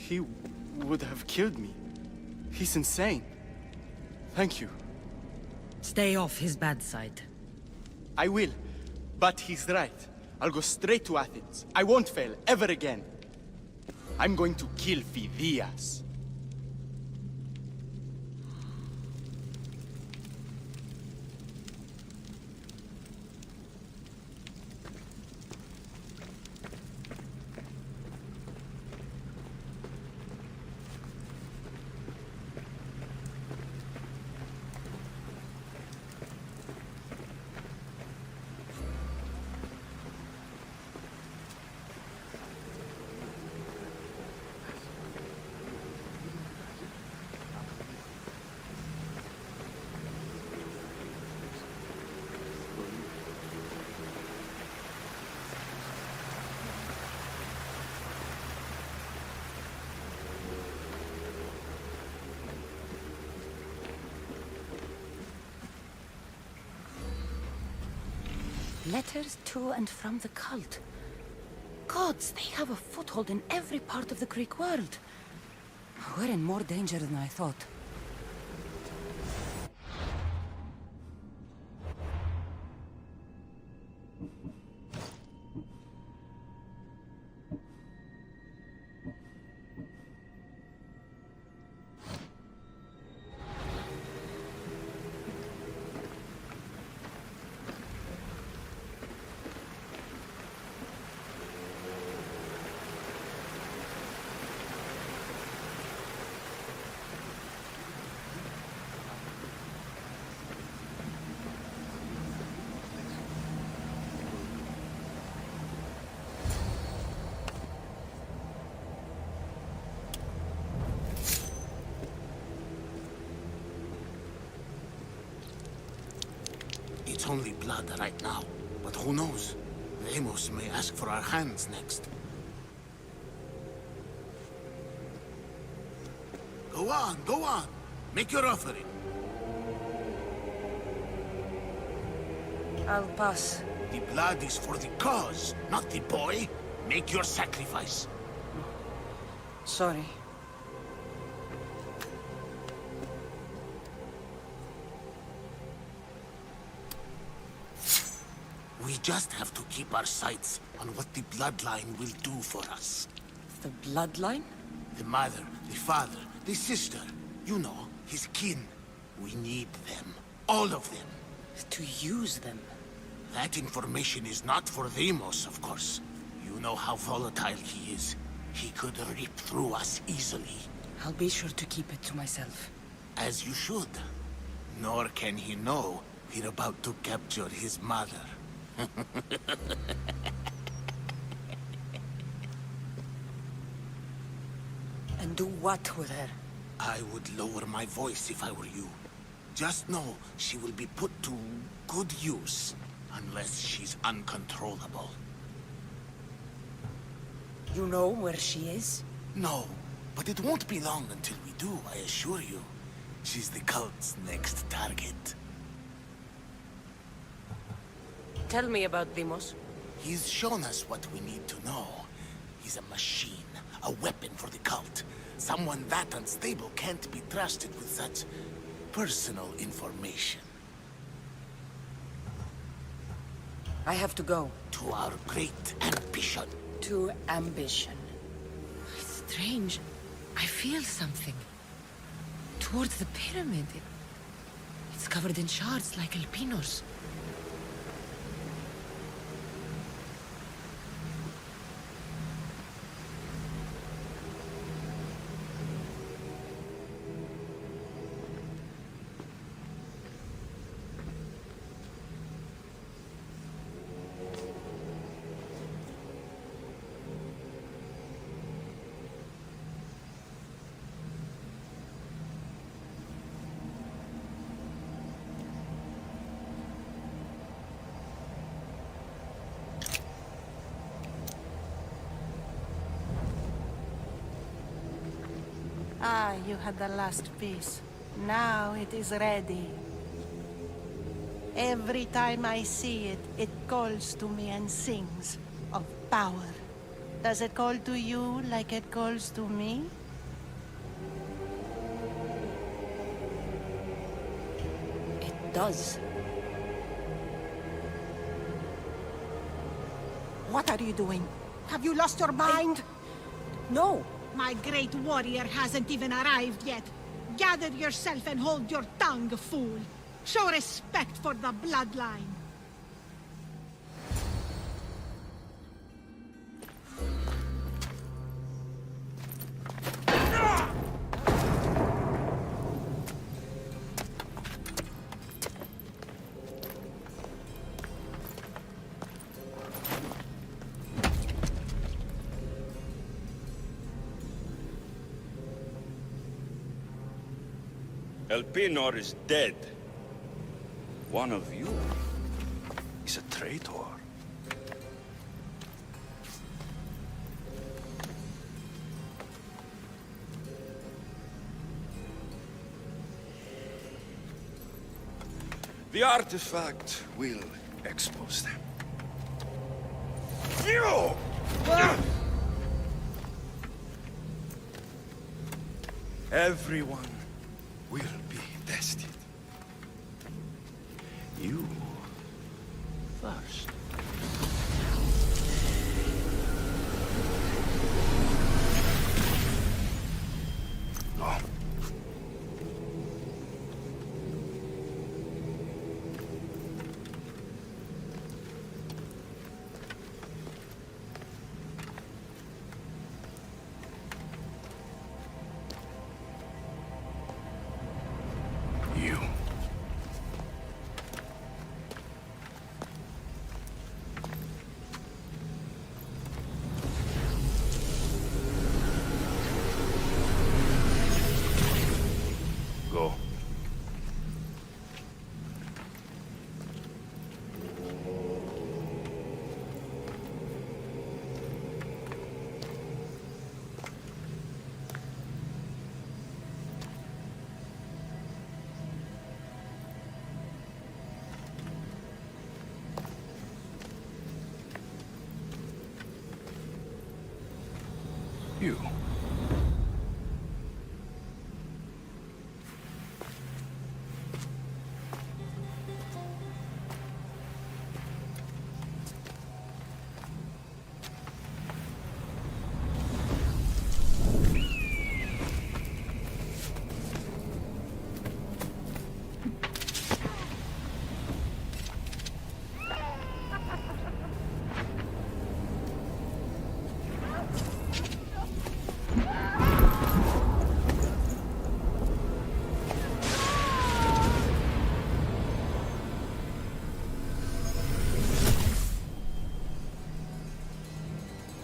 He would have killed me. He's insane. Thank you. Stay off his bad side. I will. But he's right. I'll go straight to Athens. I won't fail ever again. I'm going to kill Phidias. Letters to and from the cult. Gods, they have a foothold in every part of the Greek world. We're in more danger than I thought. It's only blood right now, but who knows? Animus may ask for our hands next. Go on, go on! Make your offering! I'll pass. The blood is for the cause, not the boy. Make your sacrifice. Sorry. We just have to keep our sights on what the bloodline will do for us. The bloodline? The mother, the father, the sister. You know, his kin. We need them. All of them. To use them. That information is not for Deimos, of course. You know how volatile he is. He could rip through us easily. I'll be sure to keep it to myself. As you should. Nor can he know we're about to capture his mother. And do what with her? I would lower my voice if I were you. Just know she will be put to good use, unless she's uncontrollable. You know where she is? No, but it won't be long until we do, I assure you. She's the cult's next target. Tell me about Deimos. He's shown us what we need to know. He's a machine, a weapon for the cult. Someone that unstable can't be trusted with such personal information. I have to go. To our great ambition. To ambition. Strange. I feel something. Towards the pyramid. It's covered in shards like Alpinos. Ah, you had the last piece. Now it is ready. Every time I see it, it calls to me and sings of power Does it call to you like it calls to me? It does. What are you doing? Have you lost your mind? No! My great warrior hasn't even arrived yet. Gather yourself and hold your tongue, fool. Show respect for the bloodline. Elpinor is dead. One of you is a traitor. The artifact will expose them. You! Everyone will be tested. You first. No. You. Go. You.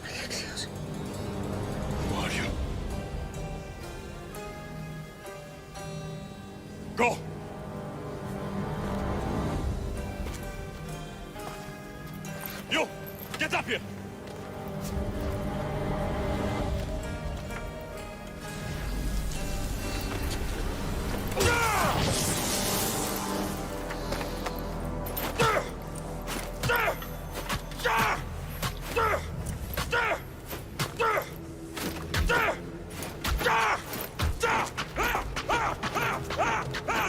Alexios. Who are you? Go! You! Get up here!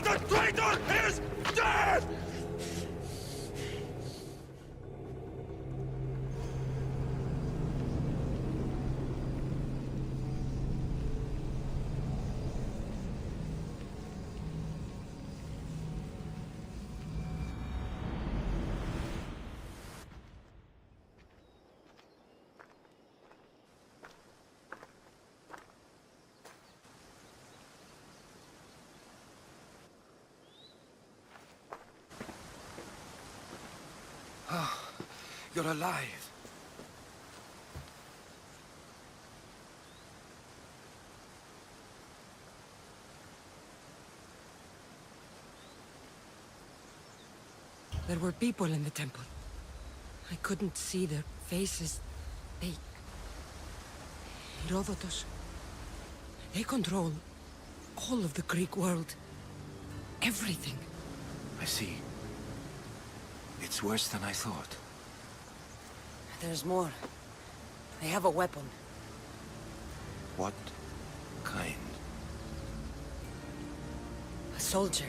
The traitor is dead! You're alive. There were people in the temple. I couldn't see their faces. They... Herodotus. They control all of the Greek world. Everything. I see. It's worse than I thought. There's more. They have a weapon. What kind? A soldier.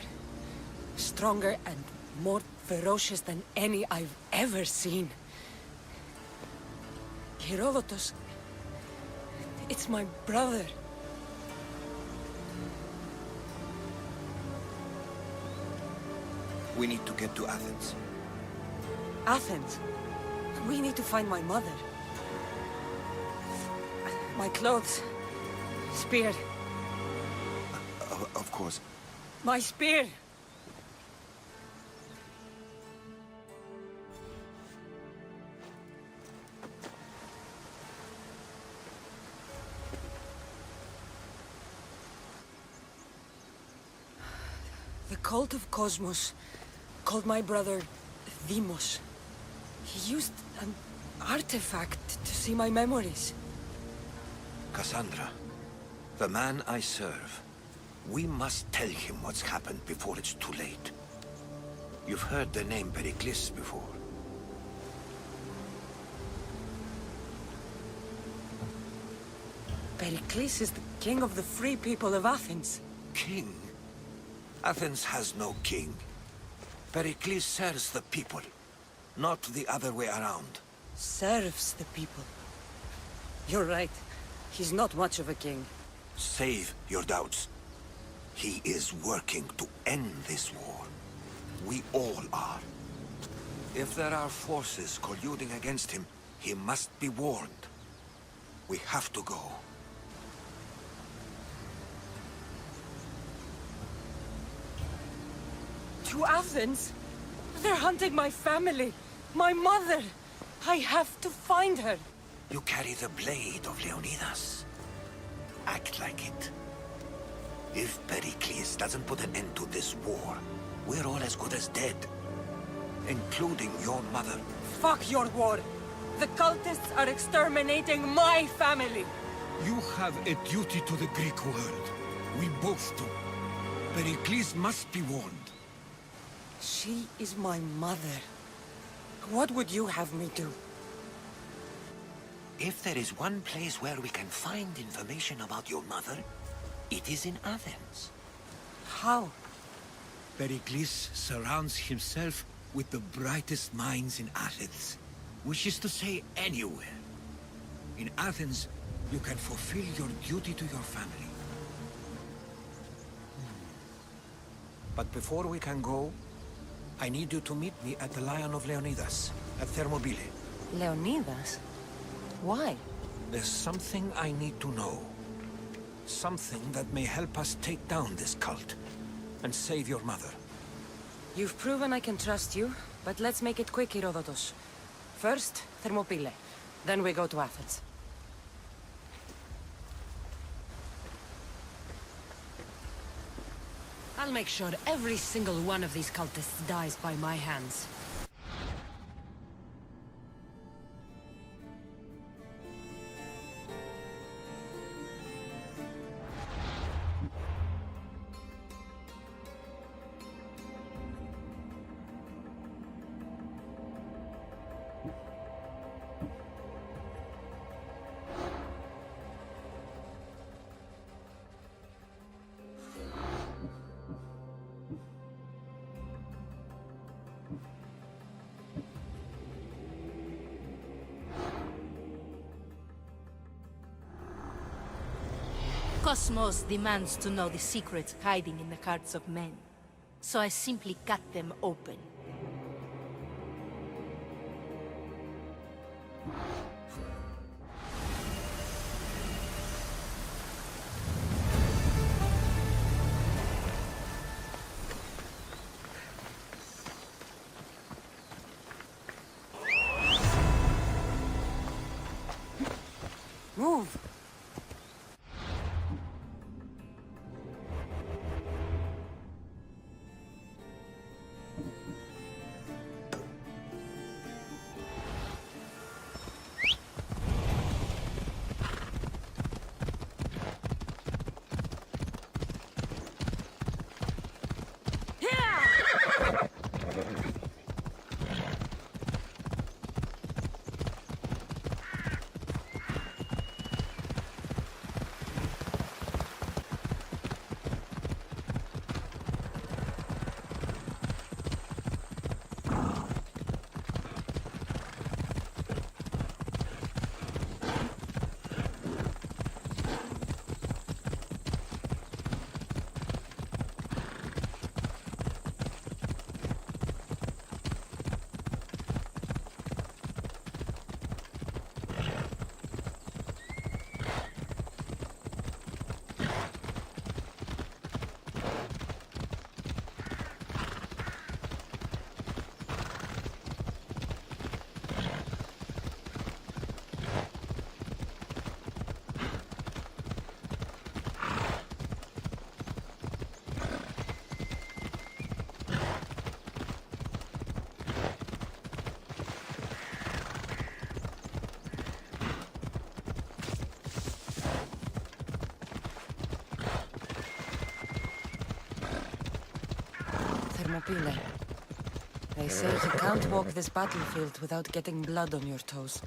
Stronger and more ferocious than any I've ever seen. Herodotus... It's my brother. We need to get to Athens. Athens? We need to find my mother. My clothes. Spear. Of course. My spear! The Cult of Kosmos called my brother Deimos. He used an artifact to see my memories. Kassandra, the man I serve. We must tell him what's happened before it's too late. You've heard the name Pericles before. Pericles is the king of the free people of Athens. King? Athens has no king. Pericles serves the people, not the other way around. Serves the people. You're right. He's not much of a king. Save your doubts. He is working to end this war. We all are. If there are forces colluding against him, he must be warned. We have to go. To Athens? They're hunting my family. My mother. I have to find her. You carry the blade of Leonidas. Act like it. If Pericles doesn't put an end to this war, we're all as good as dead. Including your mother. Fuck your war. The cultists are exterminating my family. You have a duty to the Greek world. We both do. Pericles must be warned. She is my mother. What would you have me do? If there is one place where we can find information about your mother, it is in Athens. How? Pericles surrounds himself with the brightest minds in Athens. Which is to say, anywhere. In Athens, you can fulfill your duty to your family. But before we can go, I need you to meet me at the Lion of Leonidas, at Thermopylae. Leonidas? Why? There's something I need to know. Something that may help us take down this cult, and save your mother. You've proven I can trust you, but let's make it quick, Herodotus. First, Thermopylae. Then we go to Athens. I'll make sure every single one of these cultists dies by my hands. Kosmos demands to know the secrets hiding in the hearts of men. So I simply cut them open. Move! Thermopylae. They say you can't walk this battlefield without getting blood on your toes.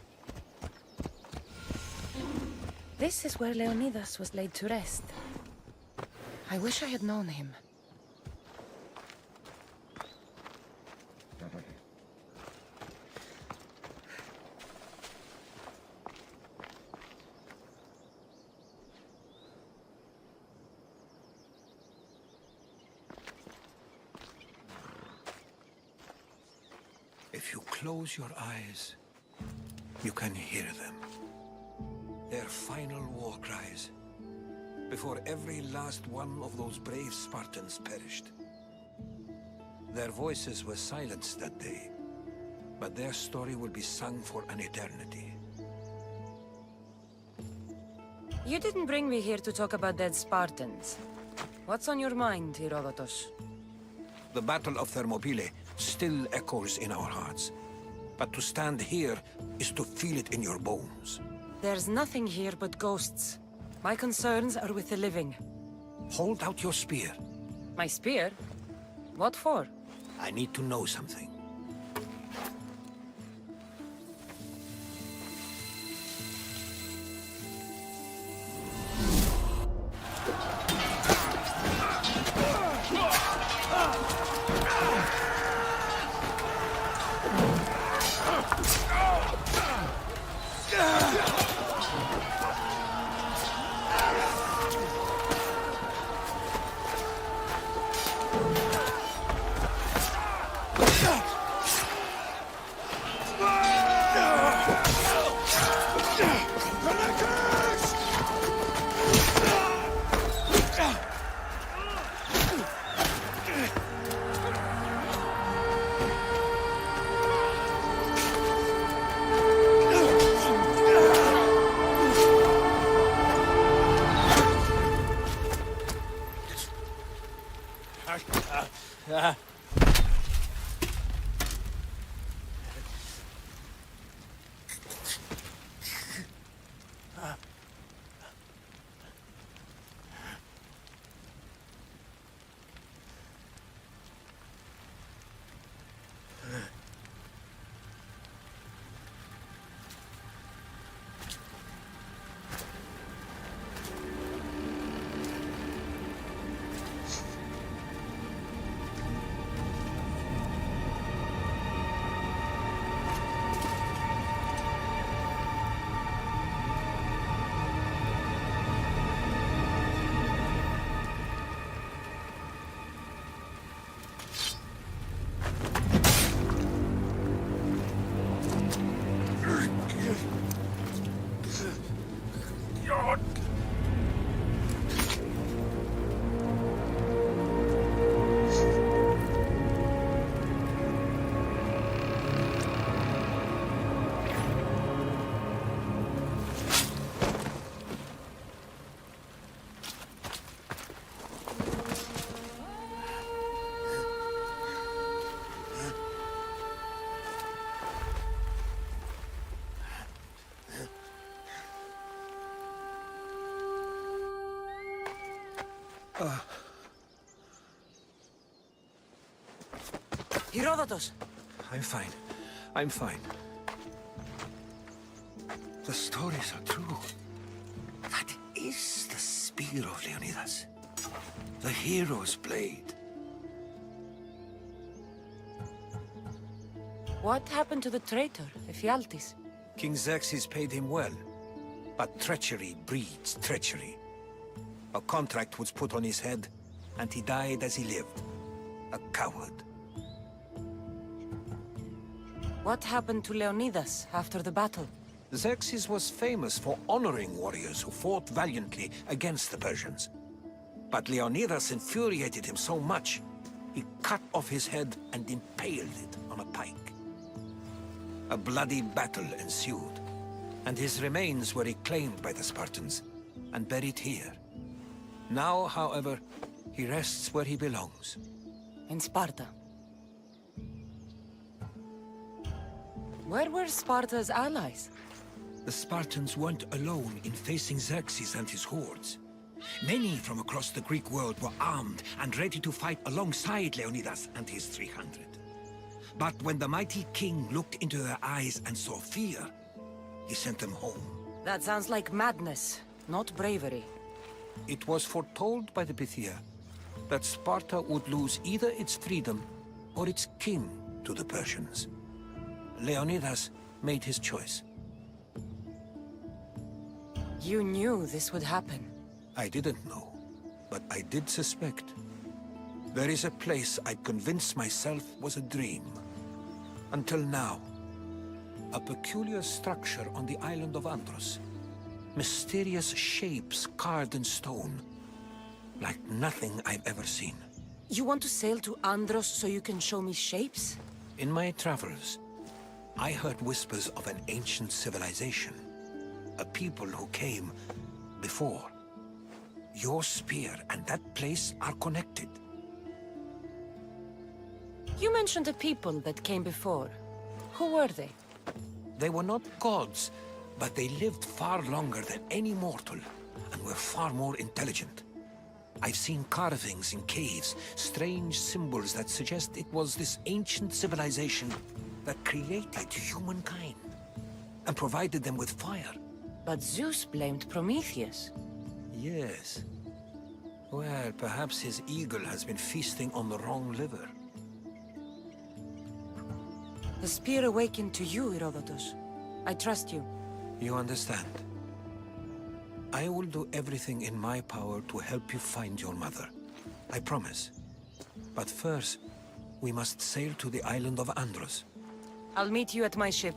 This is where Leonidas was laid to rest. I wish I had known him. If you close your eyes, you can hear them. Their final war cries, before every last one of those brave Spartans perished. Their voices were silenced that day, but their story will be sung for an eternity. You didn't bring me here to talk about dead Spartans. What's on your mind, Herodotus? The Battle of Thermopylae still echoes in our hearts. But to stand here is to feel it in your bones. There's nothing here but ghosts. My concerns are with the living. Hold out your spear. My spear? What for? I need to know something. Herodotus! I'm fine. I'm fine. The stories are true. That is the spear of Leonidas. The hero's blade. What happened to the traitor, Ephialtes? King Xerxes paid him well, but treachery breeds treachery. A contract was put on his head, and he died as he lived. A coward. What happened to Leonidas after the battle? Xerxes was famous for honoring warriors who fought valiantly against the Persians. But Leonidas infuriated him so much, he cut off his head and impaled it on a pike. A bloody battle ensued, and his remains were reclaimed by the Spartans and buried here. Now, however, he rests where he belongs. In Sparta. Where were Sparta's allies? The Spartans weren't alone in facing Xerxes and his hordes. Many from across the Greek world were armed and ready to fight alongside Leonidas and his 300. But when the mighty king looked into their eyes and saw fear, he sent them home. That sounds like madness, not bravery. It was foretold by the Pythia that Sparta would lose either its freedom or its king to the Persians. Leonidas made his choice. You knew this would happen. I didn't know, but I did suspect. There is a place I'd convinced myself was a dream. Until now. A peculiar structure on the island of Andros. Mysterious shapes carved in stone. Like nothing I've ever seen. You want to sail to Andros so you can show me shapes? In my travels, I heard whispers of an ancient civilization. A people who came before. Your spear and that place are connected. You mentioned a people that came before. Who were they? They were not gods, but they lived far longer than any mortal, and were far more intelligent. I've seen carvings in caves, strange symbols that suggest it was this ancient civilization that created humankind, and provided them with fire. But Zeus blamed Prometheus. Yes. Well, perhaps his eagle has been feasting on the wrong liver. The spear awakened to you, Herodotus. I trust you. You understand. I will do everything in my power to help you find your mother. I promise. But first, we must sail to the island of Andros. I'll meet you at my ship.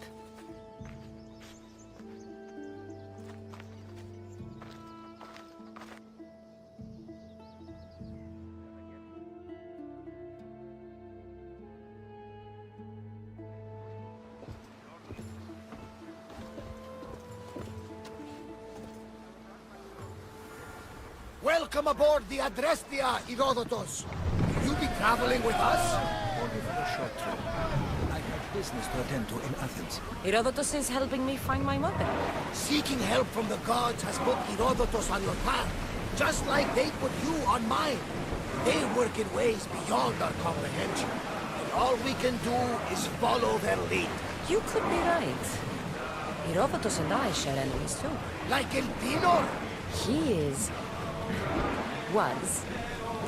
Welcome aboard the Adrestia, Herodotus. Will you be traveling with us? Only for a short trip. I have business to attend to in Athens. Herodotus is helping me find my mother. Seeking help from the gods has put Herodotus on your path, just like they put you on mine. They work in ways beyond our comprehension, and all we can do is follow their lead. You could be right. Herodotus and I share enemies too. Like El Dinor? Was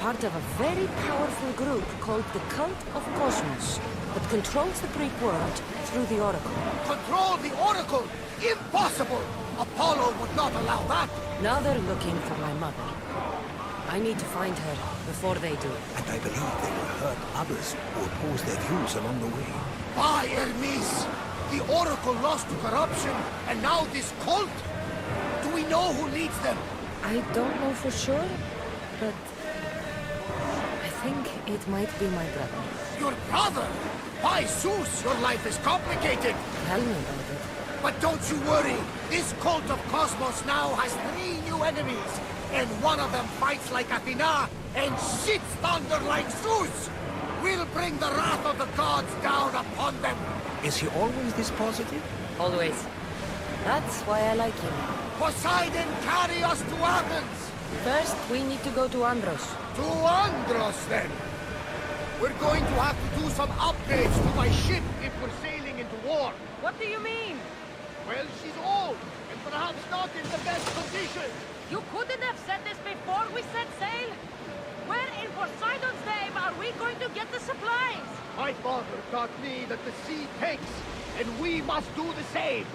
part of a very powerful group called the Cult of Kosmos that controls the Greek world through the Oracle. Control the Oracle? Impossible! Apollo would not allow that! Now they're looking for my mother. I need to find her before they do. And I believe they will hurt others who oppose their views along the way. By Hermes! The Oracle lost to corruption, and now this cult? Do we know who leads them? I don't know for sure, but I think it might be my brother. Your brother? By Zeus, your life is complicated! Tell me about it. But don't you worry, this Cult of Kosmos now has 3 new enemies, and one of them fights like Athena and shits thunder like Zeus! We'll bring the wrath of the gods down upon them! Is he always this positive? Always. That's why I like him. Poseidon, carry us to Athens! First, we need to go to Andros. To Andros, then! We're going to have to do some upgrades to my ship if we're sailing into war. What do you mean? Well, she's old, and perhaps not in the best condition. You couldn't have said this before we set sail? Where in Poseidon's name are we going to get the supplies? My father taught me that the sea takes, and we must do the same.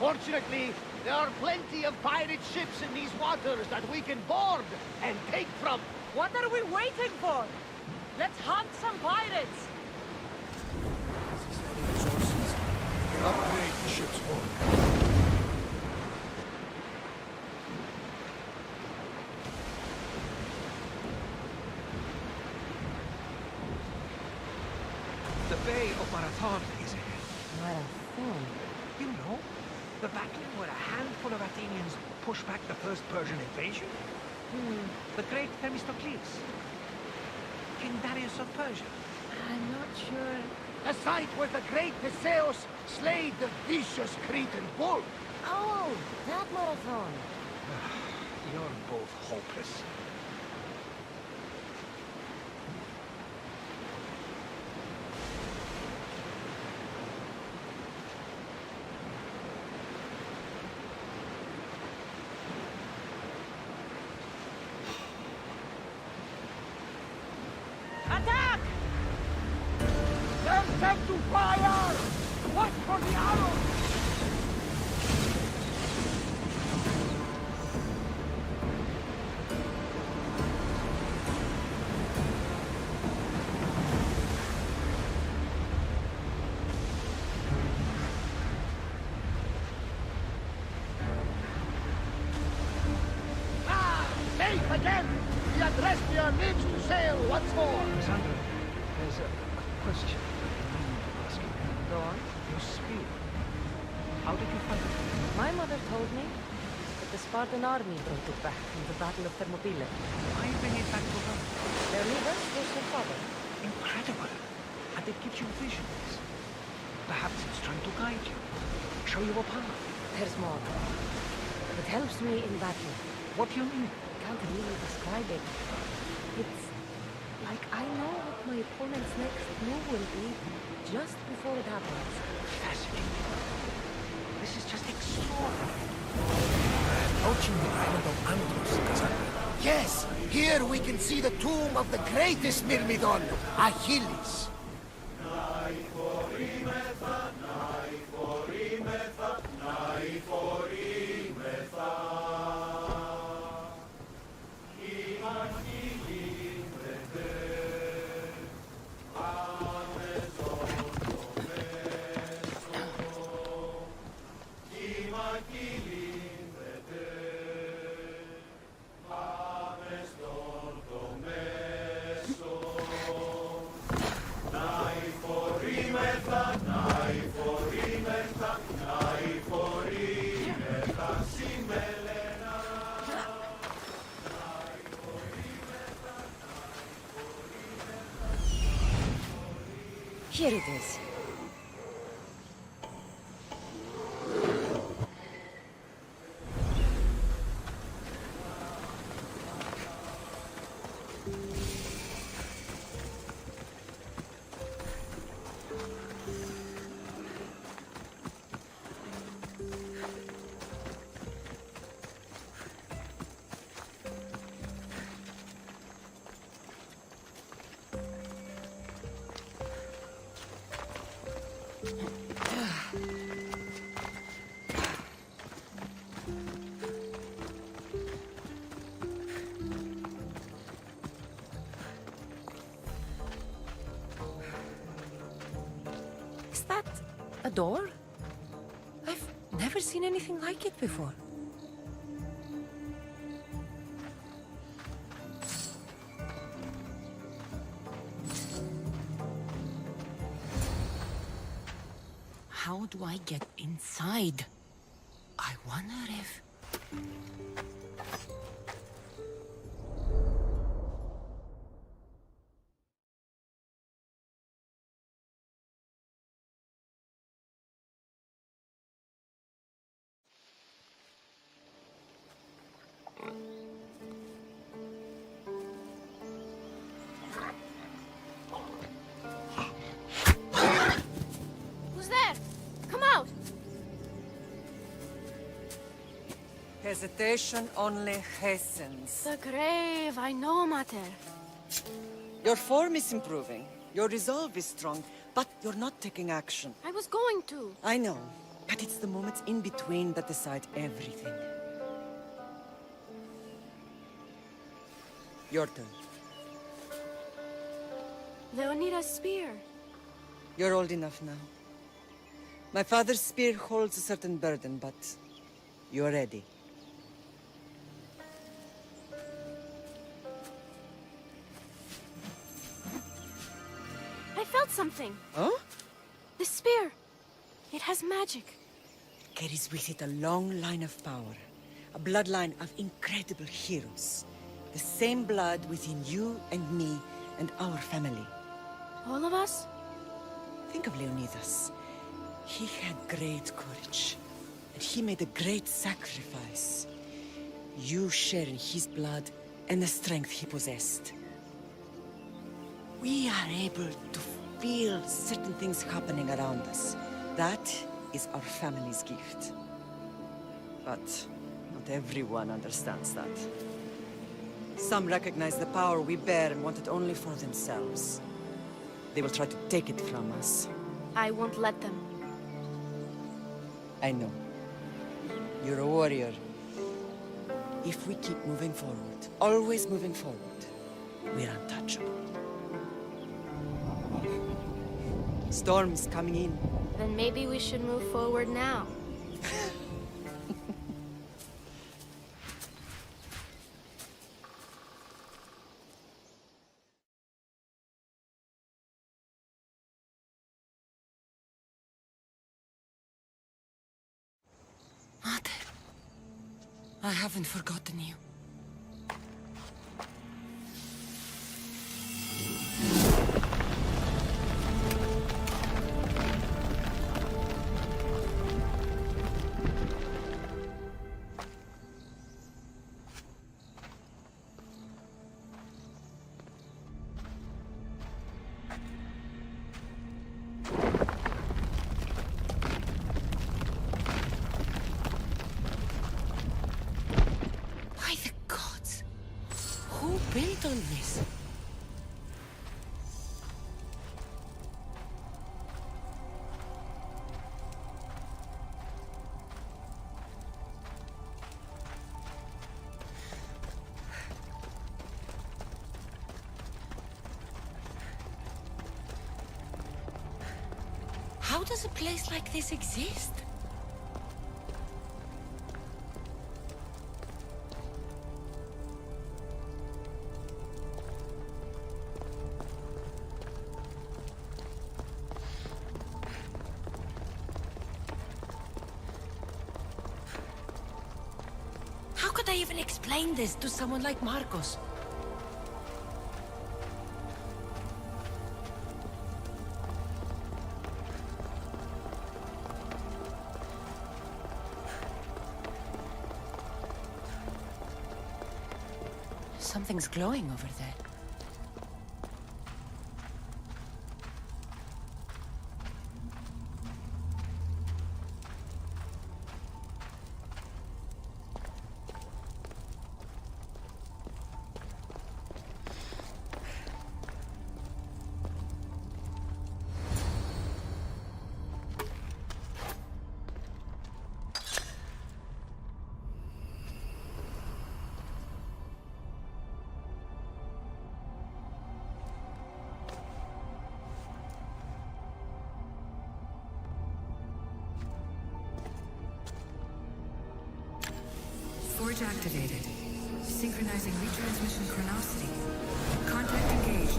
Fortunately, there are plenty of pirate ships in these waters that we can board and take from. What are we waiting for? Let's hunt some pirates! Resources. Upgrade the ship's hull. The Bay of Marathon is ahead. Marathon? You know, the battle where a handful of Athenians pushed back the first Persian invasion? The great Themistocles. King Darius of Persia. I'm not sure. The site where the great Theseus slayed the vicious Cretan bull. Oh, that marathon. You're both hopeless. Attack! Send them to fire! Watch for the arrows! Safe again! We address your limbs to sail once more! Kassandra, there's a question I need to ask you. Go on. Your spear. How did you find it? My mother told me that the Spartan army brought it back from the Battle of Thermopylae. Why bring it back to her? Their leader was her father. Incredible. And it gives you visions. Perhaps it's trying to guide you. Show you a path. There's more. It helps me in battle. What do you mean? I can't really describe it. It's like I know what my opponent's next move will be just before it happens. Fascinating. This is just extraordinary. We're approaching the island of Animus, Kassandra. Yes! Here we can see the tomb of the greatest Myrmidon, Achilles. Here it is. Is that a door? I've never seen anything like it before. How do I get inside? I wonder if... Who's there? Come out! Hesitation only hastens. The grave, I know, Mater. Your form is improving. Your resolve is strong, but you're not taking action. I was going to. I know, but it's the moments in between that decide everything. Your turn. Leonida's spear. You're old enough now. My father's spear holds a certain burden, but you're ready. I felt something. Huh? The spear. It has magic. Carries with it a long line of power. A bloodline of incredible heroes. The same blood within you and me and our family. All of us? Think of Leonidas. He had great courage. And he made a great sacrifice. You share in his blood and the strength he possessed. We are able to feel certain things happening around us. That is our family's gift. But not everyone understands that. Some recognize the power we bear and want it only for themselves. They will try to take it from us. I won't let them. I know. You're a warrior. If we keep moving forward, always moving forward, we're untouchable. Storm's coming in. Then maybe we should move forward now. Mater, I haven't forgotten you. Built on this. How does a place like this exist? How could I even explain this to someone like Marcos? Something's glowing over there. Forge activated. Synchronizing retransmission chronicity. Contact engaged.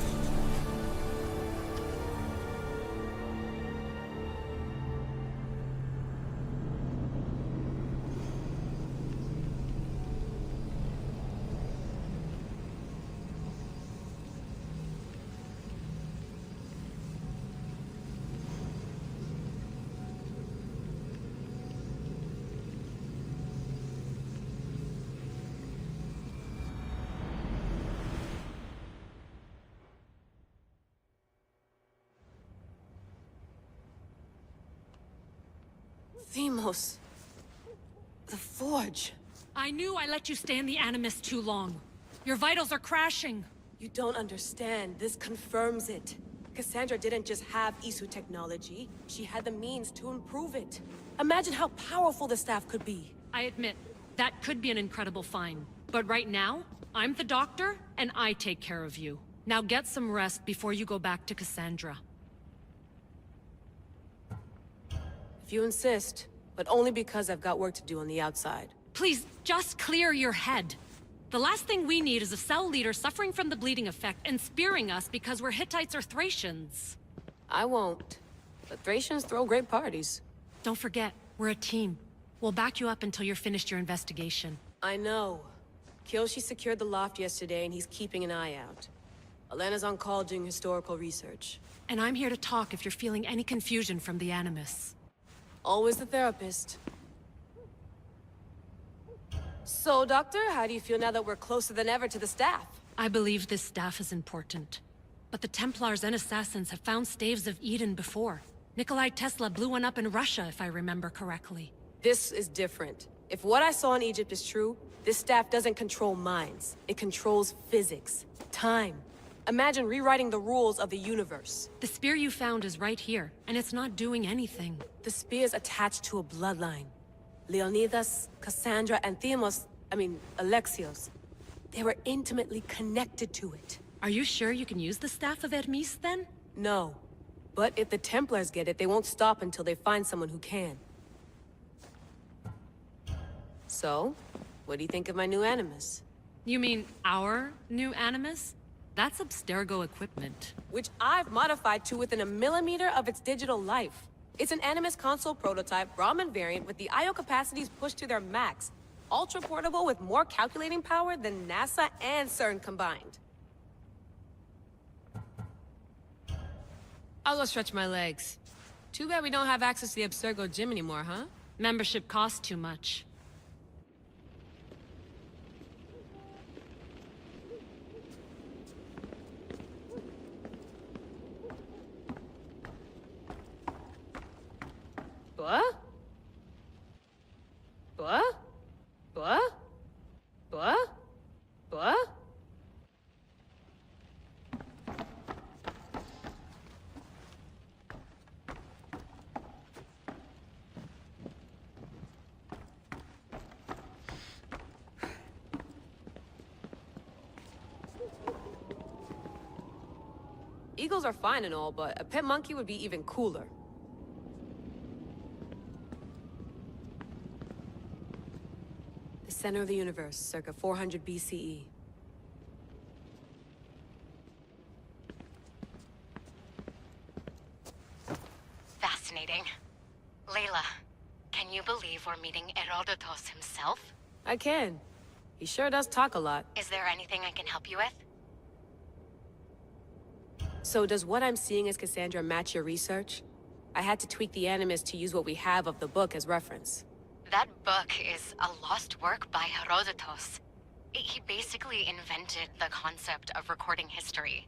Deimos. The Forge. I knew I let you stay in the Animus too long. Your vitals are crashing. You don't understand. This confirms it. Kassandra didn't just have Isu technology. She had the means to improve it. Imagine how powerful the staff could be. I admit, that could be an incredible find. But right now, I'm the doctor, and I take care of you. Now get some rest before you go back to Kassandra. If you insist, but only because I've got work to do on the outside. Please, just clear your head. The last thing we need is a cell leader suffering from the bleeding effect and spearing us because we're Hittites or Thracians. I won't. The Thracians throw great parties. Don't forget, we're a team. We'll back you up until you're finished your investigation. I know. Kiyoshi secured the loft yesterday and he's keeping an eye out. Elena's on call doing historical research. And I'm here to talk if you're feeling any confusion from the Animus. Always the therapist. So, Doctor, how do you feel now that we're closer than ever to the staff? I believe this staff is important. But the Templars and Assassins have found staves of Eden before. Nikolai Tesla blew one up in Russia, if I remember correctly. This is different. If what I saw in Egypt is true, this staff doesn't control minds. It controls physics, time. Imagine rewriting the rules of the universe. The spear you found is right here, and it's not doing anything. The spear's attached to a bloodline. Leonidas, Kassandra, and Alexios. They were intimately connected to it. Are you sure you can use the Staff of Hermes, then? No. But if the Templars get it, they won't stop until they find someone who can. So, what do you think of my new Animus? You mean our new Animus? That's Abstergo equipment. Which I've modified to within a millimeter of its digital life. It's an Animus console prototype, Brahmin variant with the I/O capacities pushed to their max. Ultra portable with more calculating power than NASA and CERN combined. I'll go stretch my legs. Too bad we don't have access to the Abstergo gym anymore, huh? Membership costs too much. What? What? What? What? What? Eagles are fine and all, but a pet monkey would be even cooler. The center of the universe, circa 400 BCE. Fascinating. Layla, can you believe we're meeting Herodotus himself? I can. He sure does talk a lot. Is there anything I can help you with? So does what I'm seeing as Kassandra match your research? I had to tweak the Animus to use what we have of the book as reference. That book is a lost work by Herodotus. He basically invented the concept of recording history.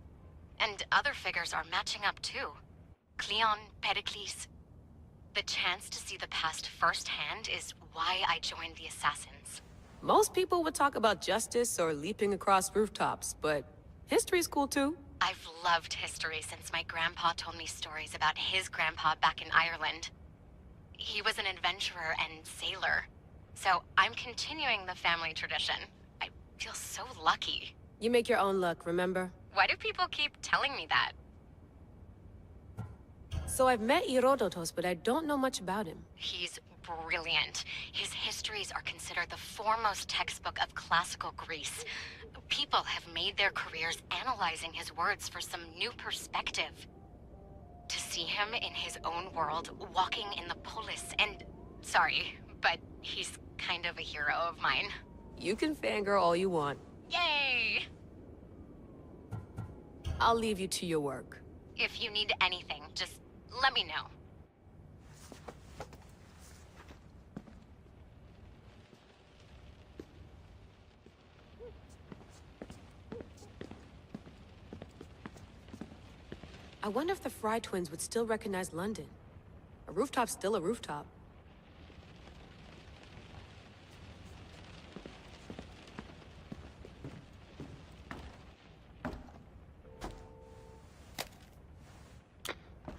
And other figures are matching up too. Cleon, Pericles. The chance to see the past firsthand is why I joined the Assassins. Most people would talk about justice or leaping across rooftops, but history's cool too. I've loved history since my grandpa told me stories about his grandpa back in Ireland. He was an adventurer and sailor. So I'm continuing the family tradition. I feel so lucky. You make your own luck, remember? Why do people keep telling me that? So I've met Herodotus, but I don't know much about him. He's brilliant. His histories are considered the foremost textbook of classical Greece. People have made their careers analyzing his words for some new perspective. To see him in his own world, walking in the polis, and... Sorry, but he's kind of a hero of mine. You can fangirl all you want. Yay! I'll leave you to your work. If you need anything, just let me know. I wonder if the Fry twins would still recognize London. A rooftop's still a rooftop.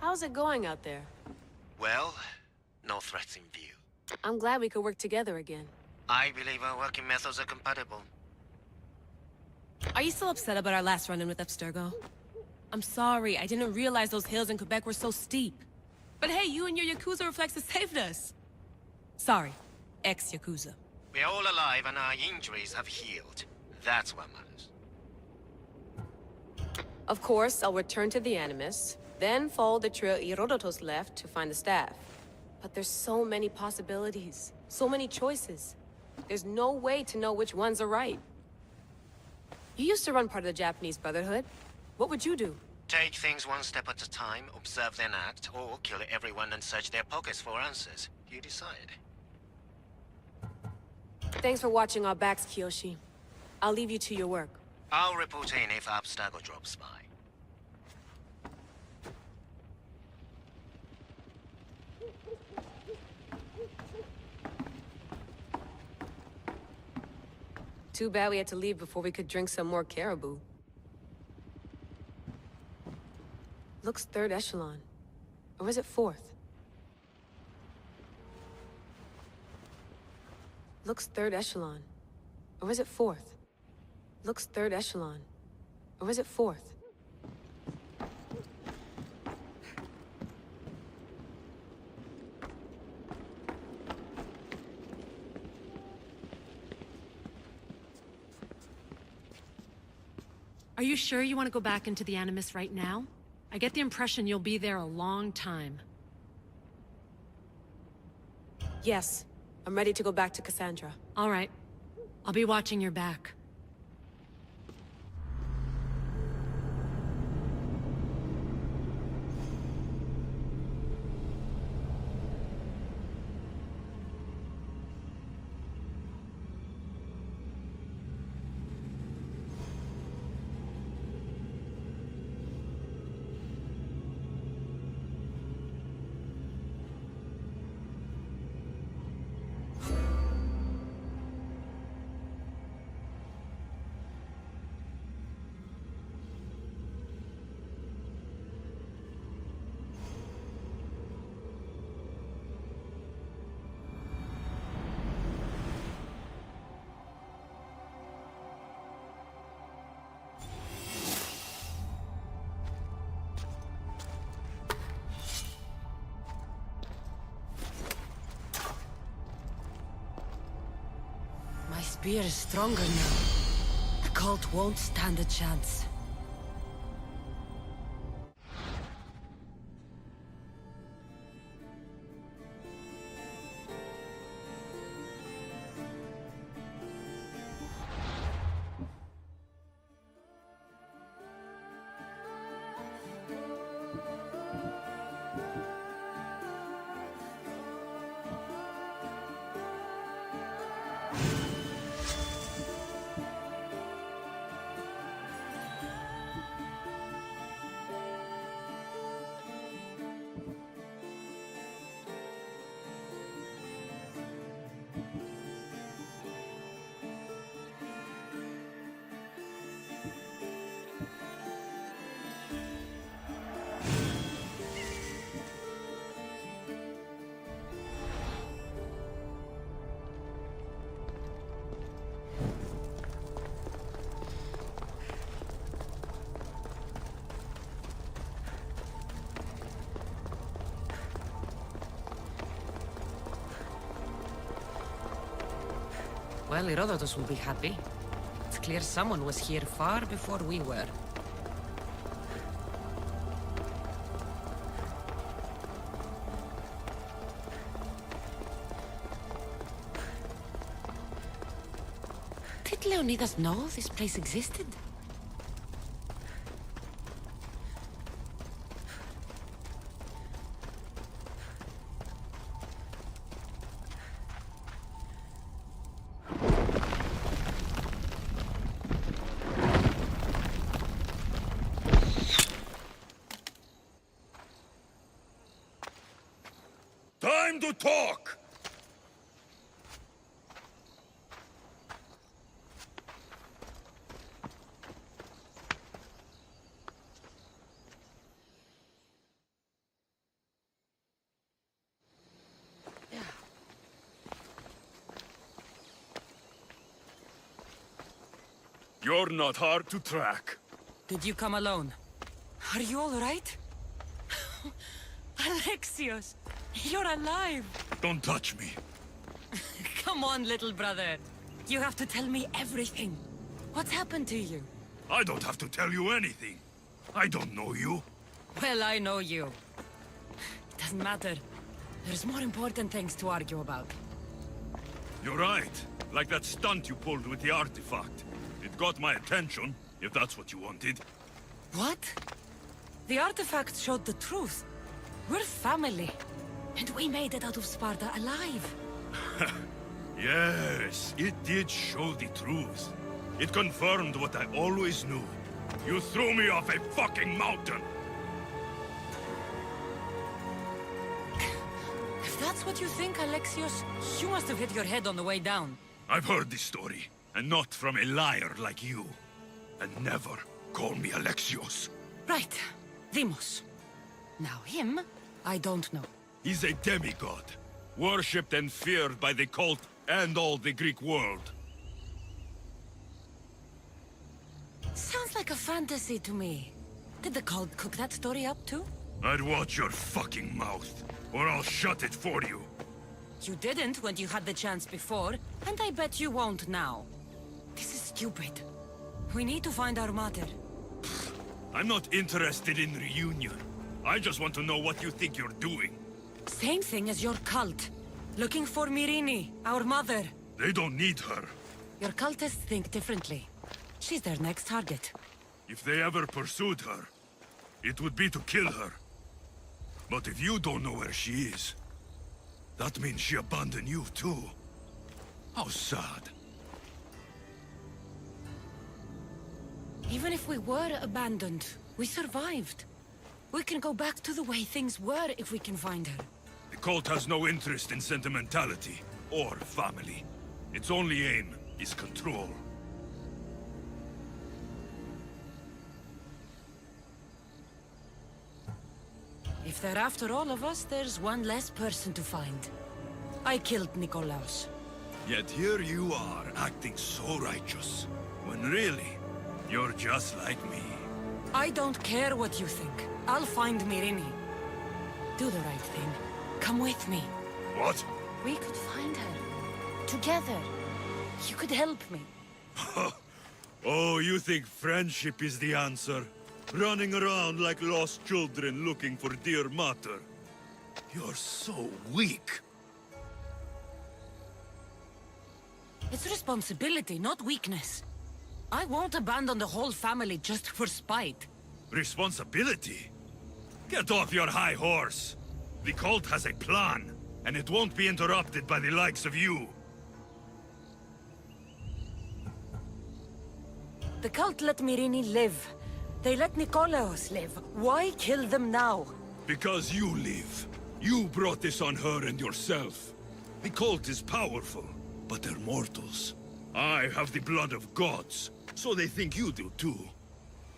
How's it going out there? Well, no threats in view. I'm glad we could work together again. I believe our working methods are compatible. Are you still upset about our last run-in with Abstergo? I'm sorry, I didn't realize those hills in Quebec were so steep. But hey, you and your Yakuza reflexes saved us. Sorry, ex-Yakuza. We're all alive and our injuries have healed. That's what matters. Of course, I'll return to the Animus, then follow the trail Herodotus left to find the staff. But there's so many possibilities, so many choices. There's no way to know which ones are right. You used to run part of the Japanese Brotherhood. What would you do? Take things one step at a time, observe then act, or kill everyone and search their pockets for answers. You decide. Thanks for watching our backs, Kiyoshi. I'll leave you to your work. I'll report in if Abstergo drops by. Too bad we had to leave before we could drink some more caribou. Looks third echelon. Or is it fourth? Looks third echelon. Or is it fourth? Looks third echelon. Or is it fourth? Are you sure you want to go back into the Animus right now? I get the impression you'll be there a long time. Yes. I'm ready to go back to Kassandra. All right. I'll be watching your back. My spear is stronger now. The cult won't stand a chance. Well, Herodotus will be happy. It's clear someone was here far before we were. Did Leonidas know this place existed? Time to talk! You're not hard to track. Did you come alone? Are you all right? Alexios, you're alive! Don't touch me. Come on, little brother. You have to tell me everything. What's happened to you? I don't have to tell you anything. I don't know you. Well, I know you. It doesn't matter. There's more important things to argue about. You're right. Like that stunt you pulled with the artifact. It got my attention, if that's what you wanted. What? The artifact showed the truth. We're family. And we made it out of Sparta alive. Yes, it did show the truth. It confirmed what I always knew. You threw me off a fucking mountain! If that's what you think, Alexios, you must have hit your head on the way down. I've heard this story, and not from a liar like you. And never call me Alexios. Right. Deimos. Now him, I don't know. He's a demigod, worshipped and feared by the cult and all the Greek world. Sounds like a fantasy to me. Did the cult cook that story up too? I'd watch your fucking mouth, or I'll shut it for you. You didn't when you had the chance before, and I bet you won't now. This is stupid. We need to find our mater. I'm not interested in reunion. I just want to know what you think you're doing. Same thing as your cult. Looking for Myrrine, our mother. They don't need her. Your cultists think differently. She's their next target. If they ever pursued her, it would be to kill her. But if you don't know where she is, that means she abandoned you too. How sad. Even if we were abandoned, we survived. We can go back to the way things were if we can find her. The cult has no interest in sentimentality or family. Its only aim is control. If they're after all of us, there's one less person to find. I killed Nikolaos. Yet here you are, acting so righteous, when really, you're just like me. I don't care what you think. I'll find Myrrine. Do the right thing. Come with me. What? We could find her. Together. You could help me. Oh, you think friendship is the answer? Running around like lost children looking for dear mater. You're so weak. It's responsibility, not weakness. I won't abandon the whole family just for spite. Responsibility? Get off your high horse. The cult has a plan, and it won't be interrupted by the likes of you. The cult let Myrrine live. They let Nikolaos live. Why kill them now? Because you live. You brought this on her and yourself. The cult is powerful, but they're mortals. I have the blood of gods, so they think you do too.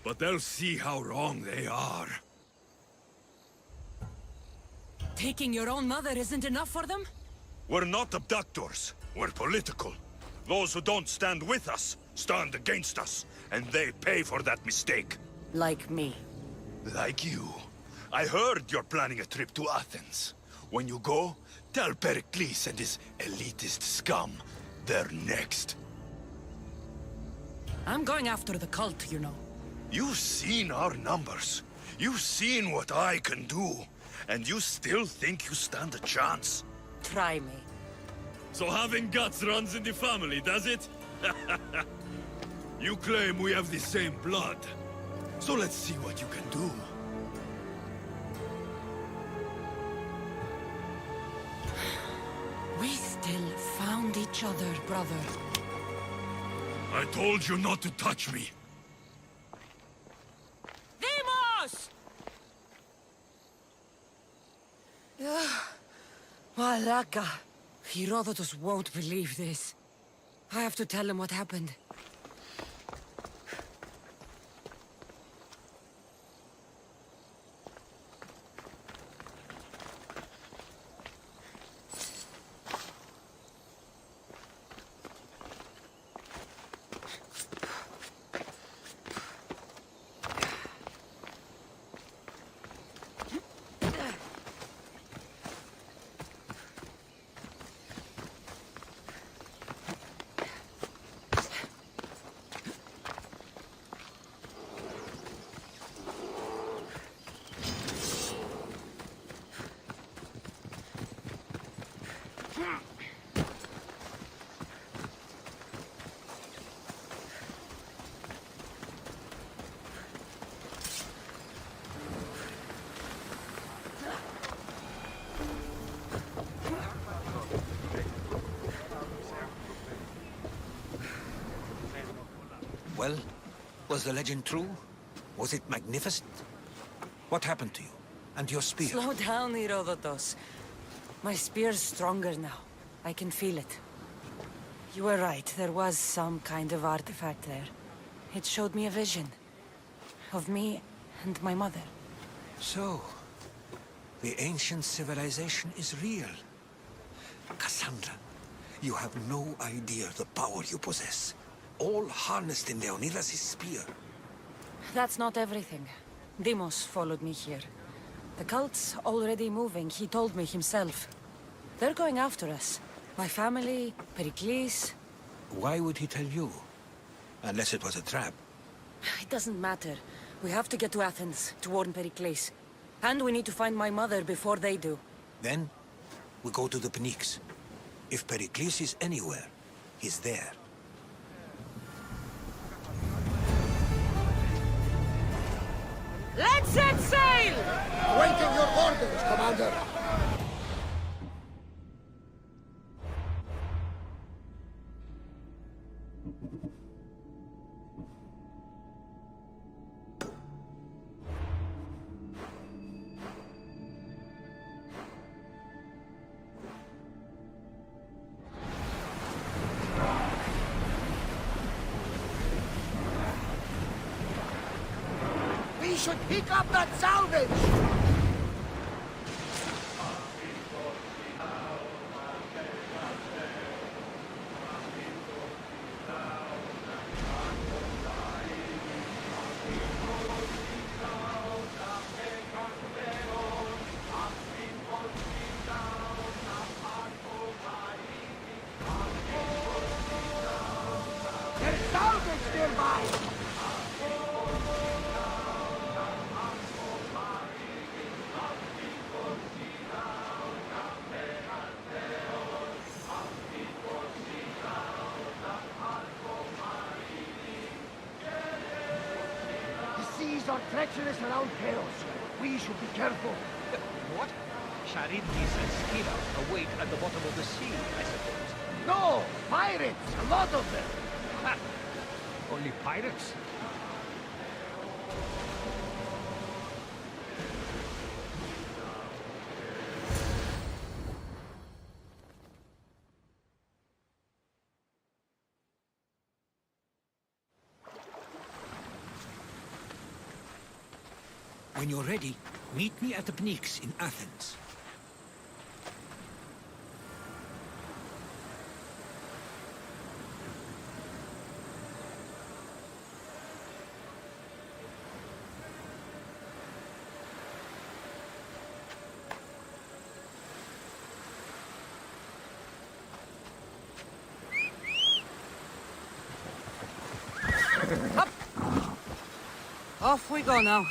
But they'll see how wrong they are. Taking your own mother isn't enough for them? We're not abductors. We're political. Those who don't stand with us, stand against us. And they pay for that mistake. Like me. Like you. I heard you're planning a trip to Athens. When you go, tell Pericles and his elitist scum they're next. I'm going after the cult, you know. You've seen our numbers. You've seen what I can do. And you still think you stand a chance? Try me. So having guts runs in the family, does it? You claim we have the same blood. So let's see what you can do. We still found each other, brother. I told you not to touch me. Deimos! Malaka. Herodotus won't believe this. I have to tell him what happened. Well, was the legend true? Was it magnificent? What happened to you? And your spear? Slow down, Herodotus. My spear's stronger now. I can feel it. You were right, there was some kind of artifact there. It showed me a vision. Of me and my mother. So, the ancient civilization is real. Kassandra, you have no idea the power you possess. All harnessed in Leonidas' spear. That's not everything. Deimos followed me here. The cult's already moving, he told me himself. They're going after us. My family, Pericles. Why would he tell you? Unless it was a trap. It doesn't matter. We have to get to Athens, to warn Pericles. And we need to find my mother before they do. Then, we go to the Pnyx. If Pericles is anywhere, he's there. Let's set sail! Waiting your orders, Commander! We should pick up that salvage! There's salvage nearby! Are treacherous around Chaos. We should be careful. What? Charybdis and Scylla await at the bottom of the sea, I suppose. No! Pirates! A lot of them! Ha! Only pirates? When you're ready, meet me at the Pnyx in Athens. Up! Off we go now.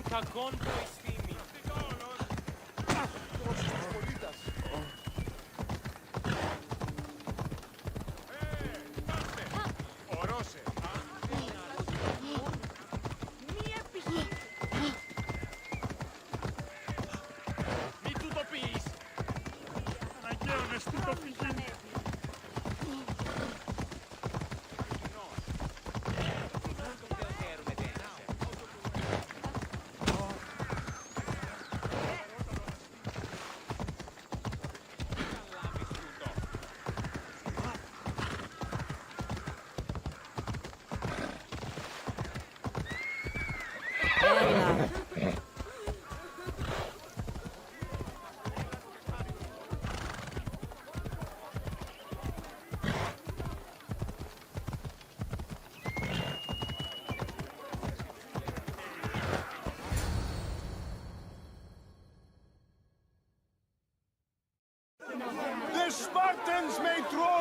Κακόν που εισθήμη.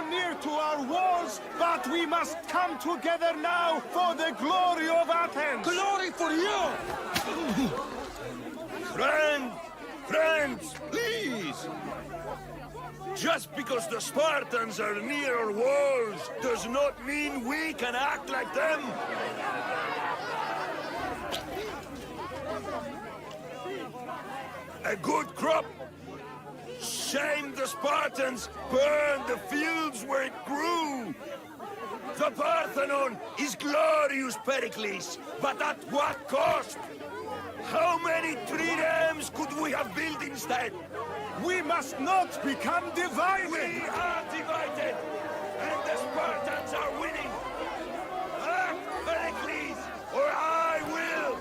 near to our walls, but we must come together now for the glory of Athens! Glory for you! Friends, please! Just because the Spartans are near our walls does not mean we can act like them! A good crop! Shame the Spartans burned the fields where it grew! The Parthenon is glorious, Pericles, but at what cost? How many triremes could we have built instead? We must not become divided! We are divided! And the Spartans are winning! Act, Pericles, or I will!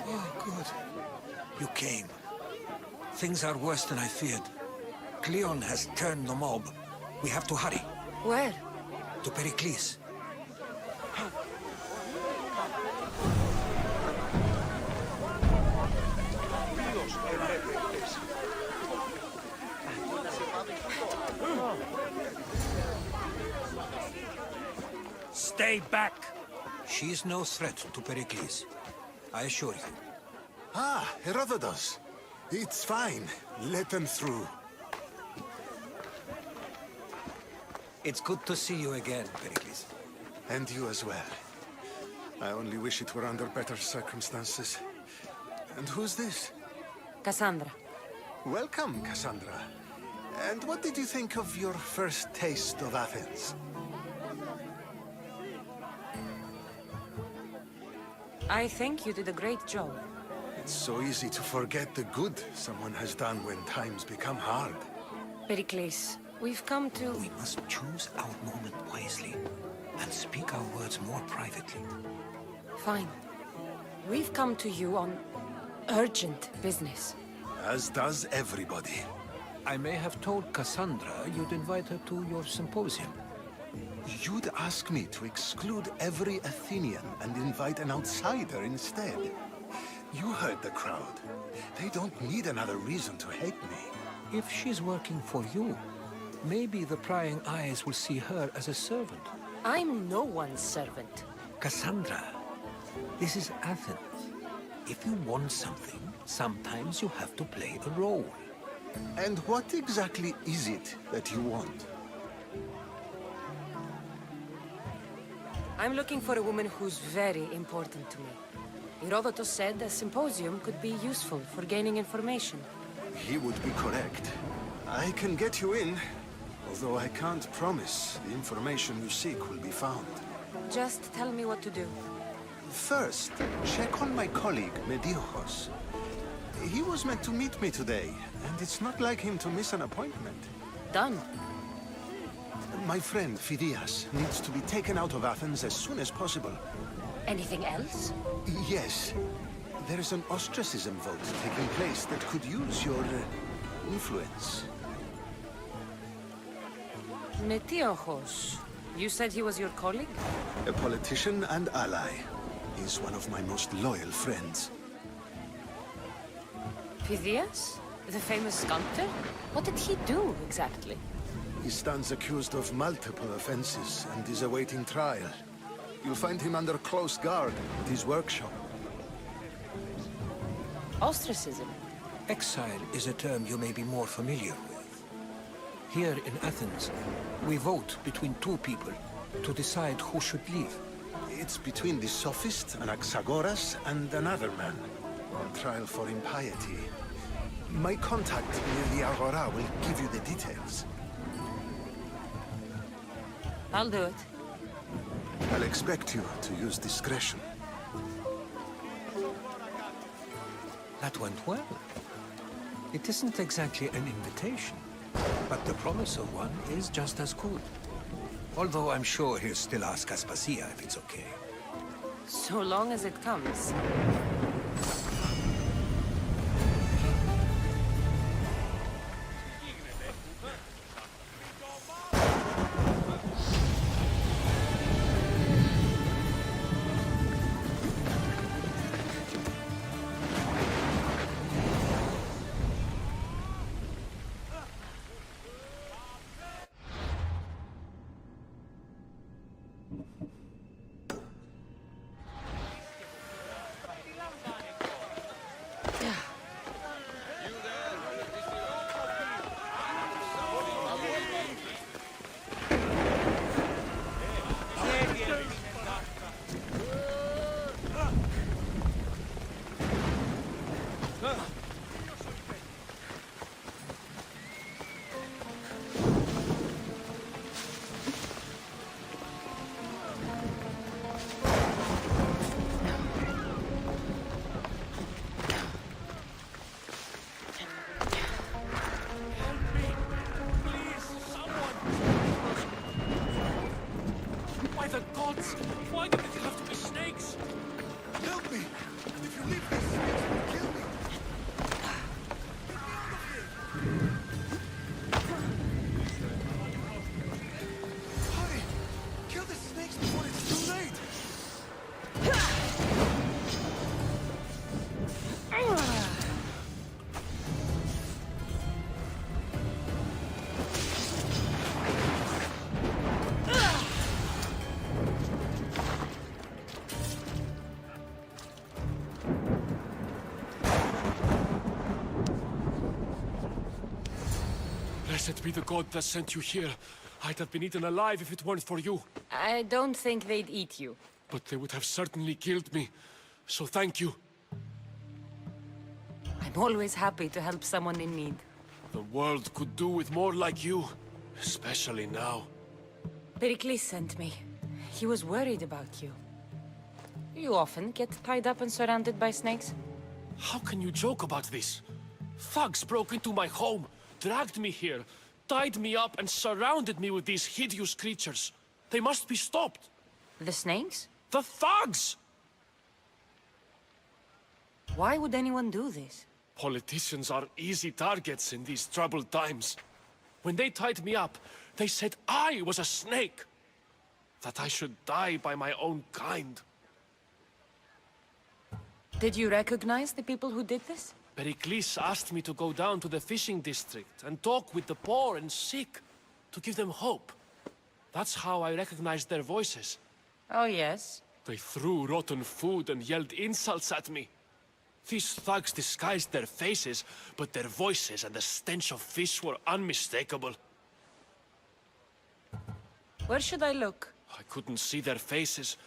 Oh, good. You came. Things are worse than I feared. Cleon has turned the mob. We have to hurry. Where? To Pericles. Stay back! She is no threat to Pericles. I assure you. Ah, Herodotus. It's fine. Let them through. It's good to see you again, Pericles. And you as well. I only wish it were under better circumstances. And who's this? Kassandra. Welcome, Kassandra. And what did you think of your first taste of Athens? I think you did a great job. It's so easy to forget the good someone has done when times become hard. Pericles, we've come to... We must choose our moment wisely, and speak our words more privately. Fine. We've come to you on urgent business. As does everybody. I may have told Kassandra you'd invite her to your symposium. You'd ask me to exclude every Athenian and invite an outsider instead. You heard the crowd. They don't need another reason to hate me. If she's working for you, maybe the prying eyes will see her as a servant. I'm no one's servant. Kassandra, this is Athens. If you want something, sometimes you have to play a role. And what exactly is it that you want? I'm looking for a woman who's very important to me. Herodotus said a symposium could be useful for gaining information. He would be correct. I can get you in, although I can't promise the information you seek will be found. Just tell me what to do. First, check on my colleague, Mediocos. He was meant to meet me today, and it's not like him to miss an appointment. Done. My friend, Phidias, needs to be taken out of Athens as soon as possible. Anything else? Yes. There is an ostracism vote taking place that could use your influence. Metiochos. You said he was your colleague? A politician and ally. He's one of my most loyal friends. Phidias? The famous sculptor? What did he do, exactly? He stands accused of multiple offenses and is awaiting trial. You'll find him under close guard at his workshop. Ostracism? Exile is a term you may be more familiar with. Here in Athens, we vote between two people to decide who should leave. It's between the sophist, Anaxagoras, and another man on trial for impiety. My contact near the Agora will give you the details. I'll do it. I'll expect you to use discretion. That went well. It isn't exactly an invitation, but the promise of one is just as good. Although I'm sure he'll still ask Aspasia if it's okay. So long as it comes. Why did it have to be snakes? Help me! If you leave these snakes, will kill me! Hurry! Kill the snakes before it's too late! Blessed be the god that sent you here. I'd have been eaten alive if it weren't for you. I don't think they'd eat you. But they would have certainly killed me. So thank you. I'm always happy to help someone in need. The world could do with more like you. Especially now. Pericles sent me. He was worried about you. You often get tied up and surrounded by snakes? How can you joke about this? Thugs broke into my home, dragged me here, tied me up and surrounded me with these hideous creatures. They must be stopped. The snakes? The thugs! Why would anyone do this? Politicians are easy targets in these troubled times. When they tied me up, they said I was a snake. That I should die by my own kind. Did you recognize the people who did this? Pericles asked me to go down to the fishing district and talk with the poor and sick, to give them hope. That's how I recognized their voices. Oh, yes? They threw rotten food and yelled insults at me. These thugs disguised their faces, but their voices and the stench of fish were unmistakable. Where should I look? I couldn't see their faces,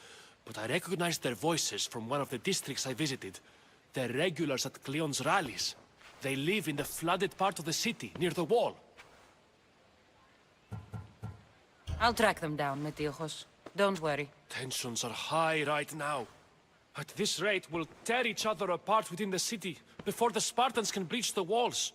but I recognized their voices from one of the districts I visited. They're regulars at Cleon's rallies. They live in the flooded part of the city, near the wall. I'll track them down, Metiochos. Don't worry. Tensions are high right now. At this rate, we'll tear each other apart within the city, before the Spartans can breach the walls.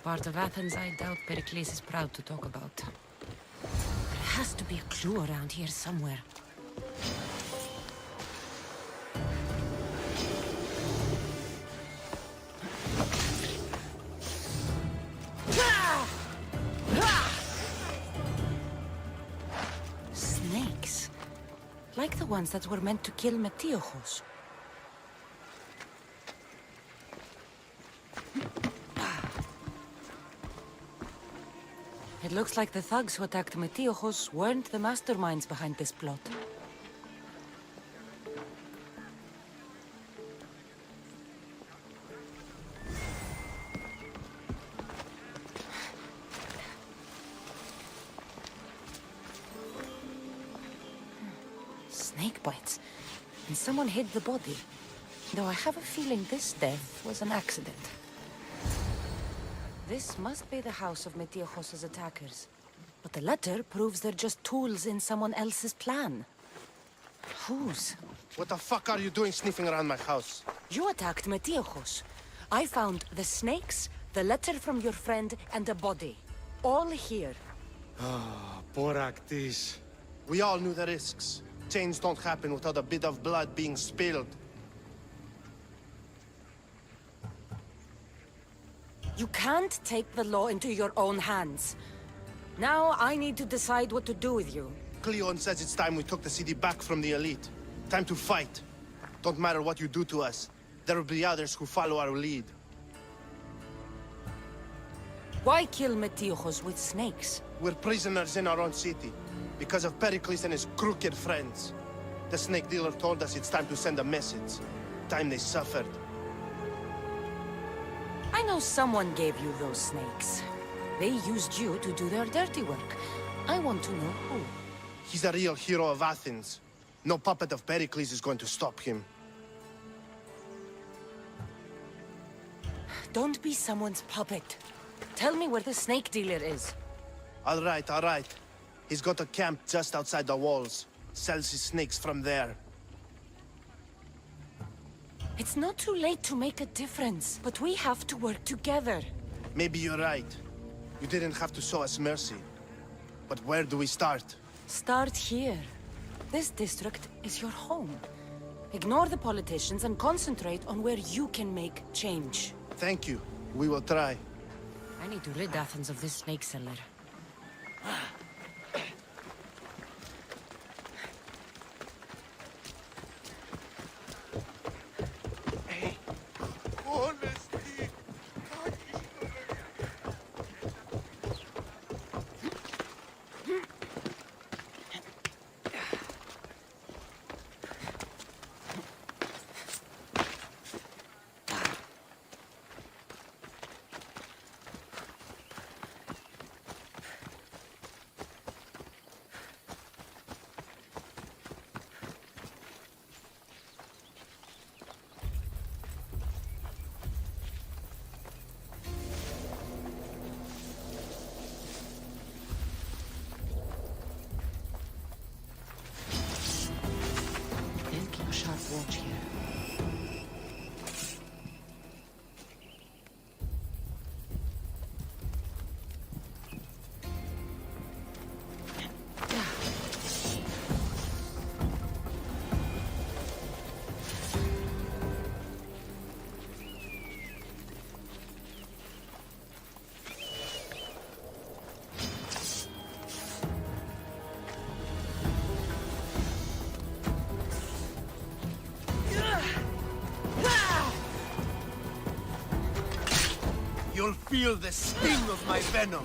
Part of Athens I doubt Pericles is proud to talk about. There has to be a clue around here somewhere. Snakes. Like the ones that were meant to kill Metiochos. It looks like the thugs who attacked Metiochos weren't the masterminds behind this plot. Snake bites. And someone hid the body. Though I have a feeling this death was an accident. This must be the house of Metiochos' attackers. But the letter proves they're just tools in someone else's plan. Whose? What the fuck are you doing sniffing around my house? You attacked Metiochos. I found the snakes, the letter from your friend, and a body. All here. Ah, poor Actis. We all knew the risks. Change don't happen without a bit of blood being spilled. You can't take the law into your own hands. Now I need to decide what to do with you. Cleon says it's time we took the city back from the elite. Time to fight. Don't matter what you do to us. There will be others who follow our lead. Why kill Metiochos with snakes? We're prisoners in our own city. Because of Pericles and his crooked friends. The snake dealer told us it's time to send a message. Time they suffered. I know someone gave you those snakes. They used you to do their dirty work. I want to know who. He's a real hero of Athens. No puppet of Pericles is going to stop him. Don't be someone's puppet. Tell me where the snake dealer is. All right, all right. He's got a camp just outside the walls. Sells his snakes from there. It's not too late to make a difference, but we have to work together. Maybe you're right. You didn't have to show us mercy. But where do we start? Start here. This district is your home. Ignore the politicians and concentrate on where you can make change. Thank you. We will try. I need to rid Athens of this snake seller. Sharp watch here. You'll feel the sting of my venom.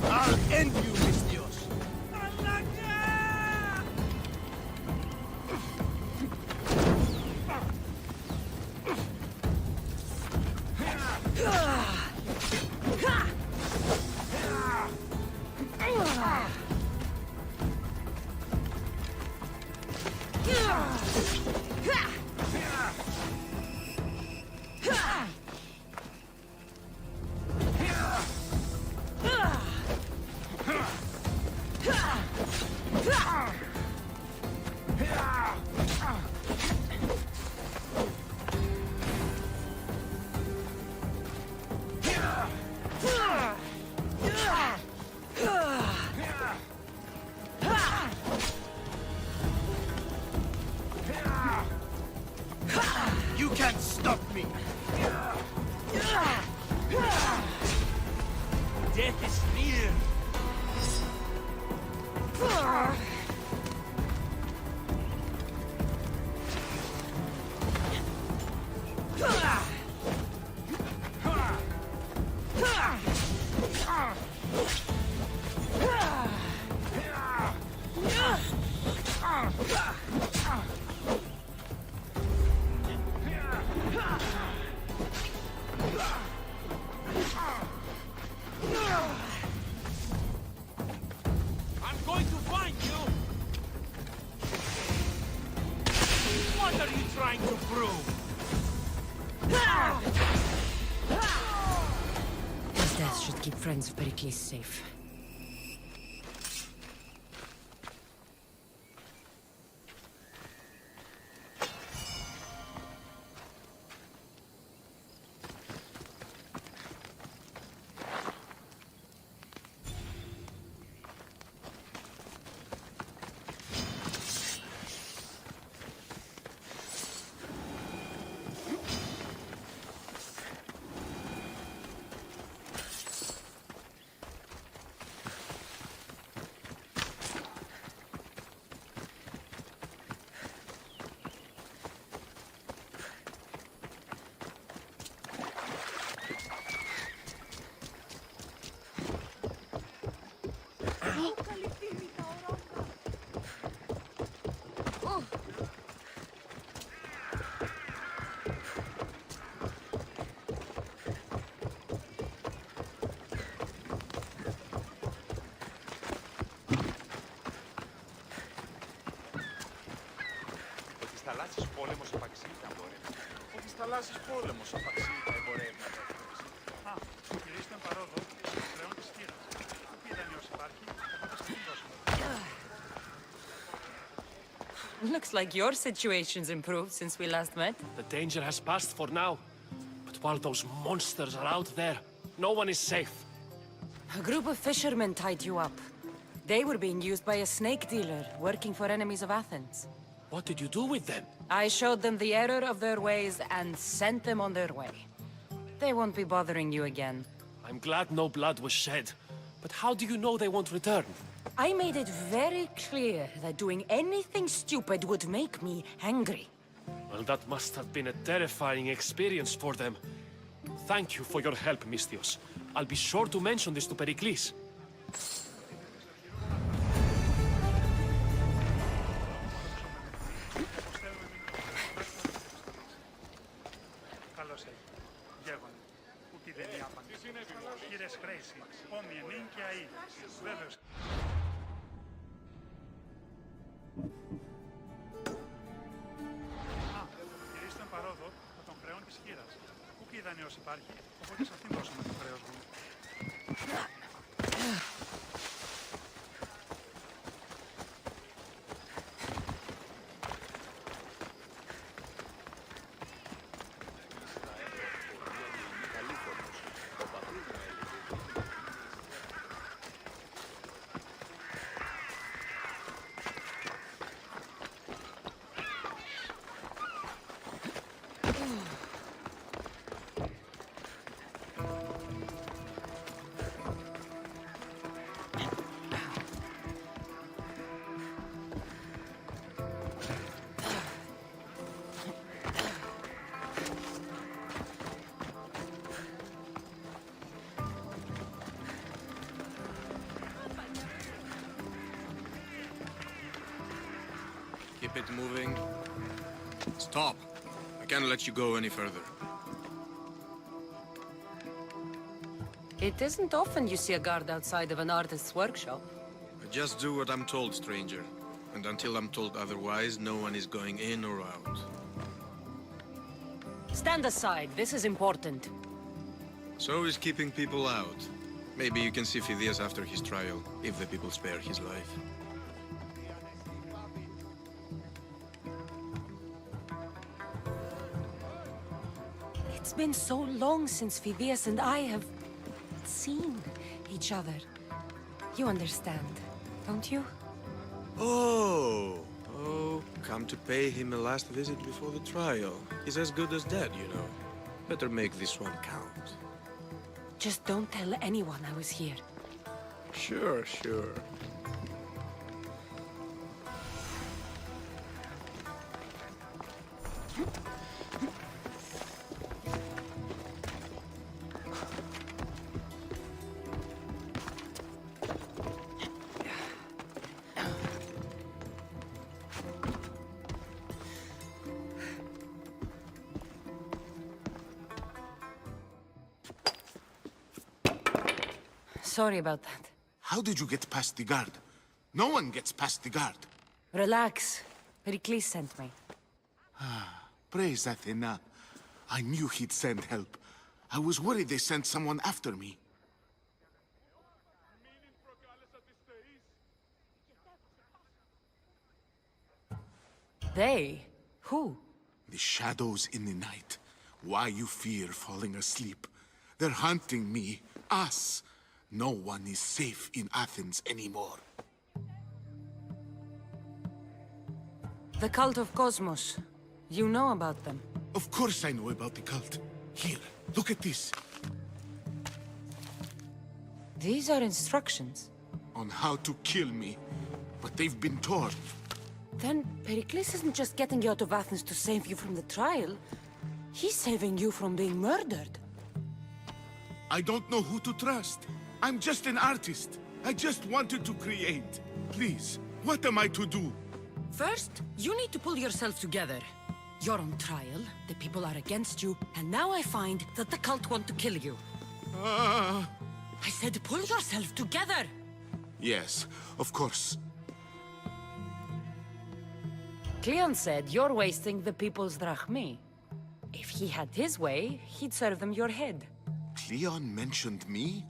I'll end you, Mistios. You can't stop me! Death is near! I'm going to find you! What are you trying to prove? His death should keep friends of Pericles safe. θαλάσσης πόλεμος απαξίει τα εμπορεύματα. Α, κυρίστε παρόδο, πλέον της χείρας. Τι δανειός υπάρχει, οπότε στην δώσουμε. Looks like your situation's improved since we last met. The danger has passed for now. But while those monsters are out there, no one is safe. A group of fishermen tied you up. They were being used by a snake dealer working for enemies of Athens. What did you do with them? I showed them the error of their ways and sent them on their way. They won't be bothering you again. I'm glad no blood was shed. But how do you know they won't return? I made it very clear that doing anything stupid would make me angry. Well, that must have been a terrifying experience for them. Thank you for your help, Mystios. I'll be sure to mention this to Pericles. Καλώς έχει. Γεύον. Ούτι δεν είναι άπαντη. Κύριες χρέση, όμοιε νυν και αή. Βέβαιος. Α, κυρίστε παρόδο με τον χρεών της χείρας. Ούκη δανειός υπάρχει, οπότε σε αυτήν δώσαμε το χρέος μου. Keep it moving. Stop! I can't let you go any further. It isn't often you see a guard outside of an artist's workshop. I just do what I'm told, stranger. And until I'm told otherwise, no one is going in or out. Stand aside, this is important. So is keeping people out. Maybe you can see Phidias after his trial, if the people spare his life. It's been so long since Phidias and I have seen each other. You understand, don't you? Oh, come to pay him a last visit before the trial. He's as good as dead, you know. Better make this one count. Just don't tell anyone I was here. Sure, sure. Sorry about that. How did you get past the guard? No one gets past the guard. Relax. Pericles sent me. Praise Athena. I knew he'd send help. I was worried they sent someone after me. They? Who? The shadows in the night. Why you fear falling asleep. They're hunting me. Us. No one is safe in Athens anymore. The Cult of Kosmos. You know about them? Of course I know about the cult. Here, look at this. These are instructions. On how to kill me. But they've been torn. Then Pericles isn't just getting you out of Athens to save you from the trial. He's saving you from being murdered. I don't know who to trust. I'm just an artist. I just wanted to create. Please, what am I to do? First, you need to pull yourself together. You're on trial, the people are against you, and now I find that the cult want to kill you. I said pull yourself together! Yes, of course. Cleon said you're wasting the people's drachmi. If he had his way, he'd serve them your head. Cleon mentioned me?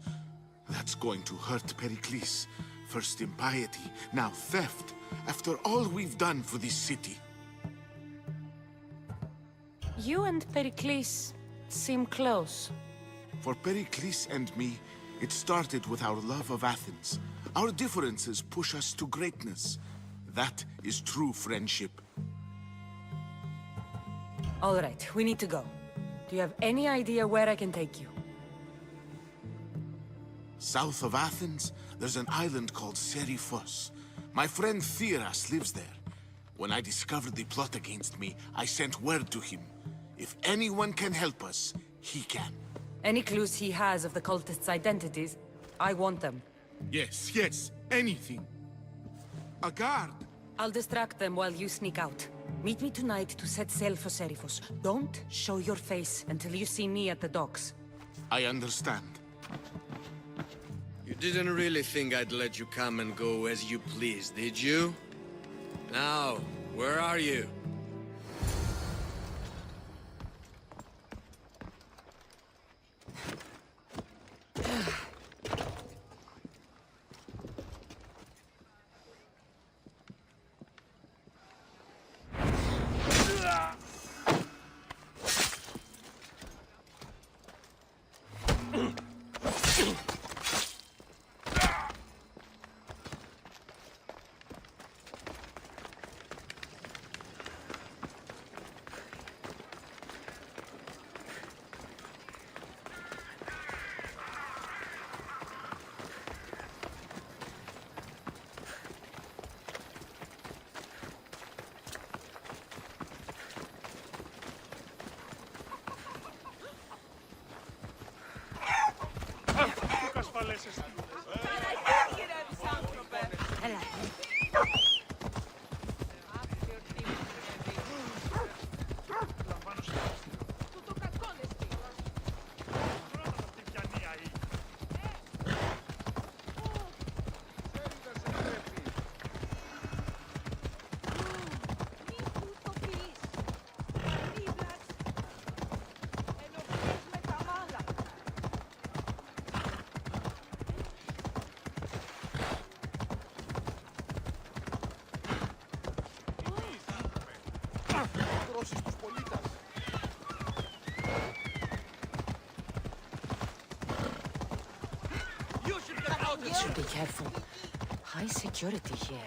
That's going to hurt Pericles. First impiety, now theft. After all we've done for this city. You and Pericles seem close. For Pericles and me, it started with our love of Athens. Our differences push us to greatness. That is true friendship. All right, we need to go. Do you have any idea where I can take you? South of Athens, there's an island called Seriphos. My friend Theras lives there. When I discovered the plot against me, I sent word to him. If anyone can help us, he can. Any clues he has of the cultists' identities, I want them. Yes, yes, anything. A guard! I'll distract them while you sneak out. Meet me tonight to set sail for Seriphos. Don't show your face until you see me at the docks. I understand. You didn't really think I'd let you come and go as you please, did you? Now, where are you? You should be careful. High security here.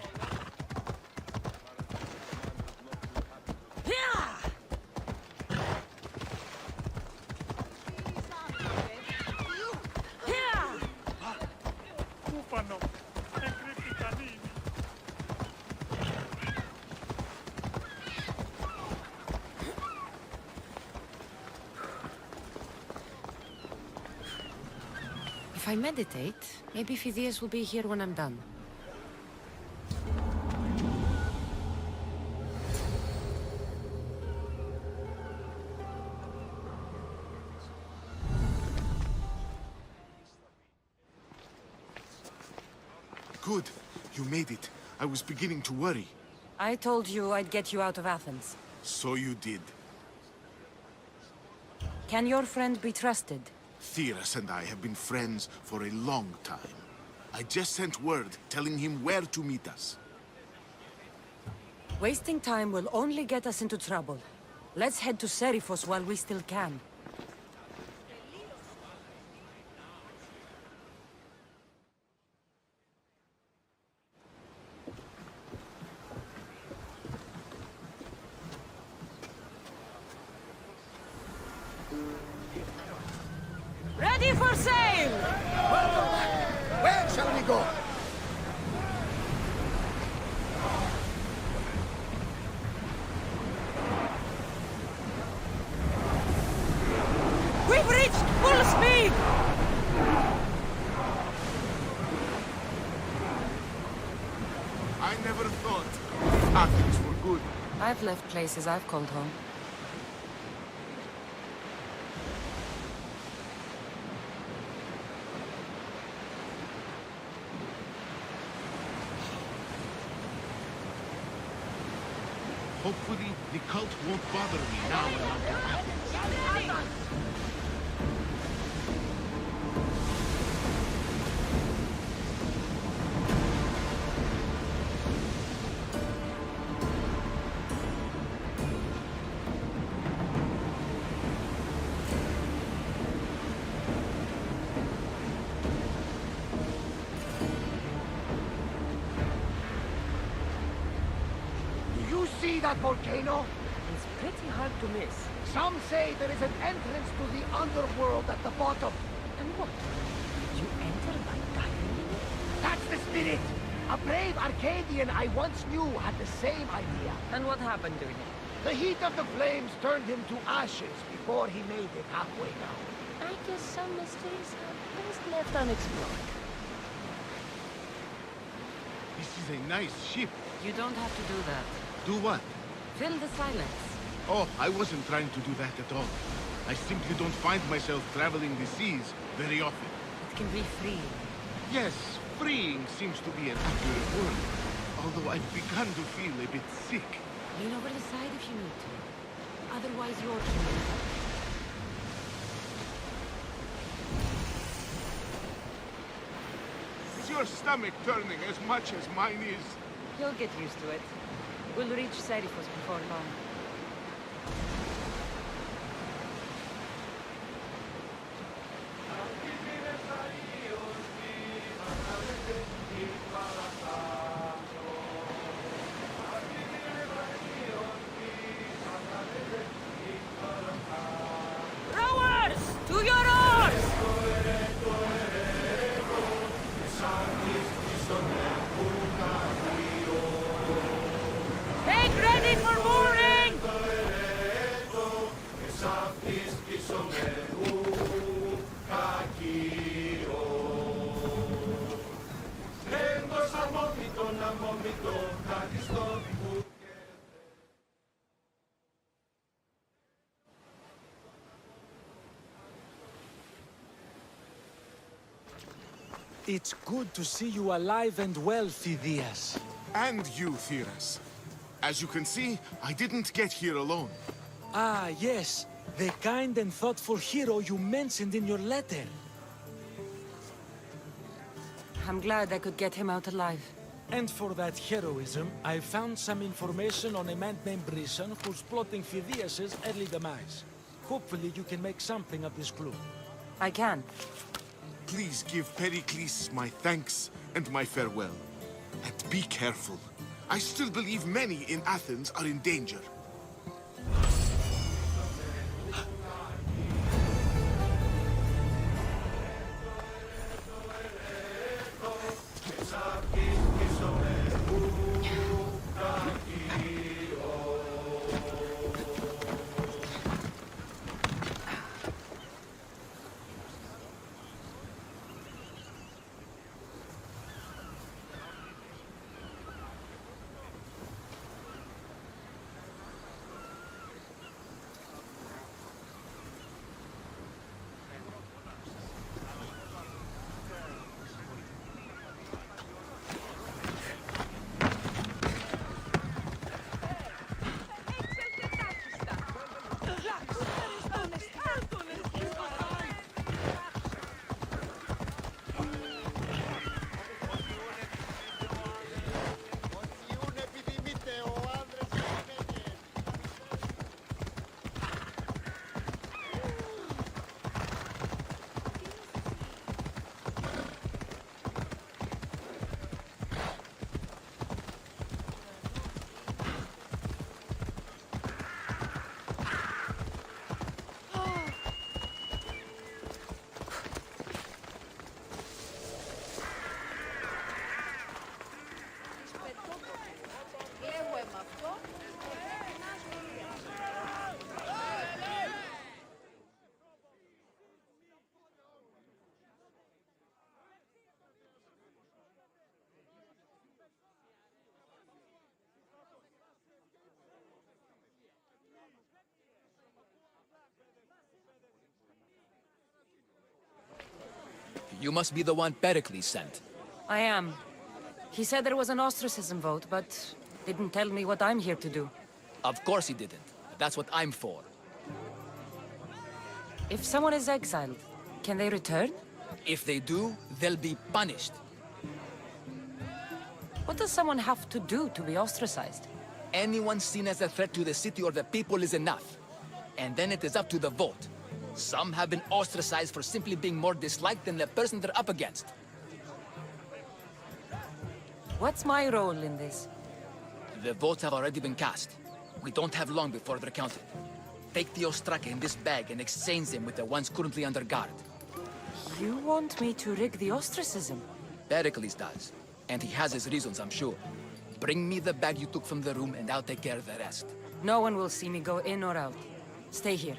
If I meditate, maybe Phidias will be here when I'm done. Good. You made it. I was beginning to worry. I told you I'd get you out of Athens. So you did. Can your friend be trusted? Theras and I have been friends for a long time. I just sent word telling him where to meet us. Wasting time will only get us into trouble. Let's head to Seriphos while we still can. Ready for sail! Welcome back! Where shall we go? We've reached full speed! I never thought Athens were good. I've left places I've called home. Hopefully, the cult won't bother me now when I'm in Athens. that volcano? It's pretty hard to miss. Some say there is an entrance to the underworld at the bottom. And what? You enter by diving in it? That's the spirit! A brave Arcadian I once knew had the same idea. And what happened to him? The heat of the flames turned him to ashes before he made it halfway down. I guess some mysteries are best left unexplored. This is a nice ship. You don't have to do that. Do what? Fill the silence. Oh, I wasn't trying to do that at all. I simply don't find myself traveling the seas very often. It can be freeing. Yes, freeing seems to be an accurate word. Although I've begun to feel a bit sick. Lean over the side if you need to. Otherwise, you're killed. Is your stomach turning as much as mine is? You'll get used to it. We'll reach Serifos before long. Rowers! To your oars! Make ready for mooring! It's good to see you alive and well, Phidias. And you, Theras. As you can see, I didn't get here alone. Ah, yes. The kind and thoughtful hero you mentioned in your letter. I'm glad I could get him out alive. And for that heroism, I found some information on a man named Brisson who's plotting Phidias' early demise. Hopefully you can make something of this clue. I can. Please give Pericles my thanks and my farewell. And be careful. I still believe many in Athens are in danger. You must be the one Pericles sent. I am. He said there was an ostracism vote, but didn't tell me what I'm here to do. Of course he didn't. That's what I'm for. If someone is exiled, can they return? If they do, they'll be punished. What does someone have to do to be ostracized? Anyone seen as a threat to the city or the people is enough. And then it is up to the vote. Some have been ostracized for simply being more disliked than the person they're up against. What's my role in this? The votes have already been cast. We don't have long before they're counted. Take the ostraka in this bag and exchange them with the ones currently under guard. You want me to rig the ostracism? Pericles does. And he has his reasons, I'm sure. Bring me the bag you took from the room and I'll take care of the rest. No one will see me go in or out. Stay here.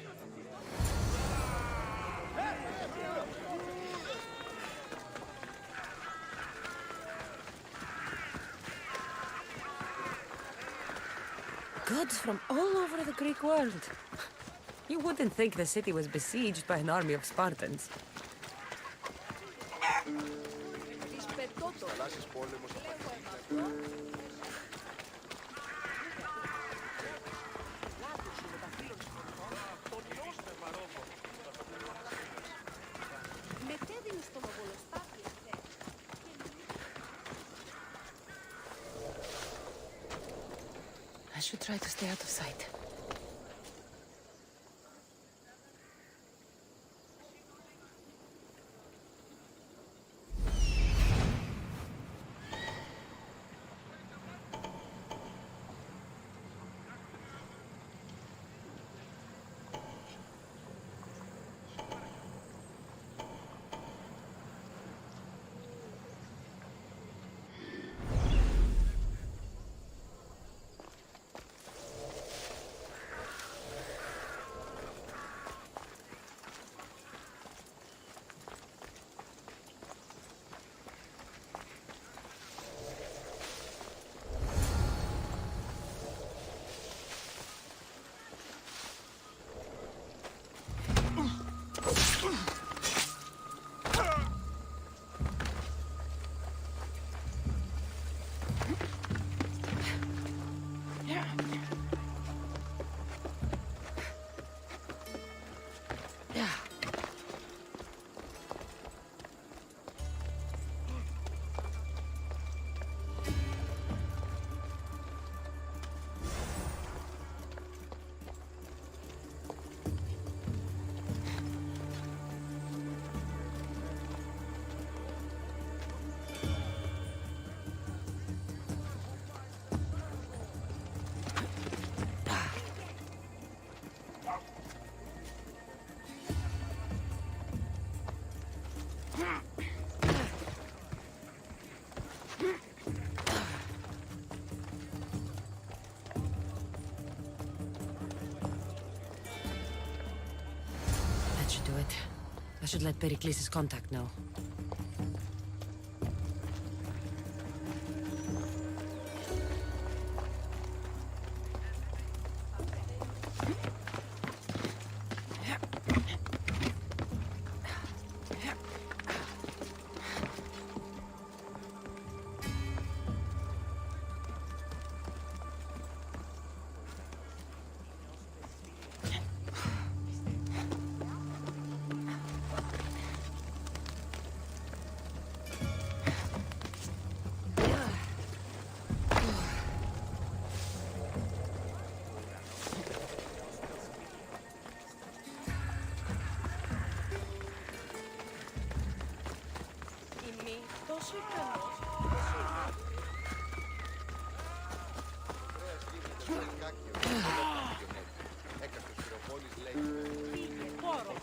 Goods from all over the Greek world. You wouldn't think the city was besieged by an army of Spartans. I should try to stay out of sight. I should let Pericles' contact know.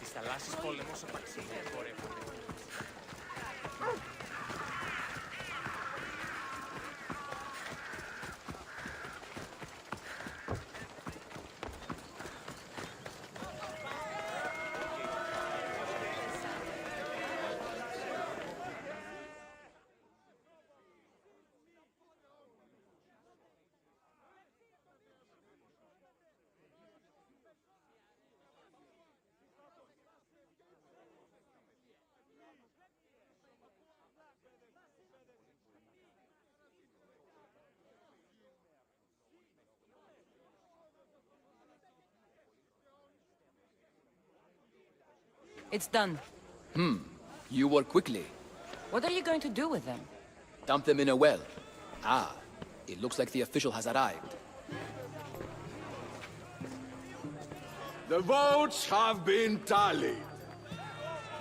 Της θαλάσσης πόλεμος απαξίγει εμπορεύονται. It's done. You work quickly. What are you going to do with them? Dump them in a well. Ah, it looks like the official has arrived. The votes have been tallied.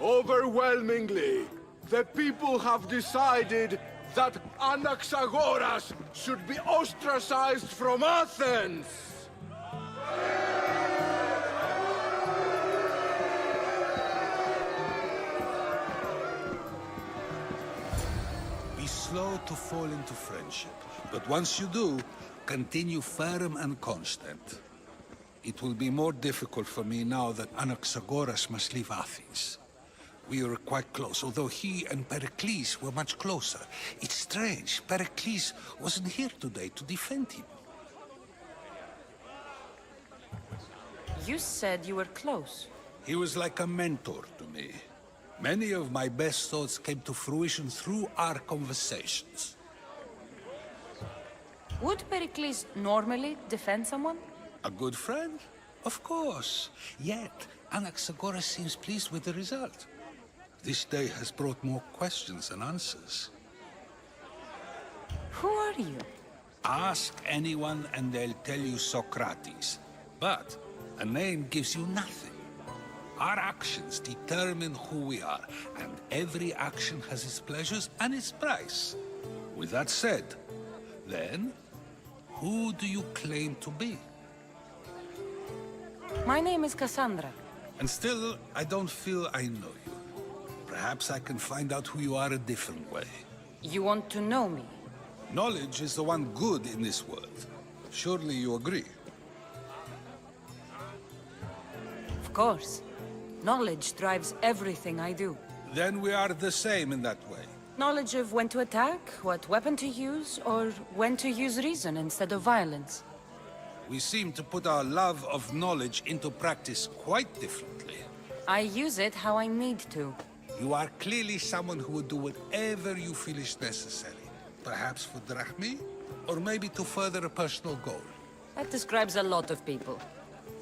Overwhelmingly, the people have decided that Anaxagoras should be ostracized from Athens. Be slow to fall into friendship, but once you do, continue firm and constant. It will be more difficult for me now that Anaxagoras must leave Athens. We were quite close, although he and Pericles were much closer. It's strange, Pericles wasn't here today to defend him. You said you were close. He was like a mentor to me. Many of my best thoughts came to fruition through our conversations. Would Pericles normally defend someone? A good friend? Of course. Yet, Anaxagoras seems pleased with the result. This day has brought more questions than answers. Who are you? Ask anyone and they'll tell you Socrates. But a name gives you nothing. Our actions determine who we are, and every action has its pleasures and its price. With that said, then, who do you claim to be? My name is Kassandra. And still, I don't feel I know you. Perhaps I can find out who you are a different way. You want to know me? Knowledge is the one good in this world. Surely you agree? Of course. Knowledge drives everything I do. Then we are the same in that way. Knowledge of when to attack, what weapon to use, or when to use reason instead of violence. We seem to put our love of knowledge into practice quite differently. I use it how I need to. You are clearly someone who would do whatever you feel is necessary. Perhaps for drachmi, or maybe to further a personal goal. That describes a lot of people.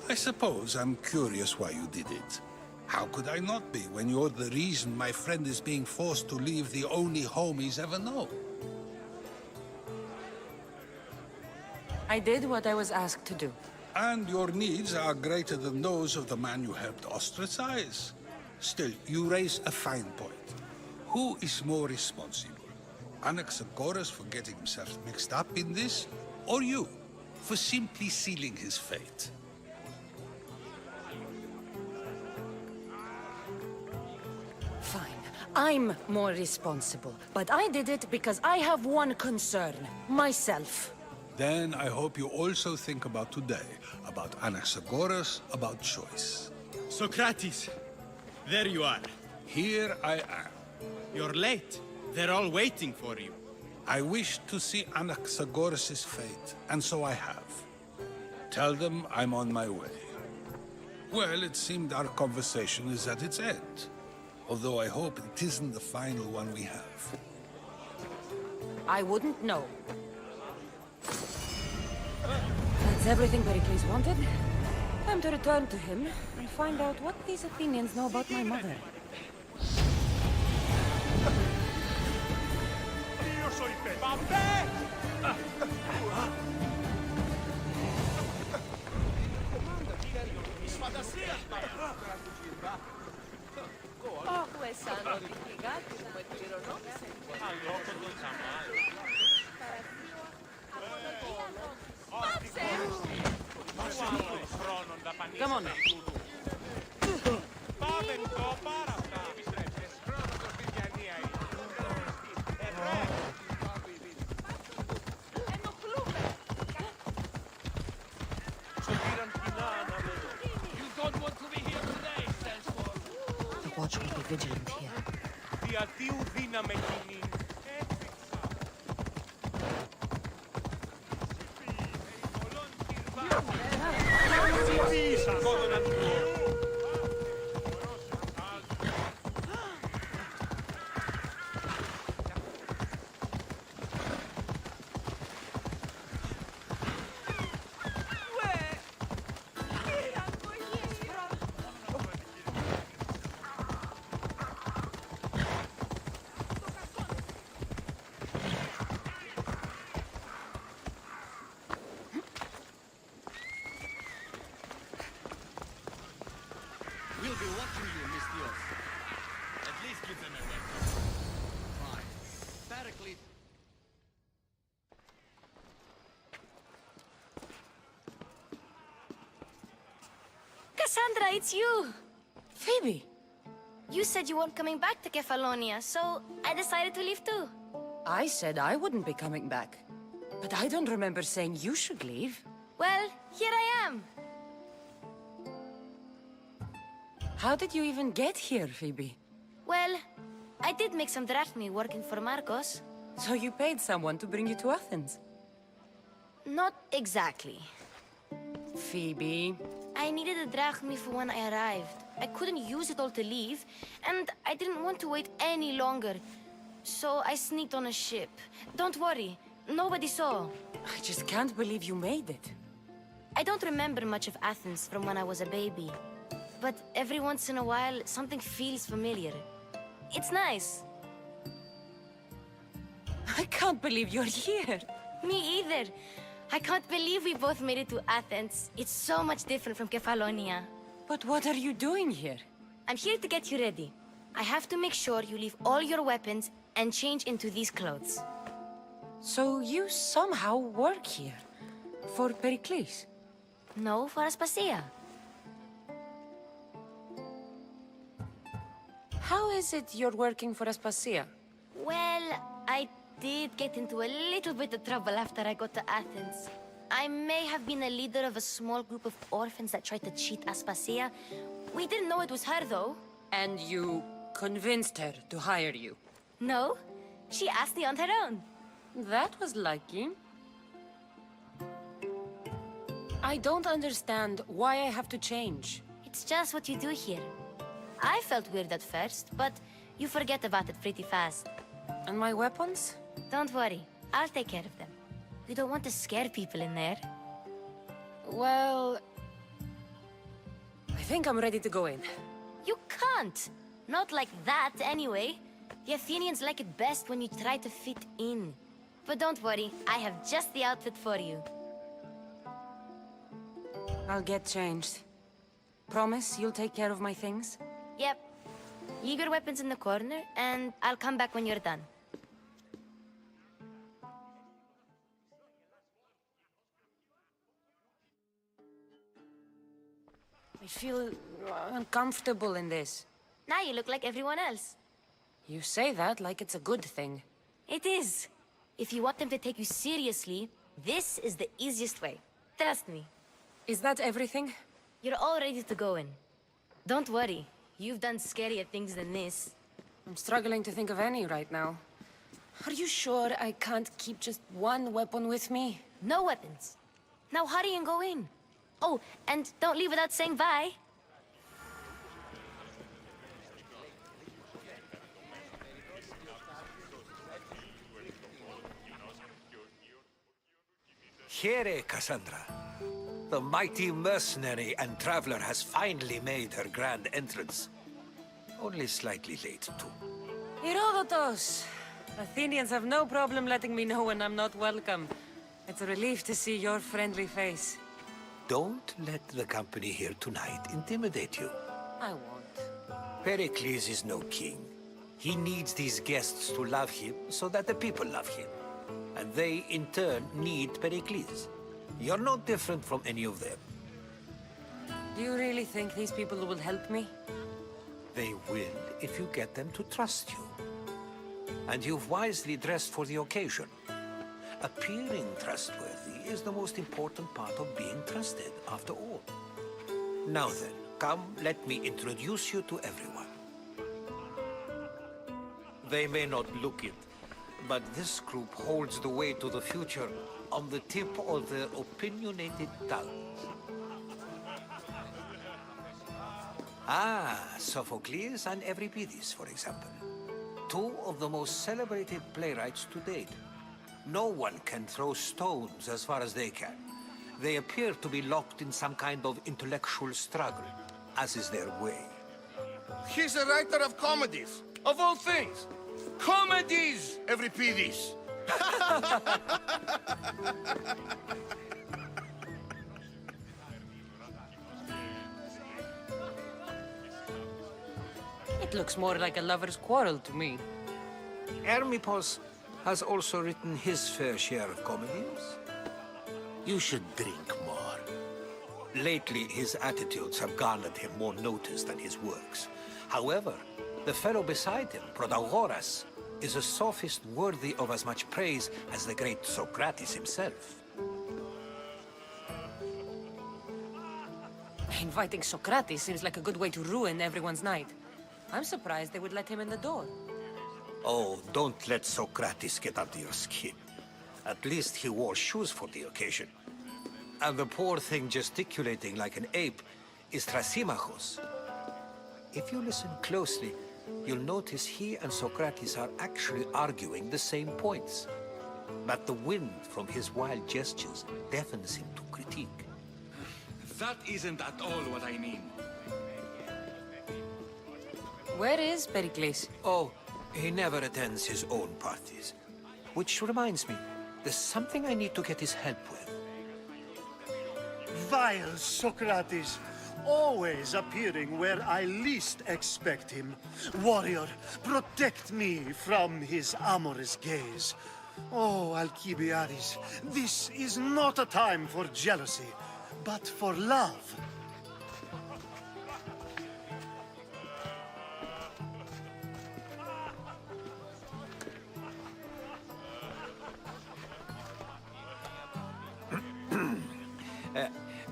I suppose I'm curious why you did it. How could I not be when you're the reason my friend is being forced to leave the only home he's ever known? I did what I was asked to do. And your needs are greater than those of the man you helped ostracize. Still, you raise a fine point. Who is more responsible? Anaxagoras for getting himself mixed up in this, or you, for simply sealing his fate? Fine. I'm more responsible. But I did it because I have one concern. Myself. Then I hope you also think about today, about Anaxagoras, about choice. Socrates, there you are. Here I am. You're late. They're all waiting for you. I wish to see Anaxagoras' fate, and so I have. Tell them I'm on my way. Well, it seemed our conversation is at its end. Although I hope it isn't the final one we have. I wouldn't know. That's everything Pericles wanted. Time to return to him and find out what these Athenians know about my mother. Come on now. The watch will be vigilant here. We'll be watching you, Miss Dios. At least give them a weapon. Fine. Pericles. it's you! Phoebe! You said you weren't coming back to Kefalonia, so I decided to leave too. I said I wouldn't be coming back. But I don't remember saying you should leave. Well, here I am. How did you even get here, Phoebe? Well, I did make some drachmi working for Marcos. So you paid someone to bring you to Athens? Not exactly. Phoebe... I needed a drachmi for when I arrived. I couldn't use it all to leave, and I didn't want to wait any longer. So I sneaked on a ship. Don't worry, nobody saw. I just can't believe you made it. I don't remember much of Athens from when I was a baby. But every once in a while, something feels familiar. It's nice. I can't believe you're here. Me either. I can't believe we both made it to Athens. It's so much different from Kefalonia. But what are you doing here? I'm here to get you ready. I have to make sure you leave all your weapons and change into these clothes. So you somehow work here? For Pericles? No, for Aspasia. How is it you're working for Aspasia? Well, I did get into a little bit of trouble after I got to Athens. I may have been a leader of a small group of orphans that tried to cheat Aspasia. We didn't know it was her, though. And you convinced her to hire you? No, she asked me on her own. That was lucky. I don't understand why I have to change. It's just what you do here. I felt weird at first, but you forget about it pretty fast. And my weapons? Don't worry, I'll take care of them. You don't want to scare people in there. Well... I think I'm ready to go in. You can't! Not like that, anyway. The Athenians like it best when you try to fit in. But don't worry, I have just the outfit for you. I'll get changed. Promise you'll take care of my things? Yep. Leave your weapons in the corner, and I'll come back when you're done. I feel uncomfortable in this. Now you look like everyone else. You say that like it's a good thing. It is. If you want them to take you seriously, this is the easiest way. Trust me. Is that everything? You're all ready to go in. Don't worry. You've done scarier things than this. I'm struggling to think of any right now. Are you sure I can't keep just one weapon with me? No weapons. Now hurry and go in. Oh, and don't leave without saying bye. Here, Kassandra. The mighty mercenary and traveler has finally made her grand entrance. Only slightly late, too. Herodotus! Athenians have no problem letting me know when I'm not welcome. It's a relief to see your friendly face. Don't let the company here tonight intimidate you. I won't. Pericles is no king. He needs these guests to love him so that the people love him. And they, in turn, need Pericles. You're no different from any of them. Do you really think these people will help me? They will if you get them to trust you. And you've wisely dressed for the occasion. Appearing trustworthy is the most important part of being trusted, after all. Now then, come, let me introduce you to everyone. They may not look it, but this group holds the way to the future on the tip of their opinionated tongues. Ah, Sophocles and Euripides, for example. Two of the most celebrated playwrights to date. No one can throw stones as far as they can. They appear to be locked in some kind of intellectual struggle, as is their way. He's a writer of comedies, of all things. Comedies, Euripides! It looks more like a lover's quarrel to me. Hermippos has also written his fair share of comedies. You should drink more. Lately, his attitudes have garnered him more notice than his works. However, the fellow beside him, Protagoras, is a sophist worthy of as much praise as the great Socrates himself. Inviting Socrates seems like a good way to ruin everyone's night. I'm surprised they would let him in the door. Oh, don't let Socrates get under your skin. At least he wore shoes for the occasion. And the poor thing gesticulating like an ape is Thrasymachos. If you listen closely, you'll notice he and Socrates are actually arguing the same points. But the wind from his wild gestures deafens him to critique. That isn't at all what I mean. Where is Pericles? Oh, he never attends his own parties. Which reminds me, there's something I need to get his help with. Vile Socrates, always appearing where I least expect him. Warrior, protect me from his amorous gaze. Oh, Alcibiades, this is not a time for jealousy, but for love.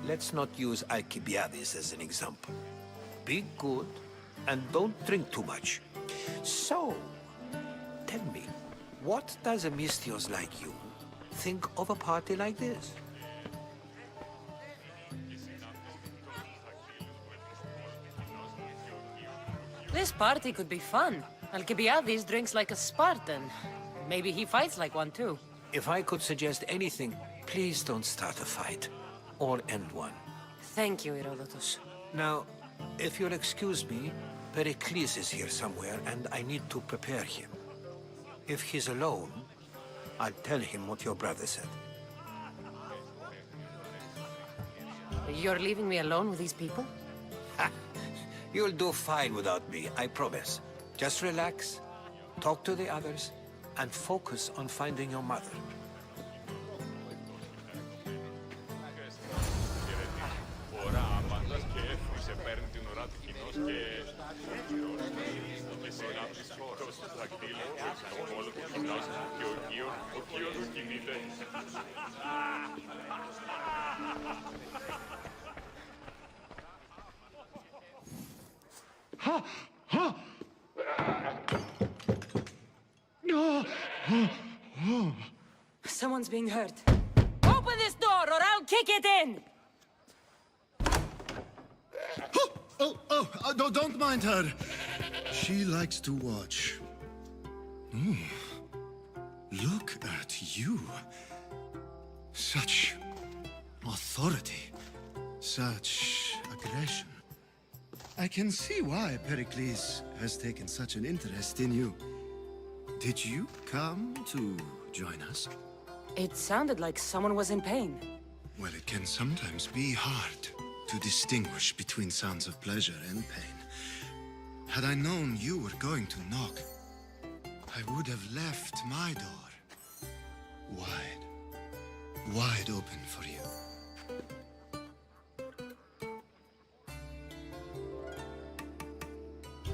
Let's not use Alcibiades as an example. Be good, and don't drink too much. So, tell me, what does a Mystios like you think of a party like this? This party could be fun. Alcibiades drinks like a Spartan. Maybe he fights like one too. If I could suggest anything, please don't start a fight. Or end one. Thank you, Herodotus. Now, if you'll excuse me, Pericles is here somewhere, and I need to prepare him. If he's alone, I'll tell him what your brother said. You're leaving me alone with these people? You'll do fine without me, I promise. Just relax, talk to the others, and focus on finding your mother. Someone's being hurt. Open this door or I'll kick it in! Oh, don't mind her. She likes to watch. Look at you. Such authority. Such aggression. I can see why Pericles has taken such an interest in you. Did you come to join us? It sounded like someone was in pain. Well, it can sometimes be hard to distinguish between sounds of pleasure and pain. Had I known you were going to knock, I would have left my door wide open for you.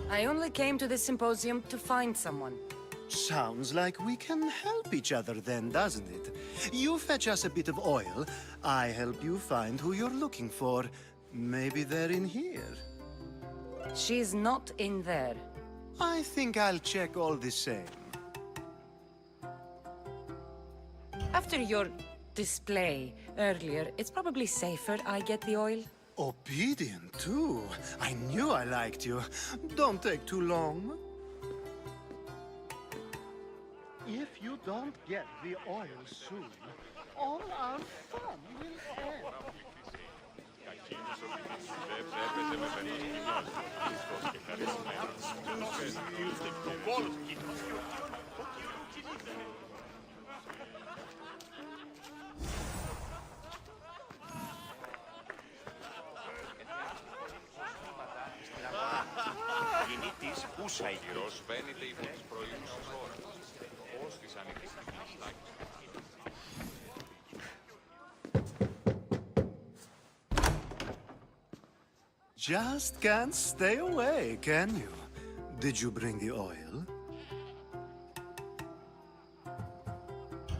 I only came to this symposium to find someone. Sounds like we can help each other then, doesn't it? You fetch us a bit of oil, I help you find who you're looking for. Maybe they're in here. She's not in there. I think I'll check all the same. After your display earlier, it's probably safer I get the oil. Obedient, too. I knew I liked you. Don't take too long. If you don't get the oil soon, all our fun will end. Γεννήτης ούσα ηχηρός βαίνεται υπό τις προηγούμενες ώρες. Ως της ανοιχτής μαστάκης. just can't stay away, can you? Did you bring the oil?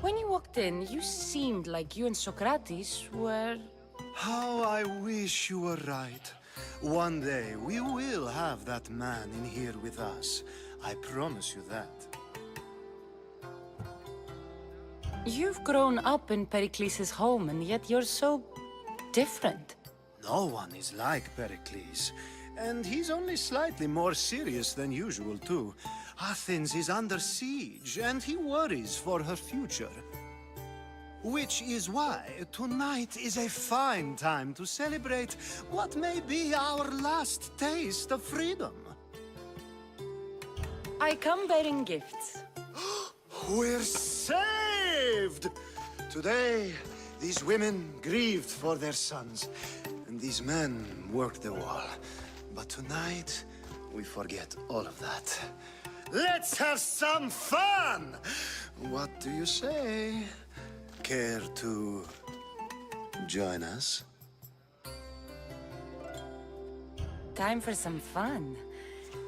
When you walked in, you seemed like you and Socrates were... How I wish you were right. One day, we will have that man in here with us. I promise you that. You've grown up in Pericles' home, and yet you're so... different. No one is like Pericles. And he's only slightly more serious than usual, too. Athens is under siege, and he worries for her future. Which is why tonight is a fine time to celebrate what may be our last taste of freedom. I come bearing gifts. We're saved! Today, these women grieved for their sons, and these men worked the wall. But tonight, we forget all of that. Let's have some fun! What do you say? Care to join us? Time for some fun.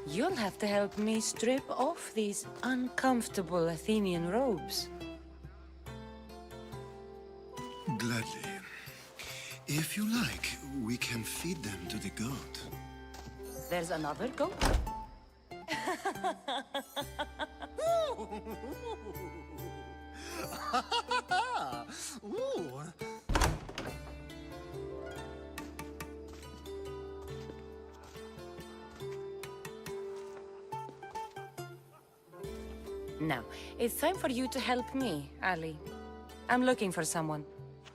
You'll have to help me strip off these uncomfortable Athenian robes. Gladly. If you like, we can feed them to the goat. There's another goat? Ooh. Now, it's time for you to help me, Ali. I'm looking for someone.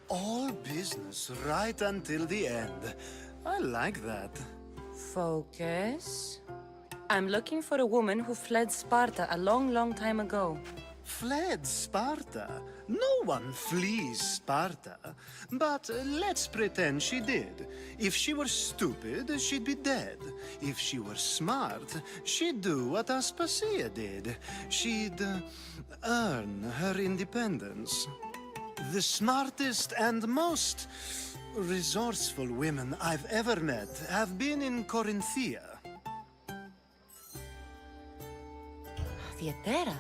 All business right until the end. I like that. Focus. I'm looking for a woman who fled Sparta a long time ago. Fled Sparta? No one flees Sparta. But let's pretend she did. If she were stupid, she'd be dead. If she were smart, she'd do what Aspasia did. She'd earn her independence. The smartest and most resourceful women I've ever met have been in Corinthia. Theatera?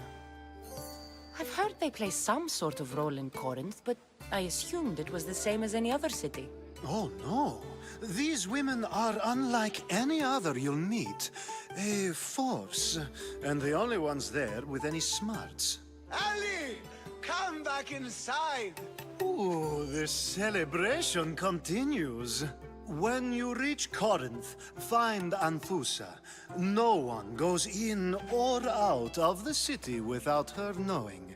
I've heard they play some sort of role in Corinth, but I assumed it was the same as any other city. Oh, no. These women are unlike any other you'll meet. A force, and the only ones there with any smarts. Ali! Come back inside! Ooh, the celebration continues. When you reach Corinth, find Anthusa. No one goes in or out of the city without her knowing.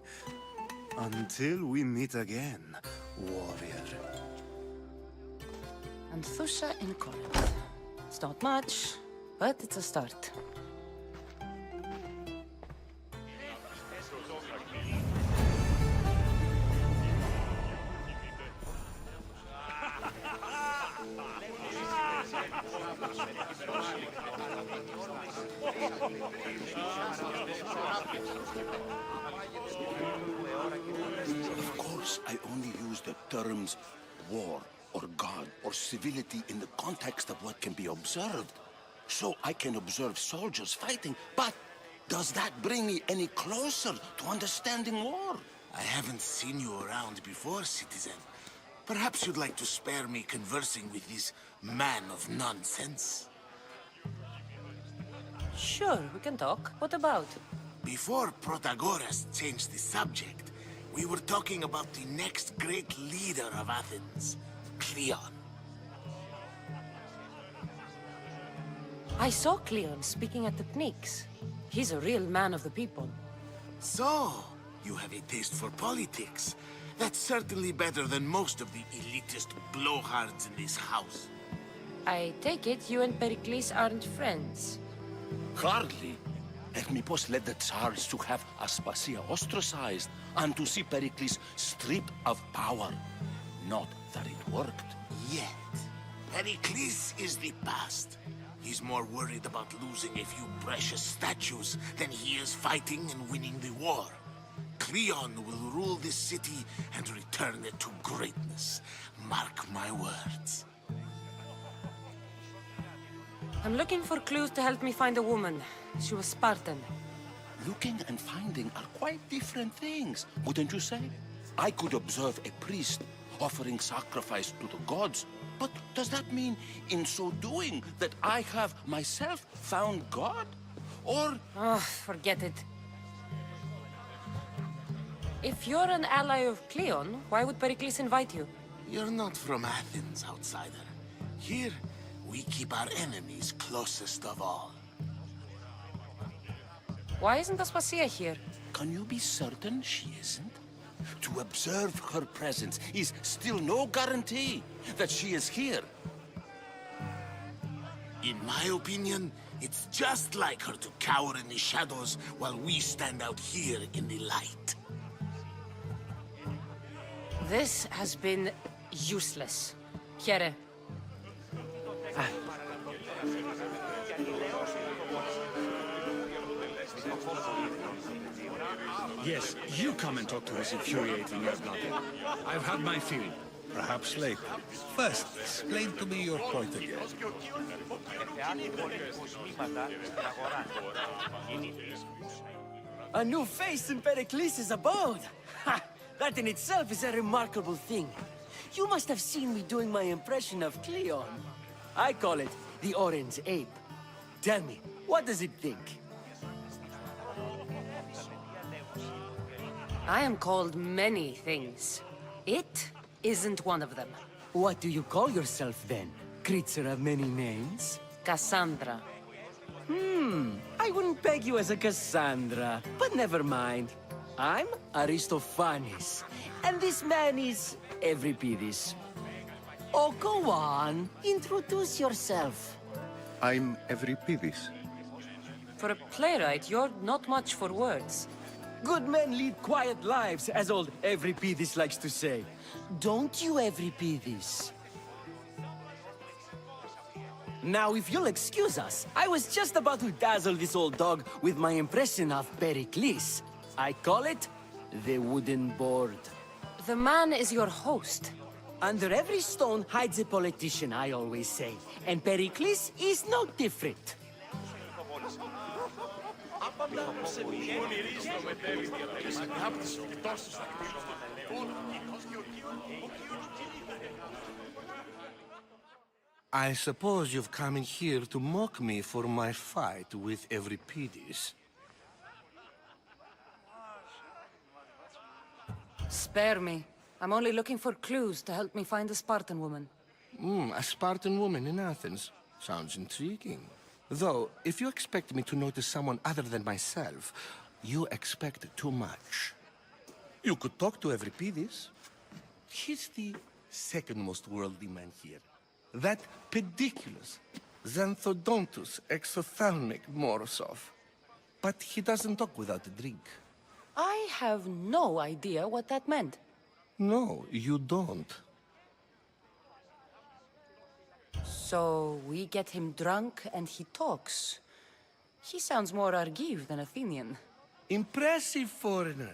Until we meet again, warrior. Anthusa in Corinth. It's not much, but it's a start. Of course, I only use the terms war or God or civility in the context of what can be observed. So I can observe soldiers fighting, but does that bring me any closer to understanding war? I haven't seen you around before, citizen. Perhaps you'd like to spare me conversing with this man of nonsense? Sure, we can talk. What about? Before Protagoras changed the subject, we were talking about the next great leader of Athens, Cleon. I saw Cleon speaking at the Pnyx. He's a real man of the people. So, you have a taste for politics. That's certainly better than most of the elitist blowhards in this house. I take it you and Pericles aren't friends. Hardly. Ethnippos led the Tsars to have Aspasia ostracized and to see Pericles stripped of power. Not that it worked. Yet, Pericles is the past. He's more worried about losing a few precious statues than he is fighting and winning the war. Cleon will rule this city and return it to greatness. Mark my words. I'm looking for clues to help me find a woman. She was Spartan. Looking and finding are quite different things, wouldn't you say? I could observe a priest offering sacrifice to the gods, but does that mean, in so doing, that I have myself found God? Or... Oh, forget it. If you're an ally of Cleon, why would Pericles invite you? You're not from Athens, outsider. Here, we keep our enemies closest of all. Why isn't Aspasia here? Can you be certain she isn't? To observe her presence is still no guarantee that she is here. In my opinion, it's just like her to cower in the shadows while we stand out here in the light. This has been useless. Here. Yes, you come and talk to us infuriating your blooded. I've had my fill. Perhaps later. First, explain to me your point of view. A new face in Pericles' abode! Ha! That in itself is a remarkable thing. You must have seen me doing my impression of Cleon. I call it the Orange Ape. Tell me, what does it think? I am called many things. It isn't one of them. What do you call yourself then? Creature of many names? Kassandra. I wouldn't peg you as a Kassandra, but never mind. I'm Aristophanes, and this man is Euripides. Oh, go on. Introduce yourself. I'm Euripides. For a playwright, you're not much for words. Good men lead quiet lives, as old Euripides likes to say. Don't you, Euripides? Now, if you'll excuse us, I was just about to dazzle this old dog with my impression of Pericles. I call it the wooden board. The man is your host. Under every stone hides a politician, I always say. And Pericles is no different. I suppose you've come in here to mock me for my fight with Euripides. Spare me. I'm only looking for clues to help me find a Spartan woman. A Spartan woman in Athens. Sounds intriguing. Though, if you expect me to notice someone other than myself, you expect too much. You could talk to Euripides. He's the second most worldly man here. That pediculous, xanthodontus exophthalmic Morosov. But he doesn't talk without a drink. I have no idea what that meant. No, you don't. So we get him drunk and he talks. He sounds more Argive than Athenian. Impressive, foreigner.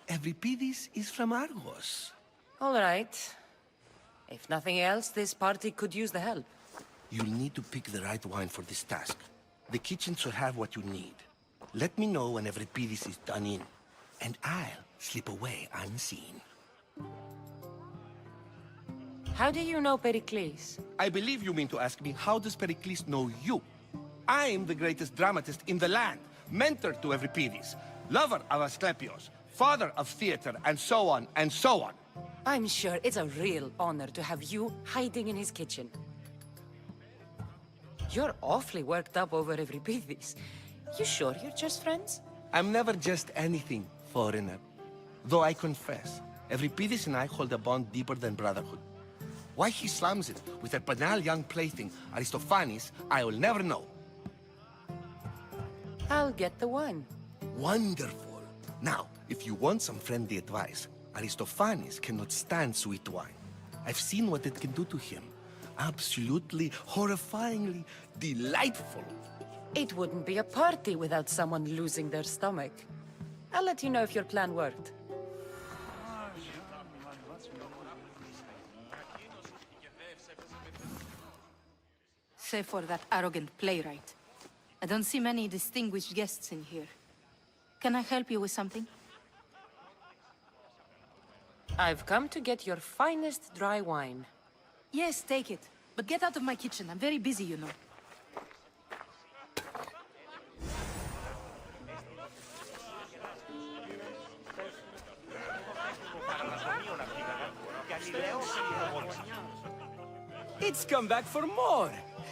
Euripides is from Argos. All right. If nothing else, this party could use the help. You'll need to pick the right wine for this task. The kitchen should have what you need. Let me know when Euripides is done in, and I'll slip away unseen. How do you know Pericles? I believe you mean to ask me, how does Pericles know you? I'm the greatest dramatist in the land, mentor to Euripides, lover of Asclepios, father of theater, and so on, and so on. I'm sure it's a real honor to have you hiding in his kitchen. You're awfully worked up over Euripides. You sure you're just friends? I'm never just anything, foreigner. Though I confess, Euripides and I hold a bond deeper than brotherhood. Why he slams it with a banal young plaything, Aristophanes, I will never know. I'll get the wine. Wonderful. Now, if you want some friendly advice, Aristophanes cannot stand sweet wine. I've seen what it can do to him. Absolutely, horrifyingly delightful. It wouldn't be a party without someone losing their stomach. I'll let you know if your plan worked. Save for that arrogant playwright. I don't see many distinguished guests in here. Can I help you with something? I've come to get your finest dry wine. Yes, take it. But get out of my kitchen. I'm very busy, you know. It's come back for more.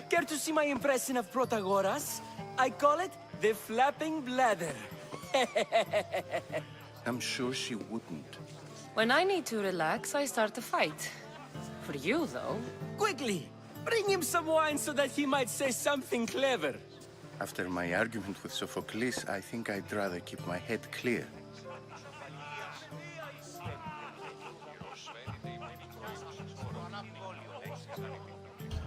Care to see my impression of Protagoras? I call it the flapping bladder. I'm sure she wouldn't. When I need to relax, I start a fight. For you, though. Quickly! Bring him some wine so that he might say something clever. After my argument with Sophocles, I think I'd rather keep my head clear.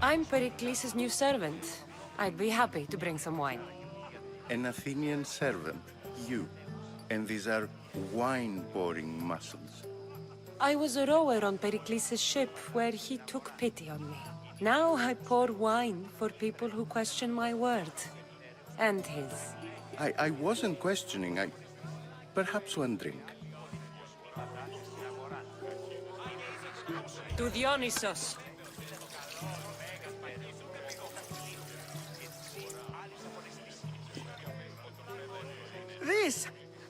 I'm Pericles' new servant. I'd be happy to bring some wine. An Athenian servant, you. And these are wine-pouring muscles. I was a rower on Pericles' ship where he took pity on me. Now I pour wine for people who question my word. And his. I wasn't questioning. Perhaps one drink. To Dionysos.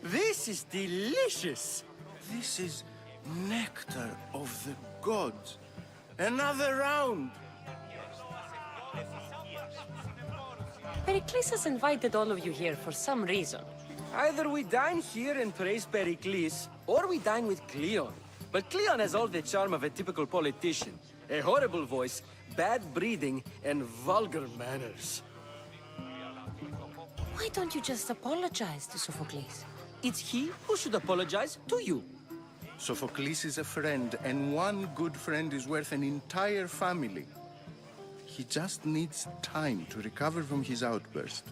This is delicious. This is nectar of the gods. Another round. Pericles has invited all of you here for some reason. Either we dine here and praise Pericles, or we dine with Cleon. But Cleon has all the charm of a typical politician. A horrible voice, bad breeding, and vulgar manners. Why don't you just apologize to Sophocles? It's he who should apologize to you. Sophocles is a friend, and one good friend is worth an entire family. He just needs time to recover from his outburst.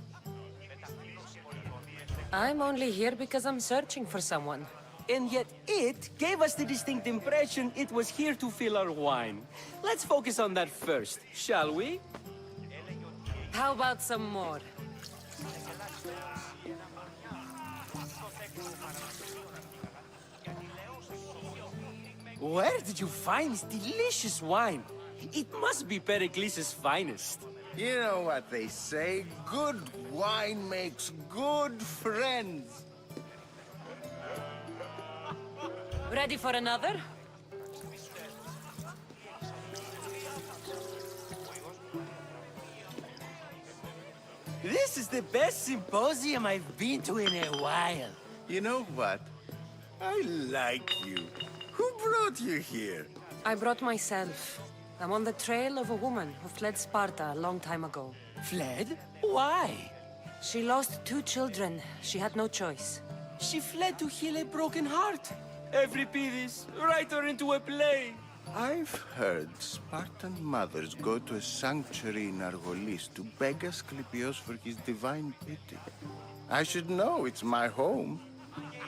I'm only here because I'm searching for someone. And yet it gave us the distinct impression it was here to fill our wine. Let's focus on that first, shall we? How about some more? Where did you find this delicious wine? It must be Pericles' finest. You know what they say, good wine makes good friends. Ready for another? This is the best symposium I've been to in a while. You know what? I like you. Who brought you here? I brought myself. I'm on the trail of a woman who fled Sparta a long time ago. Fled? Why? She lost 2 children. She had no choice. She fled to heal a broken heart. Euripides, write her into a play. I've heard Spartan mothers go to a sanctuary in Argolis to beg Asclepios for his divine pity. I should know, it's my home.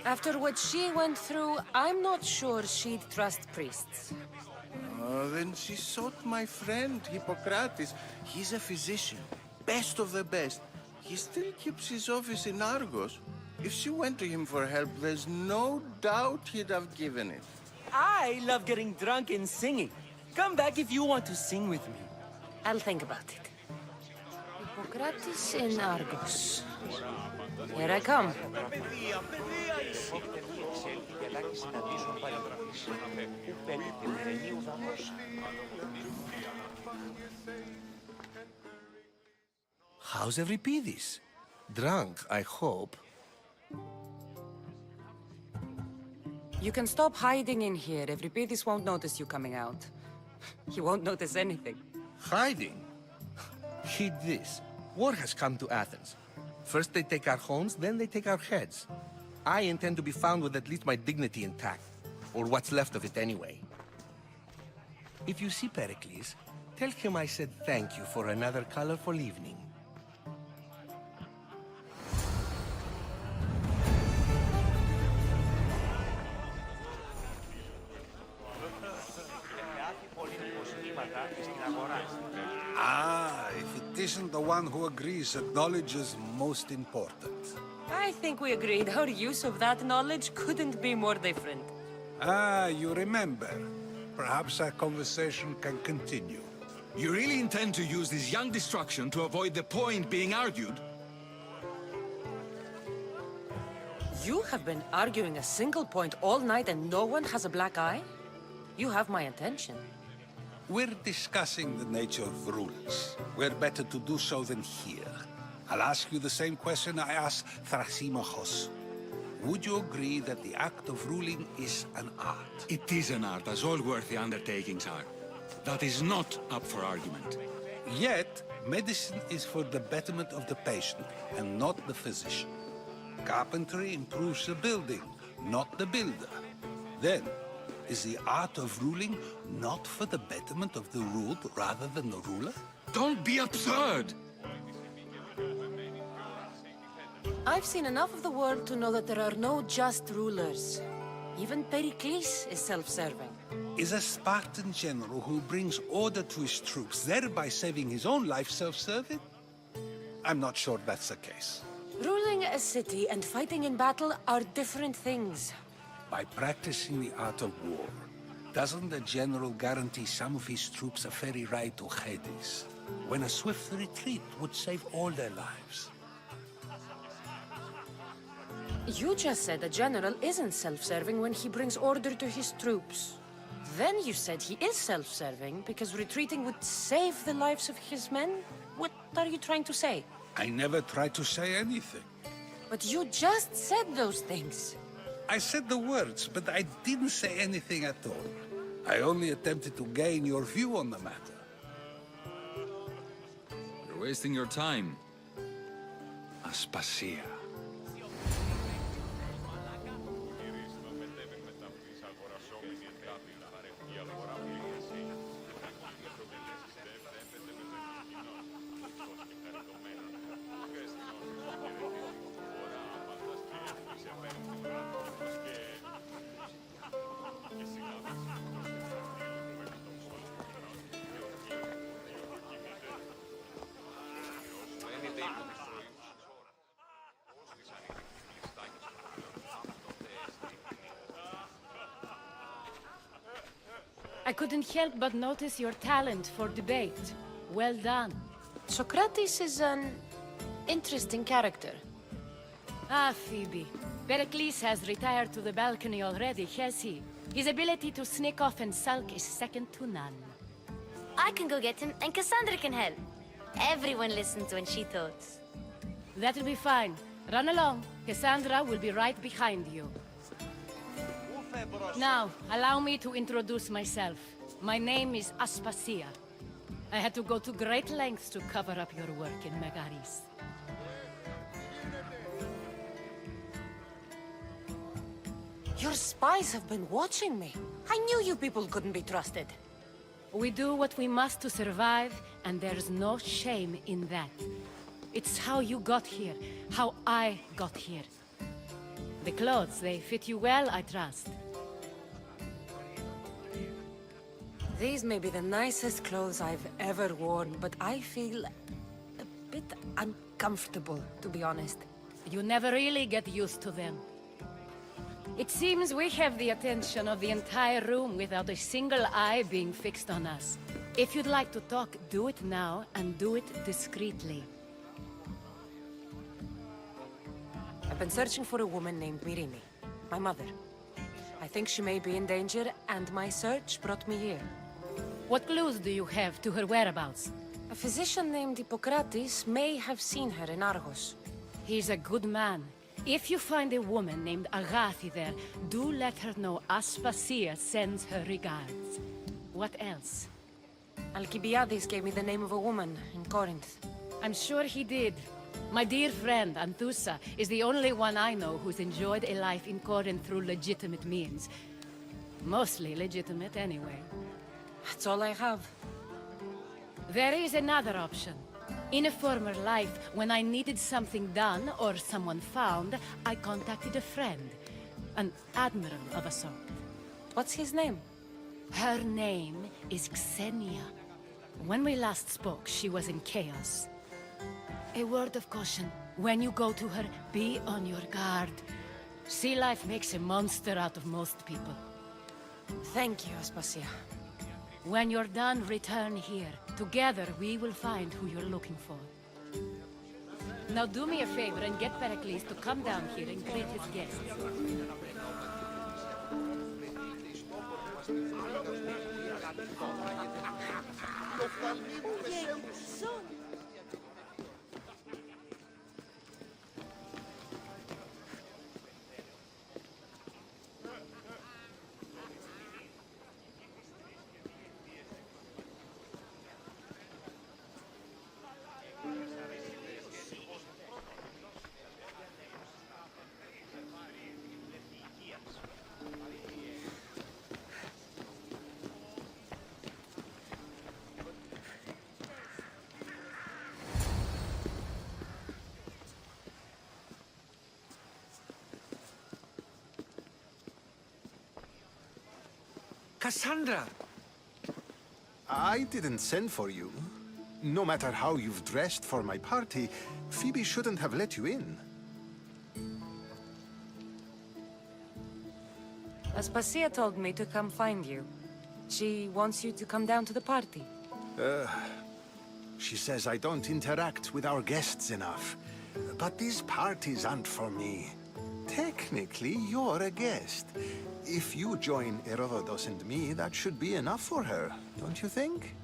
After what she went through, I'm not sure she'd trust priests. Oh, then she sought my friend, Hippocrates. He's a physician, best of the best. He still keeps his office in Argos. If she went to him for help, there's no doubt he'd have given it. I love getting drunk and singing. Come back if you want to sing with me. I'll think about it. Hippocrates in Argos. Here I come. How's Euripides? Drunk, I hope. You can stop hiding in here. Euripides won't notice you coming out. He won't notice anything. Hiding? Heed this. War has come to Athens. First they take our homes, then they take our heads. I intend to be found with at least my dignity intact. Or what's left of it anyway. If you see Pericles, tell him I said thank you for another colorful evening. Ah, if it isn't the one who agrees that knowledge is most important. I think we agreed our use of that knowledge couldn't be more different. Ah, you remember. Perhaps our conversation can continue. You really intend to use this young destruction to avoid the point being argued? You have been arguing a single point all night and no one has a black eye? You have my attention. We're discussing the nature of rules. Where better to do so than here? I'll ask you the same question I asked Thrasymachos. Would you agree that the act of ruling is an art? It is an art, as all worthy undertakings are. That is not up for argument. Yet, medicine is for the betterment of the patient, and not the physician. Carpentry improves the building, not the builder. Then, is the art of ruling not for the betterment of the ruled rather than the ruler? Don't be absurd! I've seen enough of the world to know that there are no just rulers. Even Pericles is self-serving. Is a Spartan general who brings order to his troops, thereby saving his own life, self-serving? I'm not sure that's the case. Ruling a city and fighting in battle are different things. By practicing the art of war, doesn't the general guarantee some of his troops a ferry ride to Hades, when a swift retreat would save all their lives? You just said a general isn't self-serving when he brings order to his troops. Then you said he is self-serving because retreating would save the lives of his men? What are you trying to say? I never tried to say anything. But you just said those things. I said the words, but I didn't say anything at all. I only attempted to gain your view on the matter. You're wasting your time. Aspasia. I couldn't help but notice your talent for debate. Well done. Socrates is an interesting character. Ah, Phoebe. Pericles has retired to the balcony already, has he? His ability to sneak off and sulk is second to none. I can go get him, and Kassandra can help. Everyone listens when she talks. That'll be fine. Run along. Kassandra will be right behind you. Now, allow me to introduce myself. My name is Aspasia. I had to go to great lengths to cover up your work in Megaris. Your spies have been watching me. I knew you people couldn't be trusted. We do what we must to survive, and there's no shame in that. It's how you got here, how I got here. The clothes, they fit you well, I trust. These may be the nicest clothes I've ever worn, but I feel a bit uncomfortable, to be honest. You never really get used to them. It seems we have the attention of the entire room without a single eye being fixed on us. If you'd like to talk, do it now, and do it discreetly. I've been searching for a woman named Myrine, my mother. I think she may be in danger, and my search brought me here. What clues do you have to her whereabouts? A physician named Hippocrates may have seen her in Argos. He's a good man. If you find a woman named Agathi there, do let her know Aspasia sends her regards. What else? Alcibiades gave me the name of a woman in Corinth. I'm sure he did. My dear friend, Anthusa, is the only one I know who's enjoyed a life in Corinth through legitimate means. Mostly legitimate, anyway. That's all I have. There is another option. In a former life, when I needed something done or someone found, I contacted a friend. An admiral of a sort. What's his name? Her name is Xenia. When we last spoke, she was in chaos. A word of caution. When you go to her, be on your guard. Sea life makes a monster out of most people. Thank you, Aspasia. When you're done, return here. Together, we will find who you're looking for. Now do me a favor and get Pericles to come down here and greet his guests. Kassandra! I didn't send for you. No matter how you've dressed for my party, Phoebe shouldn't have let you in. Aspasia told me to come find you. She wants you to come down to the party. She says I don't interact with our guests enough. But these parties aren't for me. Technically, you're a guest. If you join Herodotus and me, that should be enough for her, don't you think?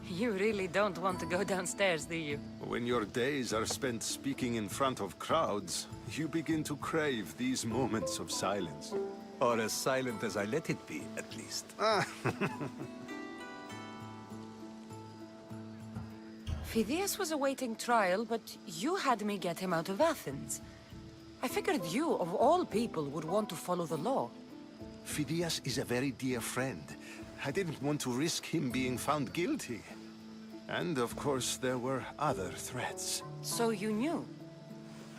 You really don't want to go downstairs, do you? When your days are spent speaking in front of crowds, you begin to crave these moments of silence. Or as silent as I let it be, at least. Phidias was awaiting trial, but you had me get him out of Athens. I figured you, of all people, would want to follow the law. Phidias is a very dear friend. I didn't want to risk him being found guilty. And of course, there were other threats. So you knew?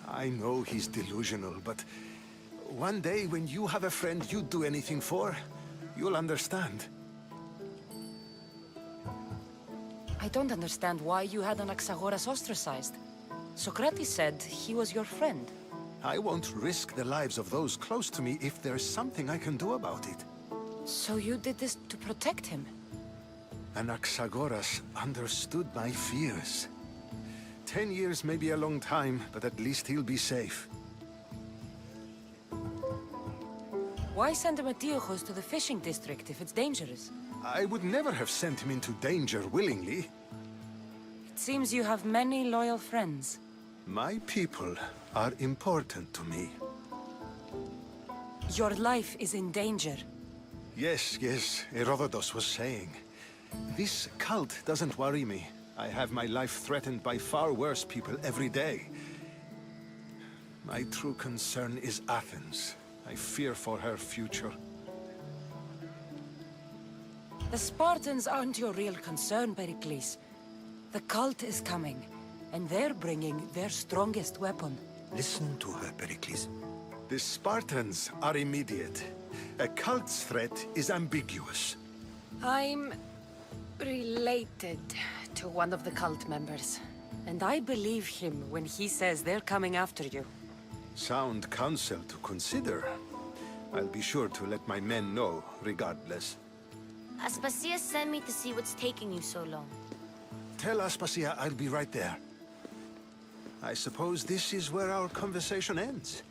I know he's delusional, but one day when you have a friend you'd do anything for, you'll understand. I don't understand why you had Anaxagoras ostracized. Socrates said he was your friend. I won't risk the lives of those close to me if there's something I can do about it. So you did this to protect him? Anaxagoras understood my fears. 10 years may be a long time, but at least he'll be safe. Why send Emetiochos to the fishing district if it's dangerous? I would never have sent him into danger willingly. It seems you have many loyal friends. My people are important to me. Your life is in danger. Yes, Herodotus was saying. This cult doesn't worry me. I have my life threatened by far worse people every day. My true concern is Athens. I fear for her future. The Spartans aren't your real concern, Pericles. The cult is coming, and they're bringing their strongest weapon. Listen to her, Pericles. The Spartans are immediate. A cult's threat is ambiguous. I'm related to one of the cult members, and I believe him when he says they're coming after you. Sound counsel to consider. I'll be sure to let my men know, regardless. Aspasia sent me to see what's taking you so long. Tell Aspasia I'll be right there. I suppose this is where our conversation ends.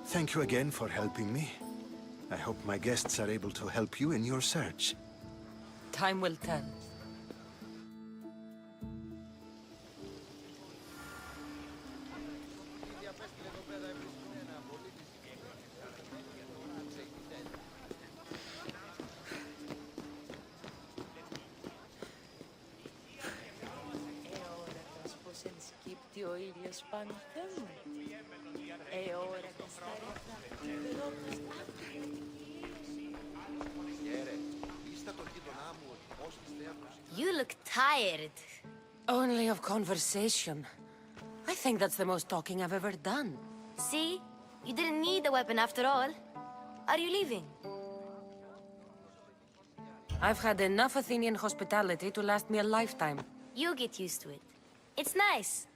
Thank you again for helping me. I hope my guests are able to help you in your search. Time will tell. Ο ήλιος πάνω μου. Ώρα και You look tired. Only of conversation. I think that's the most talking I've ever done. See? You didn't need a weapon after all. Are you leaving? I've had enough Athenian hospitality to last me a lifetime. You get used to it. It's nice.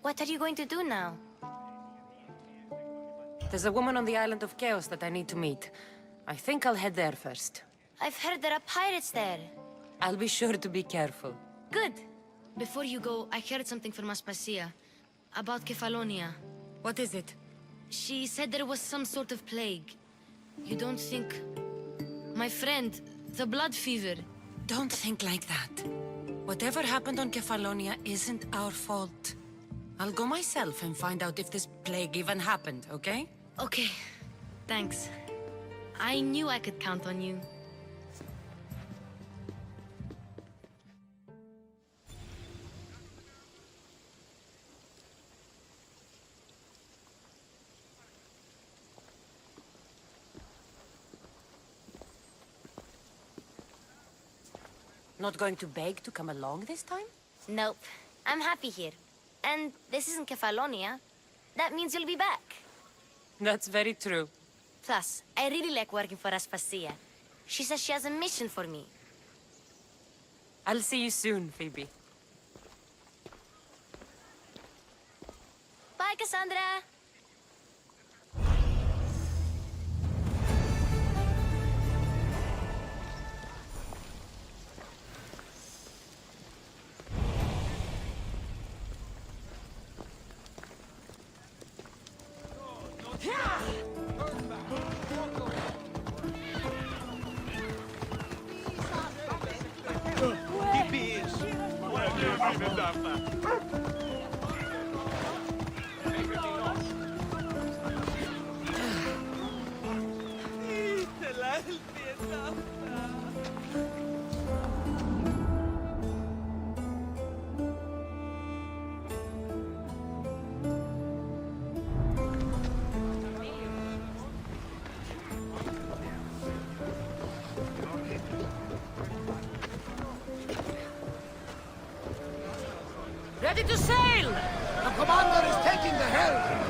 What are you going to do now? There's a woman on the island of Chaos that I need to meet. I think I'll head there first. I've heard there are pirates there. I'll be sure to be careful. Good. Before you go, I heard something from Aspasia. About Kefalonia. What is it? She said there was some sort of plague. You don't think... My friend, the blood fever. Don't think like that. Whatever happened on Kefalonia isn't our fault. I'll go myself and find out if this plague even happened, okay? Okay. Thanks. I knew I could count on you. Not going to beg to come along this time? Nope. I'm happy here. And this isn't Kefalonia. That means you'll be back. That's very true. Plus, I really like working for Aspasia. She says she has a mission for me. I'll see you soon, Phoebe. Bye, Kassandra! Ready to sail! The commander is taking the helm!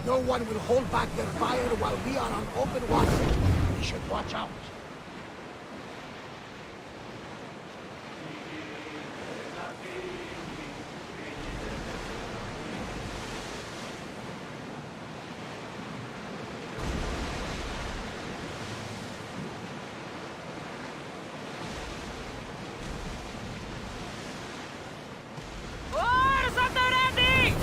No one will hold back their fire while we are on open water. We should watch out. Oars at the ready!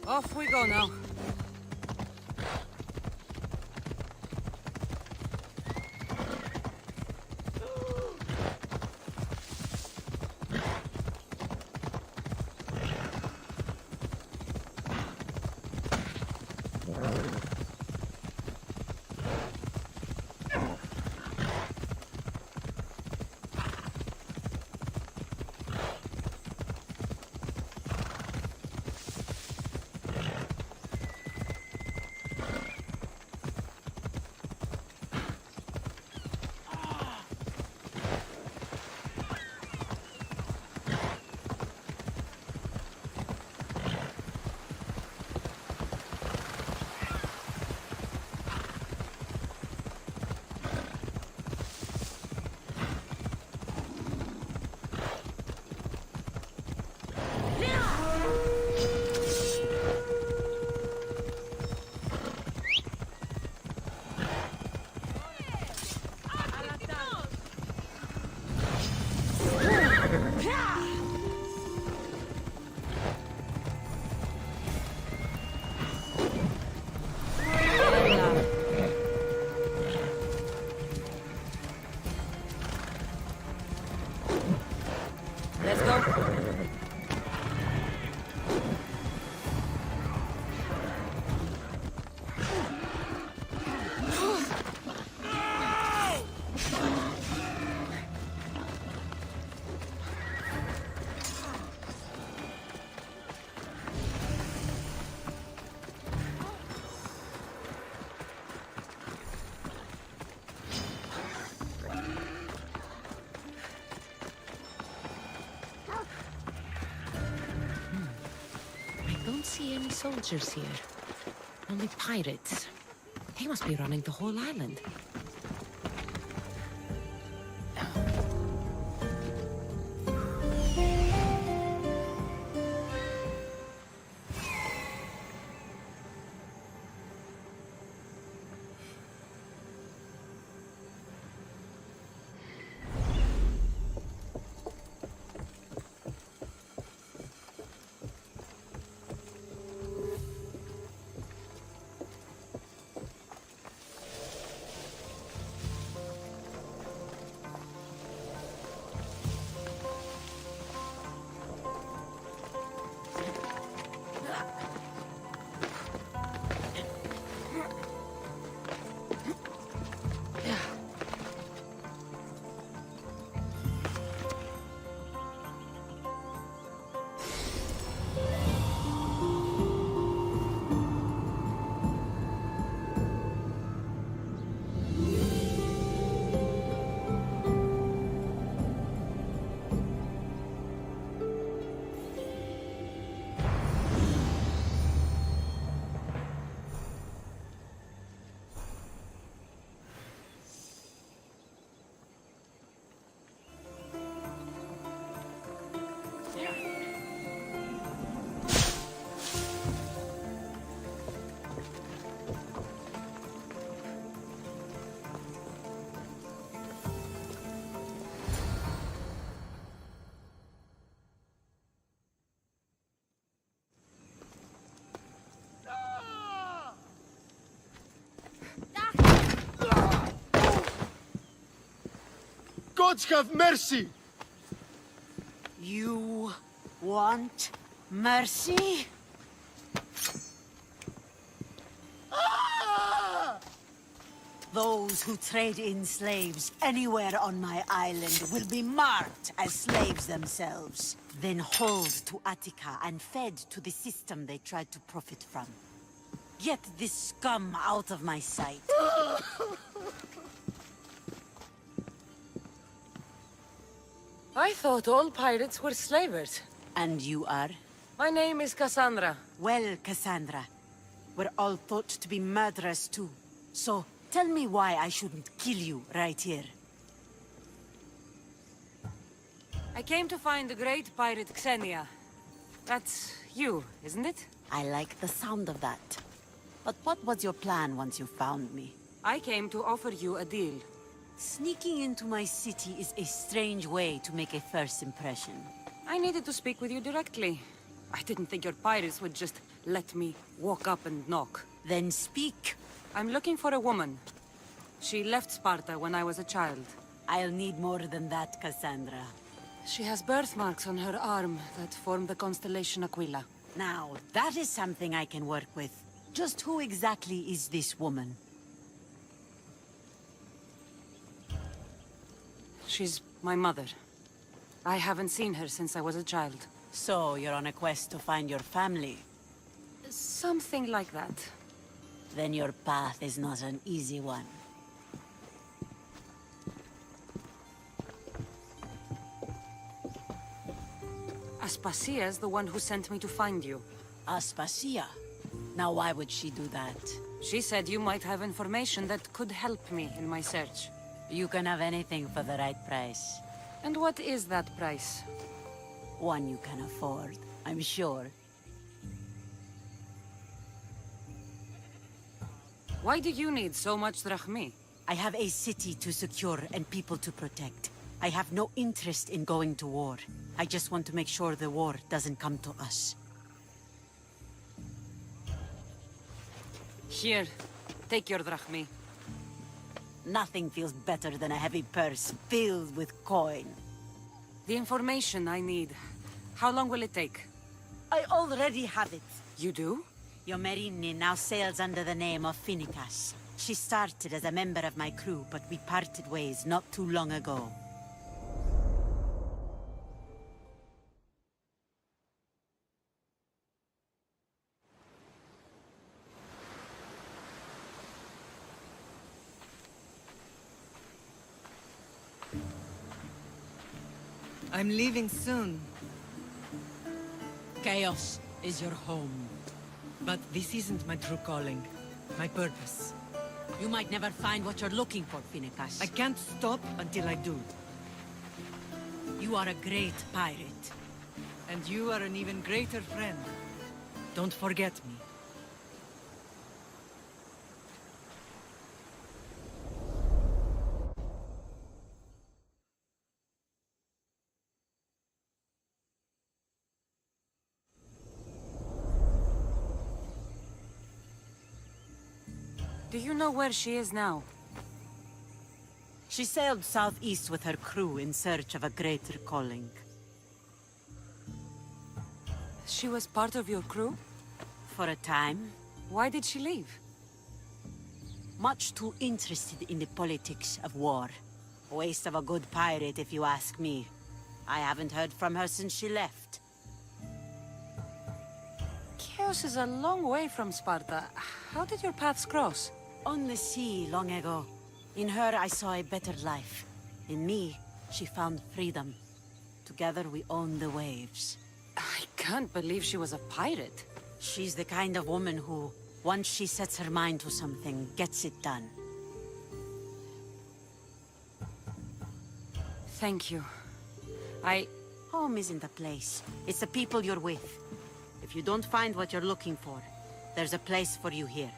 Off we go now. See any soldiers here. Only pirates. They must be running the whole island. Gods have mercy! You want mercy? Those who trade in slaves anywhere on my island will be marked as slaves themselves, then hauled to Attica and fed to the system they tried to profit from. Get this scum out of my sight. I thought all pirates were slavers. And you are? My name is Kassandra. Well, Kassandra, we're all thought to be murderers too. So, tell me why I shouldn't kill you right here. I came to find the great pirate Xenia. That's you, isn't it? I like the sound of that. But what was your plan once you found me? I came to offer you a deal. Sneaking into my city is a strange way to make a first impression. I needed to speak with you directly. I didn't think your pirates would just let me walk up and knock. Then speak. I'm looking for a woman. She left Sparta when I was a child. I'll need more than that, Kassandra. She has birthmarks on her arm that form the constellation Aquila. Now, that is something I can work with. Just who exactly is this woman? She's my mother. I haven't seen her since I was a child. So, you're on a quest to find your family? Something like that. Then your path is not an easy one. Aspasia's the one who sent me to find you. Aspasia? Now why would she do that? She said you might have information that could help me in my search. You can have anything for the right price. And what is that price? One you can afford, I'm sure. Why do you need so much drachmi? I have a city to secure and people to protect. I have no interest in going to war. I just want to make sure the war doesn't come to us. Here, take your drachmi. Nothing feels better than a heavy purse filled with coin. The information I need. How long will it take? I already have it. You do? Your Merini now sails under the name of Finicas. She started as a member of my crew, but we parted ways not too long ago. I'm leaving soon. Chaos is your home. But this isn't my true calling. My purpose. You might never find what you're looking for, Finicas. I can't stop until I do. You are a great pirate. And you are an even greater friend. Don't forget me. Do you know where she is now? She sailed southeast with her crew in search of a greater calling. She was part of your crew? For a time. Why did she leave? Much too interested in the politics of war. A waste of a good pirate, if you ask me. I haven't heard from her since she left. Chaos is a long way from Sparta. How did your paths cross? On the sea, long ago. In her, I saw a better life. In me, she found freedom. Together, we own the waves. I can't believe she was a pirate. She's the kind of woman who, once she sets her mind to something, gets it done. Thank you. Home isn't a place. It's the people you're with. If you don't find what you're looking for, there's a place for you here.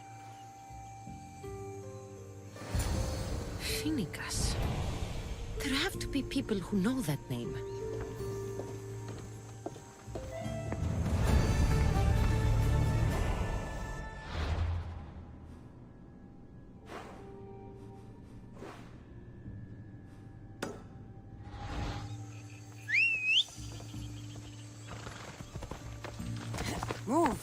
Finicas. There have to be people who know that name. Move!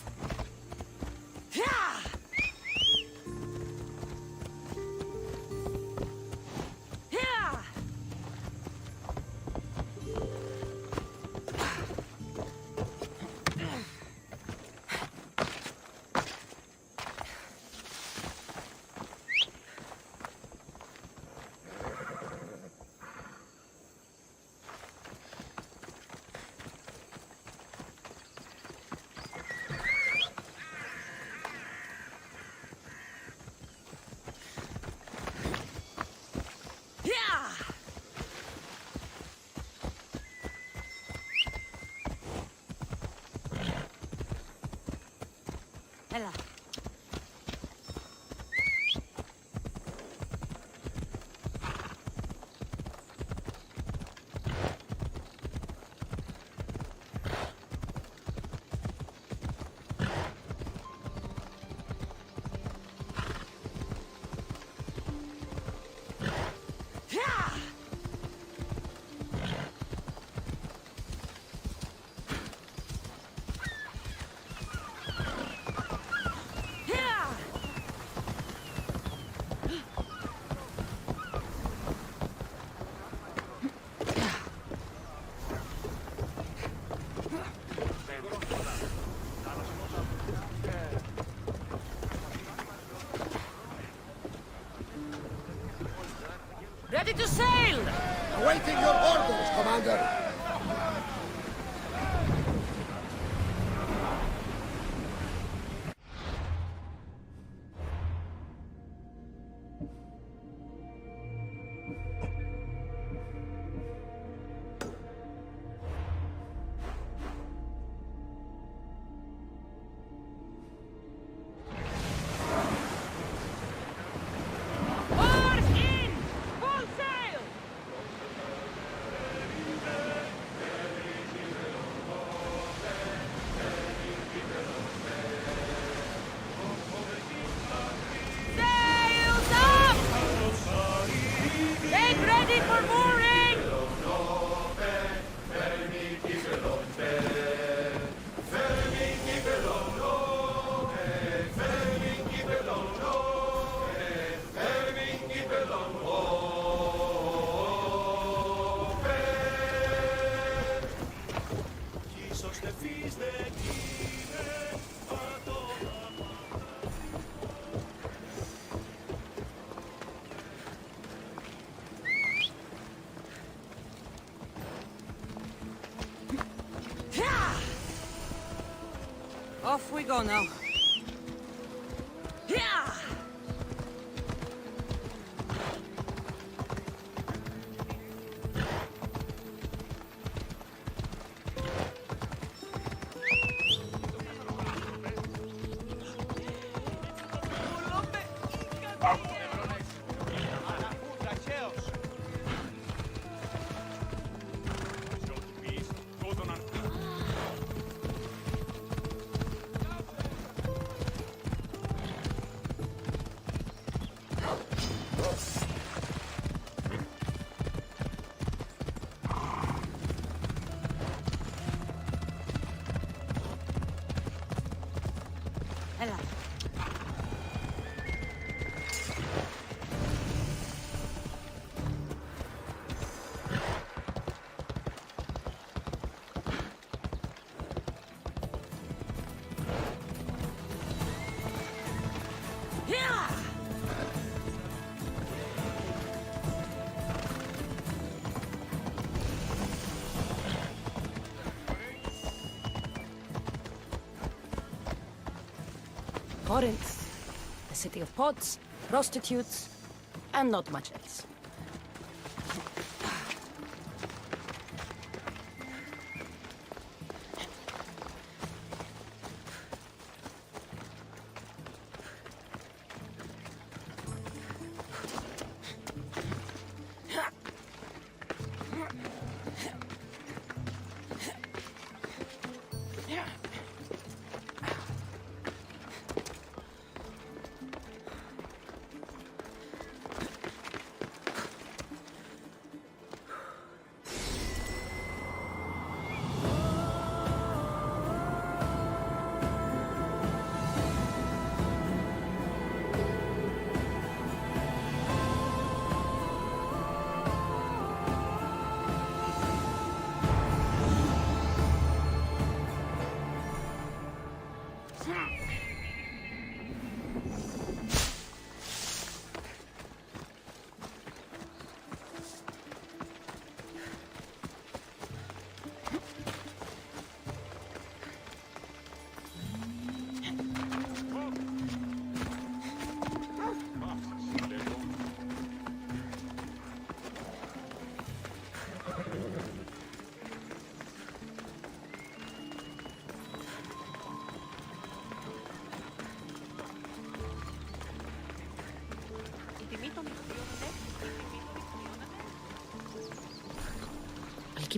Ella. Ready to sail! Awaiting your orders, Commander! Off we go now. Corinth, the city of pots, prostitutes, and not much else.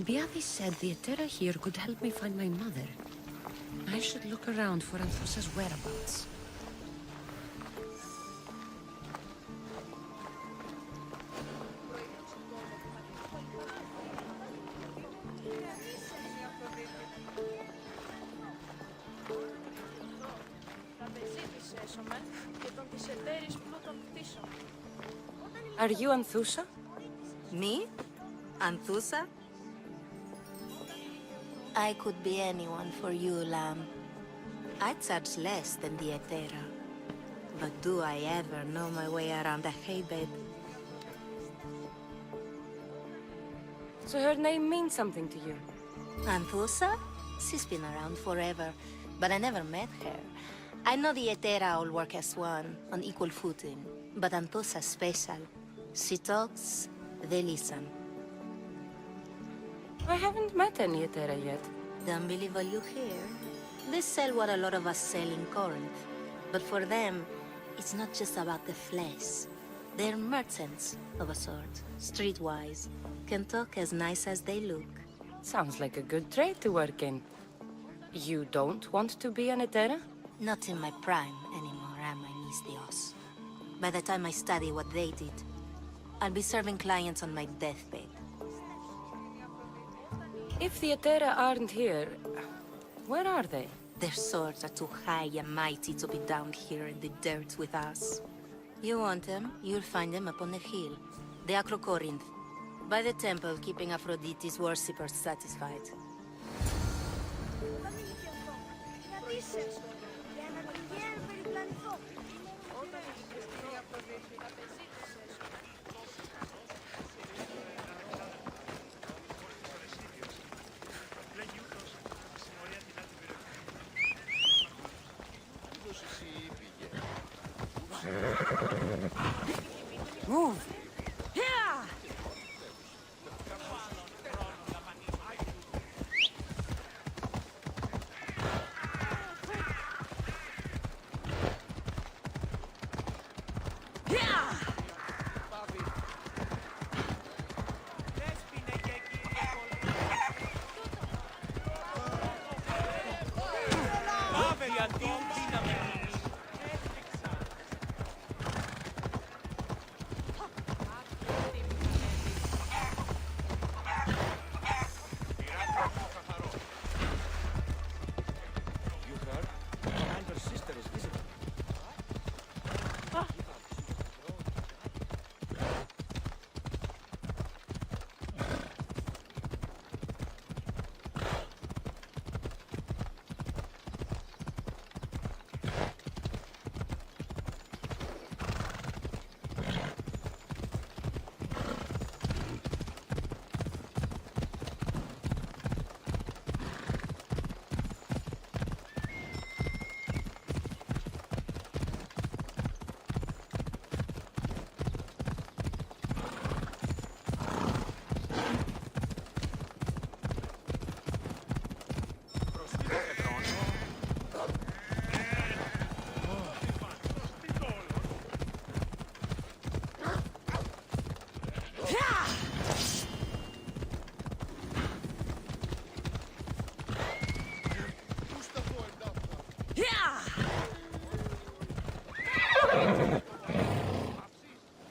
Alcibiades said the Etera here could help me find my mother. I should look around for Anthusa's whereabouts. Are you Anthusa? Me? Anthusa? I could be anyone for you, lamb. I charge less than the Etera. But do I ever know my way around a hay bed? So her name means something to you? Anthusa? She's been around forever, but I never met her. I know the Etera all work as one, on equal footing, but Anthusa's special. She talks, they listen. I haven't met any Etera yet. Don't believe all you hear. They sell what a lot of us sell in Corinth. But for them, it's not just about the flesh. They're merchants, of a sort, streetwise. Can talk as nice as they look. Sounds like a good trade to work in. You don't want to be an Etera? Not in my prime anymore, am I, Miss Dios? By the time I study what they did, I'll be serving clients on my deathbed. If the Etera aren't here, where are they? Their swords are too high and mighty to be down here in the dirt with us. You want them, you'll find them up on the hill. The Acrocorinth. By the temple, keeping Aphrodite's worshippers satisfied. Move! Yeah!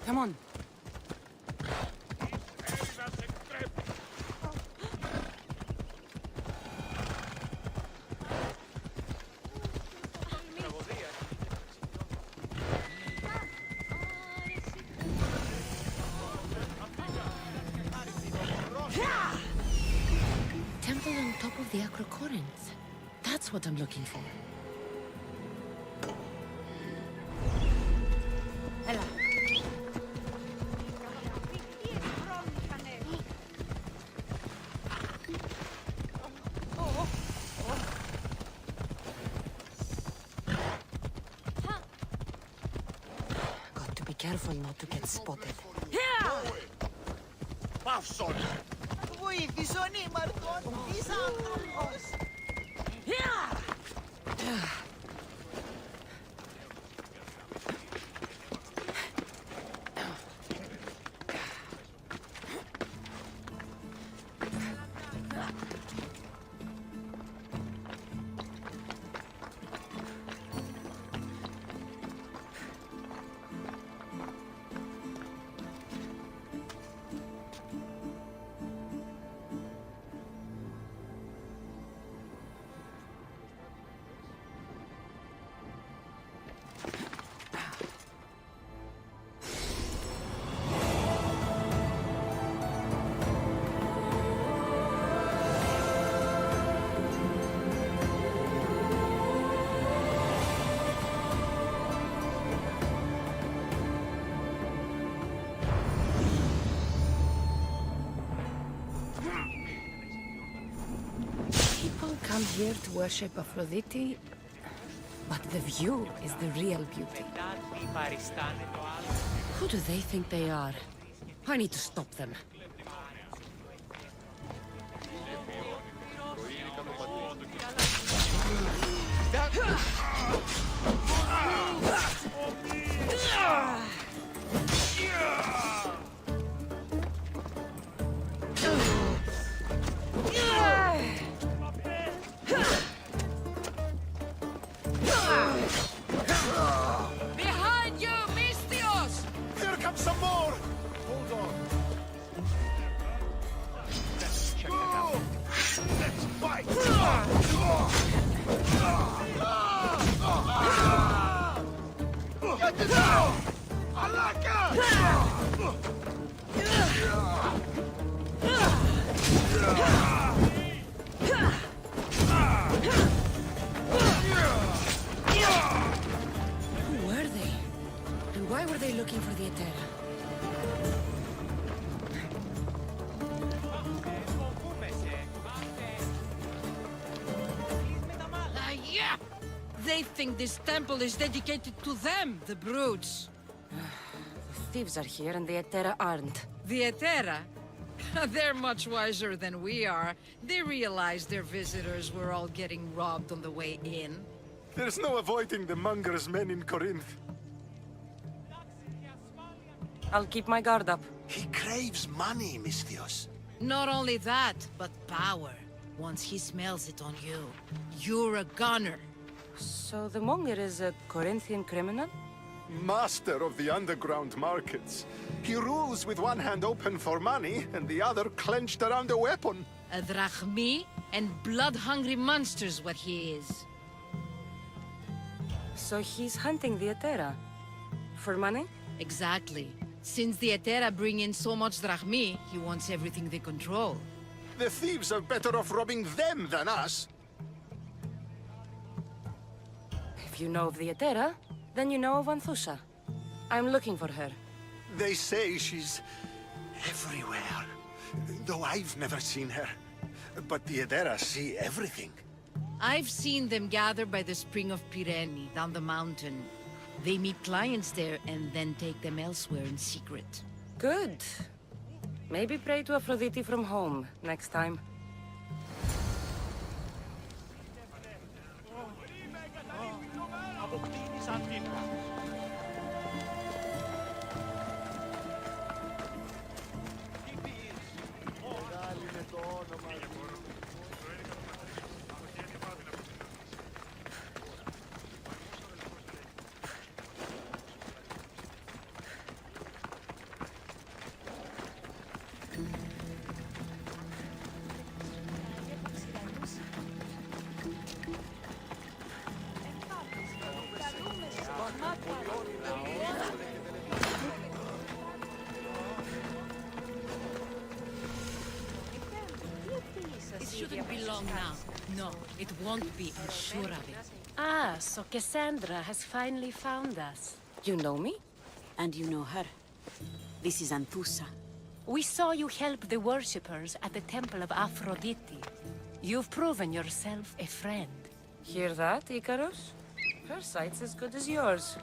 Come on. Temple on top of the Acrocorinth. That's what I'm looking for. Got to be careful not to get spotted. Παύσον! Βοήθησον ήμαρτον εις άνθρωπος! come here to worship Aphrodite, but the view is the real beauty. Who do they think they are? I need to stop them. Behind you, Mystios! Here comes some more! Hold on. Let's check it out. Let's fight! Get this out! Who were they? And why were they looking for the Etera? Yeah! They think this temple is dedicated to them, the brutes. The thieves are here and the Etera aren't. The Etera? They're much wiser than we are. They realized their visitors were all getting robbed on the way in. There's no avoiding the monger's men in Corinth. I'll keep my guard up. He craves money, Mystios. Not only that, but power. Once he smells it on you, you're a gunner. So the monger is a Corinthian criminal? Master of the underground markets. He rules with one hand open for money and the other clenched around a weapon. A drachmi and blood-hungry monster's what he is. So he's hunting the Etera? For money? Exactly. Since the Etera bring in so much drachmi, he wants everything they control. The thieves are better off robbing them than us. If you know of the Etera, then you know of Anthusa. I'm looking for her. They say she's everywhere, though I've never seen her. But the Edera see everything. I've seen them gather by the Spring of Pirene, down the mountain. They meet clients there and then take them elsewhere in secret. Good. Maybe pray to Aphrodite from home next time. It shouldn't be long now. No, it won't be, I'm sure of it. Ah, so Kassandra has finally found us. You know me? And you know her. This is Anthusa. We saw you help the worshippers at the Temple of Aphrodite. You've proven yourself a friend. Hear that, Icarus? Her sight's as good as yours.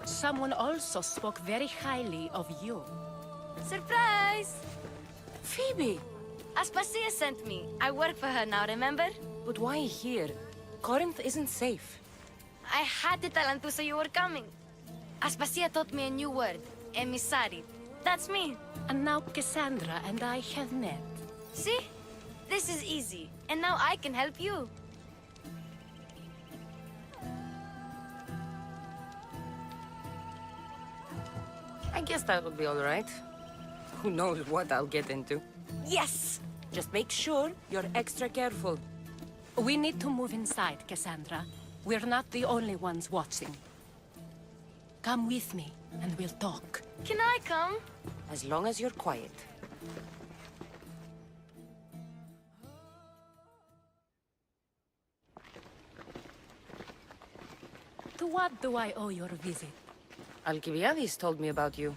Someone also spoke very highly of you. Surprise! Phoebe! Aspasia sent me. I work for her now, remember? But why here? Corinth isn't safe. I had to tell Anthusa you were coming. Aspasia taught me a new word. Emissary. That's me. And now Kassandra and I have met. See? This is easy. And now I can help you. I guess that will be all right. Who knows what I'll get into. Yes! Just make sure you're extra careful. We need to move inside, Kassandra. We're not the only ones watching. Come with me, and we'll talk. Can I come? As long as you're quiet. To what do I owe your visit? Alcibiades told me about you.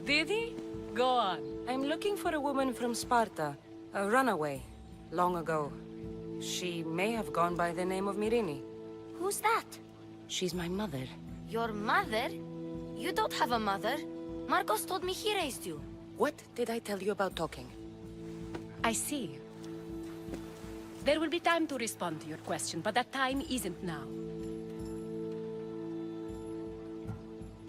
Did he? Go on. I'm looking for a woman from Sparta. A runaway. Long ago. She may have gone by the name of Myrrine. Who's that? She's my mother. Your mother? You don't have a mother. Marcos told me he raised you. What did I tell you about talking? I see. There will be time to respond to your question, but that time isn't now.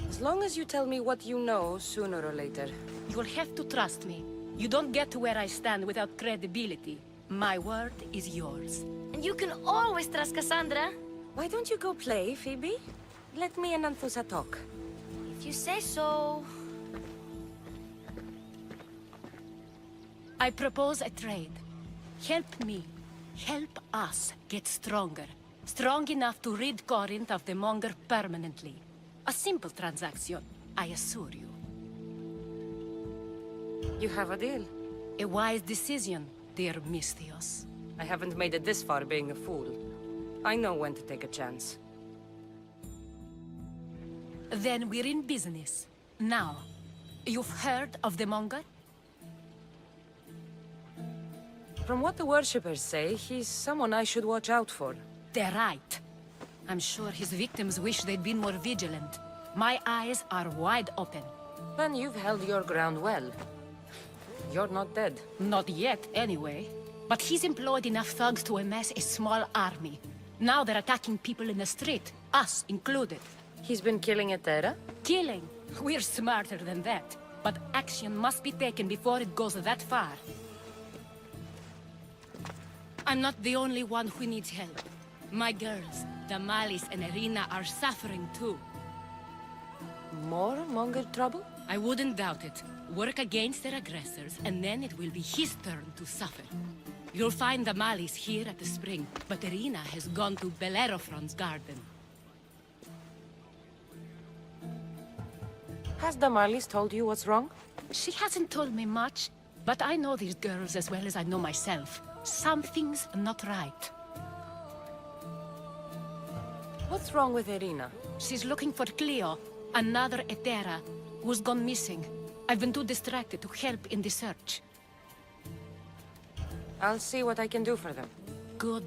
As long as you tell me what you know, sooner or later. You will have to trust me. You don't get to where I stand without credibility. My word is yours. And you can always trust Kassandra. Why don't you go play, Phoebe? Let me and Anthusa talk. If you say so... I propose a trade. Help me. Help us get stronger. Strong enough to rid Corinth of the Monger permanently. A simple transaction, I assure you. You have a deal. A wise decision, dear Misthios. I haven't made it this far being a fool. I know when to take a chance. Then we're in business. Now, you've heard of the Monger? From what the worshippers say, he's someone I should watch out for. They're right. I'm sure his victims wish they'd been more vigilant. My eyes are wide open. Then you've held your ground well. You're not dead. Not yet, anyway. But he's employed enough thugs to amass a small army. Now they're attacking people in the street, us included. He's been killing Etera? Killing? We're smarter than that. But action must be taken before it goes that far. I'm not the only one who needs help. My girls, Damalis and Irina, are suffering too. More Monger trouble? I wouldn't doubt it. Work against their aggressors, and then it will be his turn to suffer. You'll find Damalis here at the spring, but Irina has gone to Bellerophon's garden. Has Damalis told you what's wrong? She hasn't told me much, but I know these girls as well as I know myself. Something's not right. What's wrong with Irina? She's looking for Cleo, another Etera, who's gone missing. I've been too distracted to help in the search. I'll see what I can do for them. Good.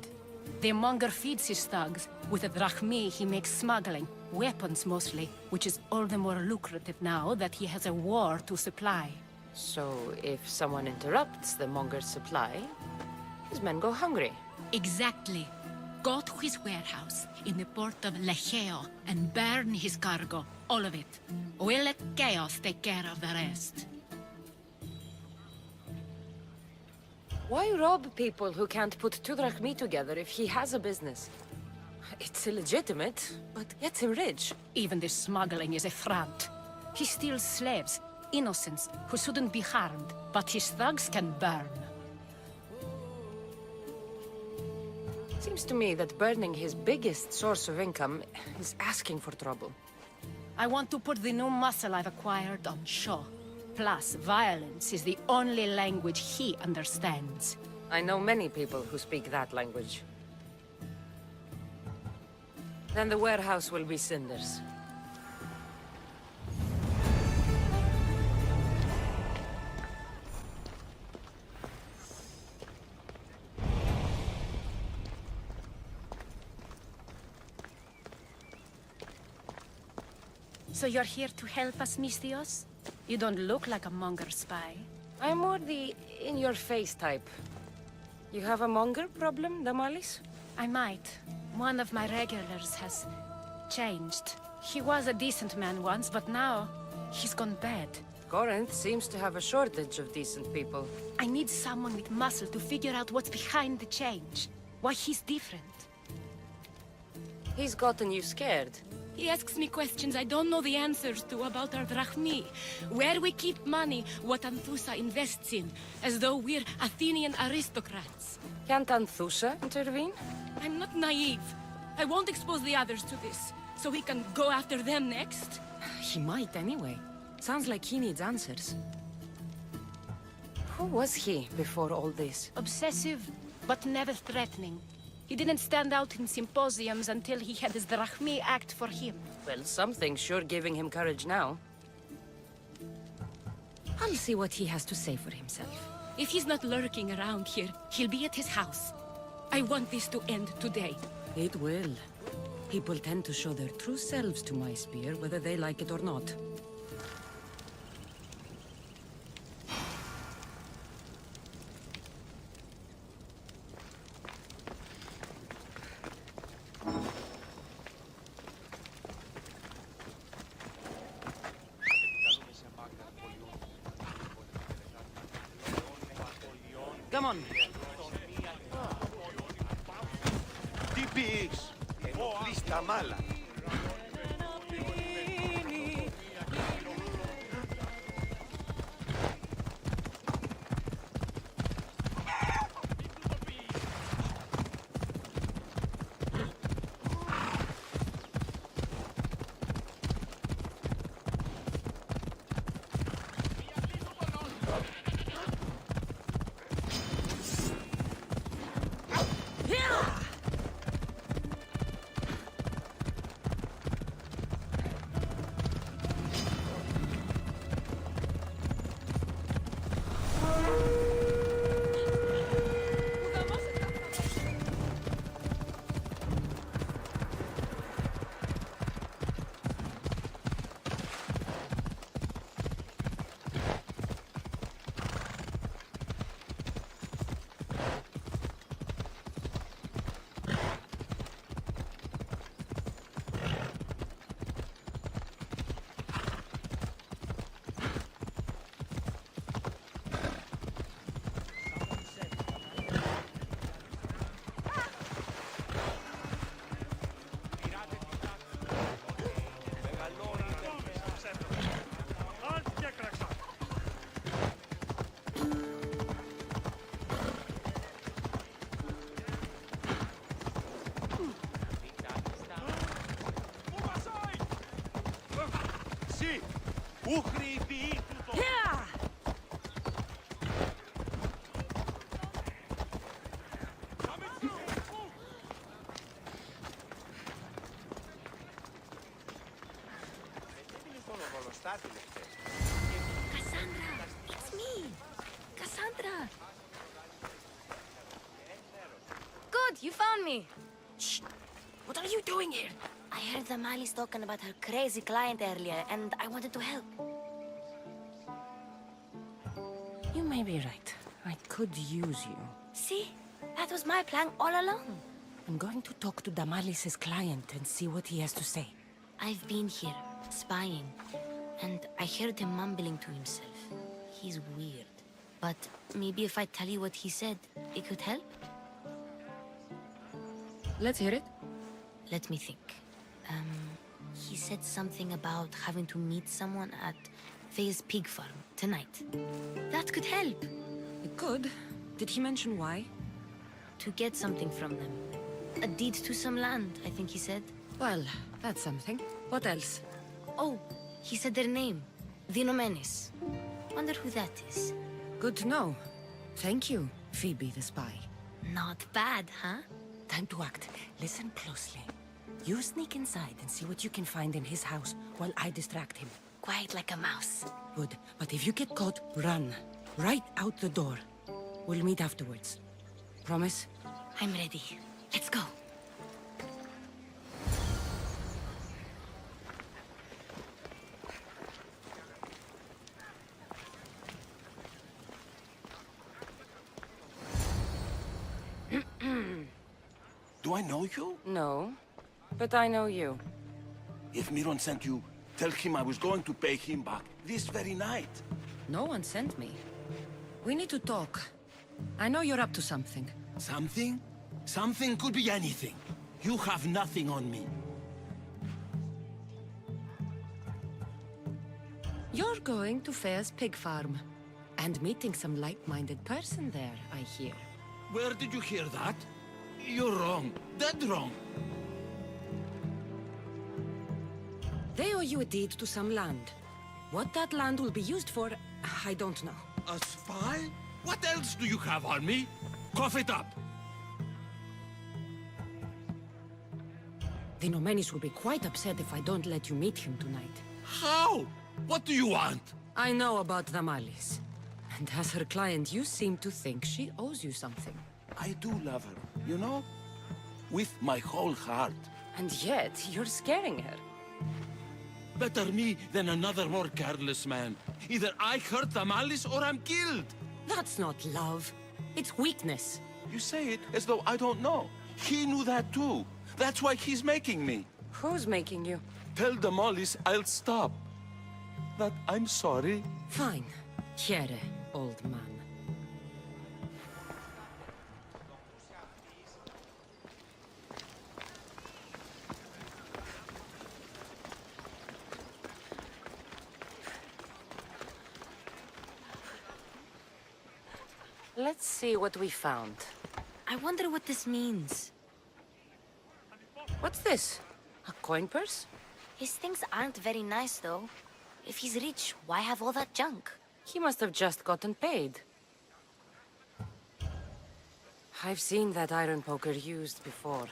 The Monger feeds his thugs. With the drachmi, he makes smuggling. Weapons, mostly. Which is all the more lucrative now that he has a war to supply. So, if someone interrupts the Monger's supply, his men go hungry. Exactly. Go to his warehouse in the port of Lecheo and burn his cargo. All of it. We'll let chaos take care of the rest. Why rob people who can't put 2 drachmi together if he has a business? It's illegitimate, but gets him rich. Even the smuggling is a front. He steals slaves, innocents, who shouldn't be harmed, but his thugs can burn. Seems to me that burning his biggest source of income is asking for trouble. I want to put the new muscle I've acquired on show. Plus, violence is the only language he understands. I know many people who speak that language. Then the warehouse will be cinders. So you're here to help us, Misthios? You don't look like a Monger spy. I'm more the in-your-face type. You have a Monger problem, Damalis? I might. One of my regulars has changed. He was a decent man once, but now he's gone bad. Corinth seems to have a shortage of decent people. I need someone with muscle to figure out what's behind the change. Why he's different. He's gotten you scared. He asks me questions I don't know the answers to about our drachmi. Where we keep money, what Anthusa invests in. As though we're Athenian aristocrats. Can't Anthusa intervene? I'm not naive. I won't expose the others to this. So he can go after them next? He might anyway. Sounds like he needs answers. Who was he before all this? Obsessive, but never threatening. He didn't stand out in symposiums until he had his drachmi act for him. Well, something's sure giving him courage now. I'll see what he has to say for himself. If he's not lurking around here, he'll be at his house. I want this to end today. It will. People tend to show their true selves to my spear, whether they like it or not. Come on. Τι πεις? Ενοχλείς τα μάλα. Kassandra! It's me! Kassandra! Good, you found me! Shh! What are you doing here? I heard the Mali's talking about her crazy client earlier, and I wanted to help. You may be right. I could use you. See? That was my plan all along. I'm going to talk to Damalis's client and see what he has to say. I've been here, spying, and I heard him mumbling to himself. He's weird. But maybe if I tell you what he said, it could help? Let's hear it. Let me think. He said something about having to meet someone at Faye's pig farm tonight. That could help. It could. Did he mention why? To get something from them. A deed to some land, I think he said. Well, that's something. What else? Oh, he said their name. The Nomenes. Wonder who that is. Good to know. Thank you, Phoebe the spy. Not bad, huh? Time to act. Listen closely. You sneak inside and see what you can find in his house while I distract him. Quiet like a mouse. Good. But if you get caught, run. Right out the door. We'll meet afterwards. Promise? I'm ready. Let's go. Do I know you? No, but I know you. If Miron sent you, tell him I was going to pay him back this very night. No one sent me. We need to talk. I know you're up to something. Something? Something could be anything. You have nothing on me. You're going to Faye's pig farm. And meeting some like-minded person there, I hear. Where did you hear that? You're wrong. Dead wrong. They owe you a deed to some land. What that land will be used for, I don't know. A spy? What else do you have on me? Cough it up. The Nomenis will be quite upset if I don't let you meet him tonight. How? What do you want? I know about the Malis. And as her client, you seem to think she owes you something. I do love her, you know? With my whole heart. And yet, you're scaring her. Better me than another more careless man. Either I hurt Damalis or I'm killed. That's not love. It's weakness. You say it as though I don't know. He knew that too. That's why he's making me. Who's making you? Tell Damalis I'll stop. That I'm sorry. Fine. Here, old man. Let's see what we found. I wonder what this means. What's this? A coin purse? His things aren't very nice, though. If he's rich, why have all that junk? He must have just gotten paid. I've seen that iron poker used before.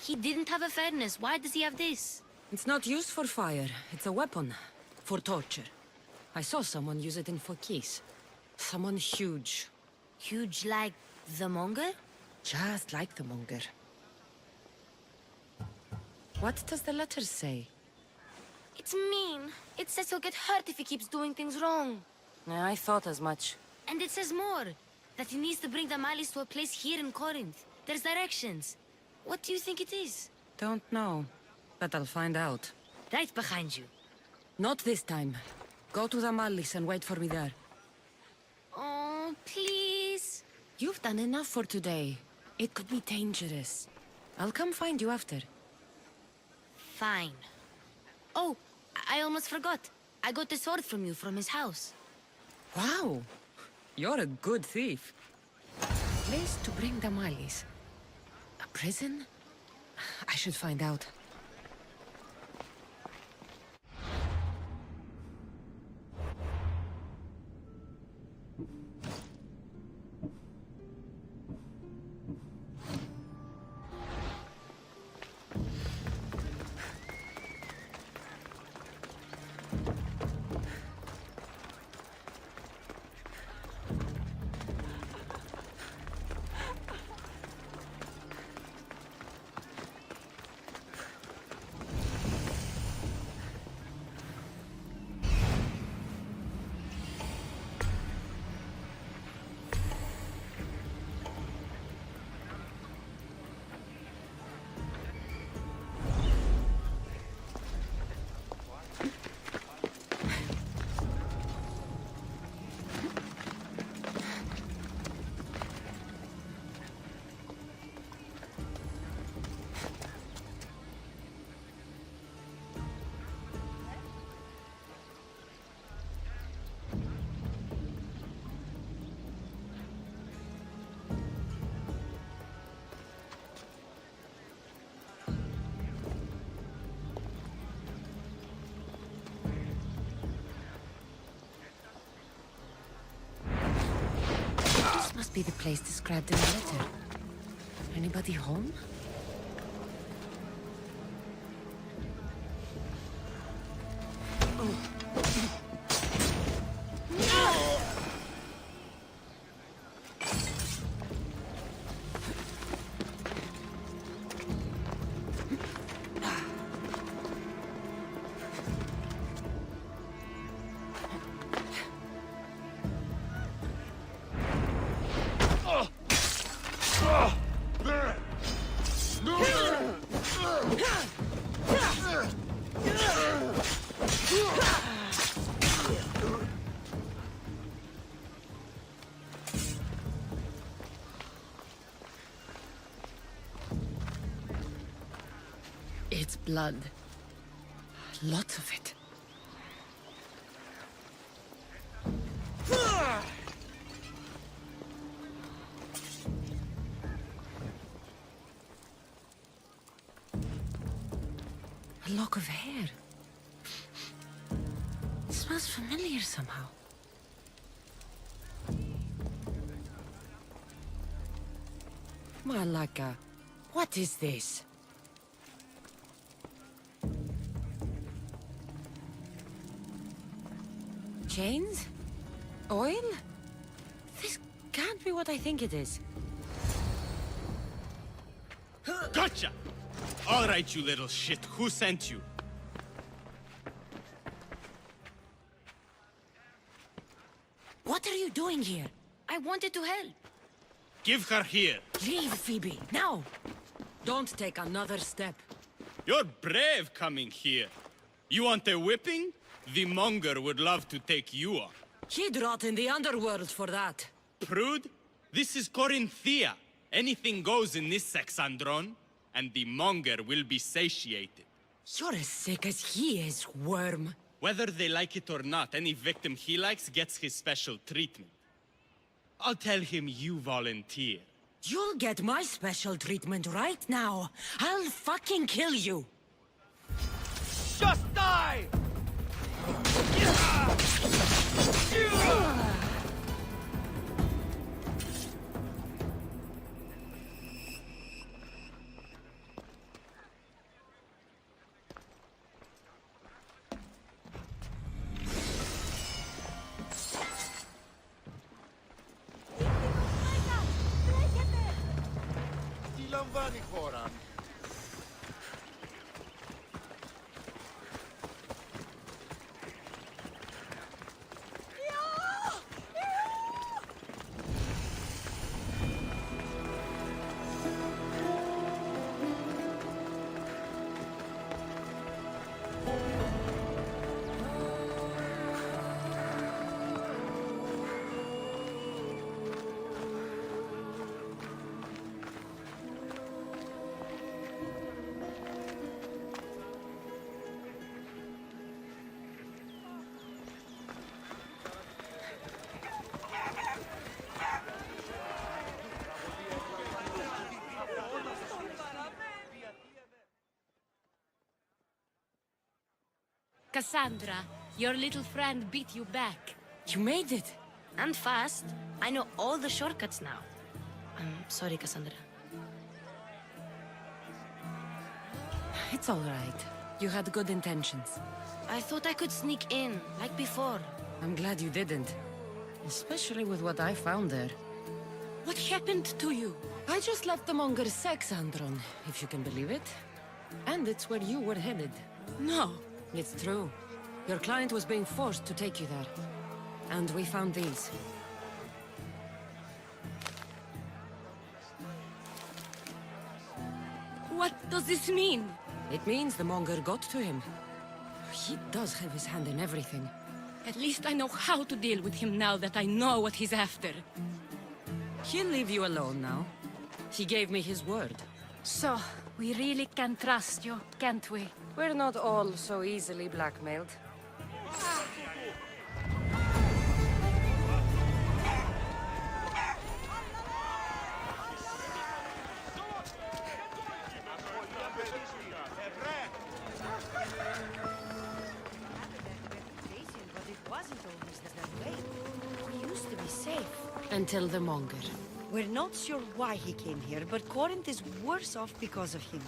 He didn't have a furnace. Why does he have this? It's not used for fire. It's a weapon. For torture. I saw someone use it in Phokis. Someone huge. Huge like the Monger? Just like the Monger. What does the letter say? It's mean. It says he'll get hurt if he keeps doing things wrong. Yeah, I thought as much. And it says more. That he needs to bring the Malis to a place here in Corinth. There's directions. What do you think it is? Don't know. But I'll find out. Right behind you. Not this time. Go to the Malis and wait for me there. Oh, please. You've done enough for today. It could be dangerous. I'll come find you after. Fine. Oh, I almost forgot. I got the sword from you from his house. Wow. You're a good thief. Place to bring the Malis. A prison? I should find out. Must be the place described in the letter. Anybody home? It's blood. Lots of it. A lock of hair. It smells familiar somehow. Malaka, what is this? Chains? Oil? This can't be what I think it is. Gotcha! All right, you little shit. Who sent you? What are you doing here? I wanted to help. Give her here. Leave, Phoebe, now! Don't take another step. You're brave coming here. You want a whipping? The monger would love to take you on. He'd rot in the underworld for that. Prude, this is Corinthia. Anything goes in this Kassandron, and the monger will be satiated. You're as sick as he is, worm. Whether they like it or not, any victim he likes gets his special treatment. I'll tell him you volunteer. You'll get my special treatment right now. I'll fucking kill you. Just die! Τι λαμβάνει η χώρα? Kassandra, your little friend beat you back. You made it. And fast. I know all the shortcuts now. I'm sorry, Kassandra. It's all right. You had good intentions. I thought I could sneak in, like before. I'm glad you didn't. Especially with what I found there. What happened to you? I just left the monger's Kassandron, if you can believe it. And it's where you were headed. No. It's true. Your client was being forced to take you there. And we found these. What does this mean? It means the monger got to him. He does have his hand in everything. At least I know how to deal with him now that I know what he's after. He'll leave you alone now. He gave me his word. So, we really can trust you, can't we? We're not all so easily blackmailed. Until the monger. We're not sure why he came here, but Corinth is worse off because of him.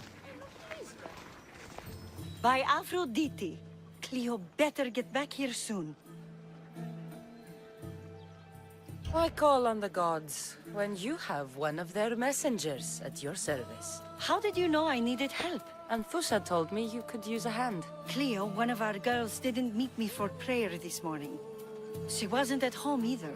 By Aphrodite, Cleo better get back here soon. Why call on the gods when you have one of their messengers at your service? How did you know I needed help? Anthusa told me you could use a hand. Cleo, one of our girls, didn't meet me for prayer this morning. She wasn't at home either.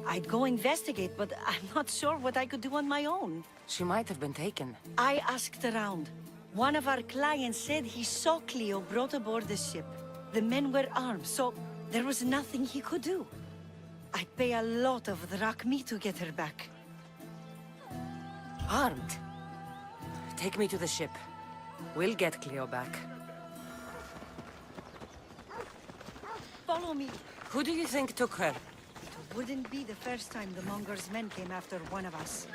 I'd go investigate, but I'm not sure what I could do on my own. She might have been taken. I asked around. One of our clients said he saw Cleo brought aboard the ship. The men were armed, so there was nothing he could do. I'd pay a lot of drachmi to get her back. Armed? Take me to the ship. We'll get Cleo back. Follow me. Who do you think took her? It wouldn't be the first time the Monger's men came after one of us.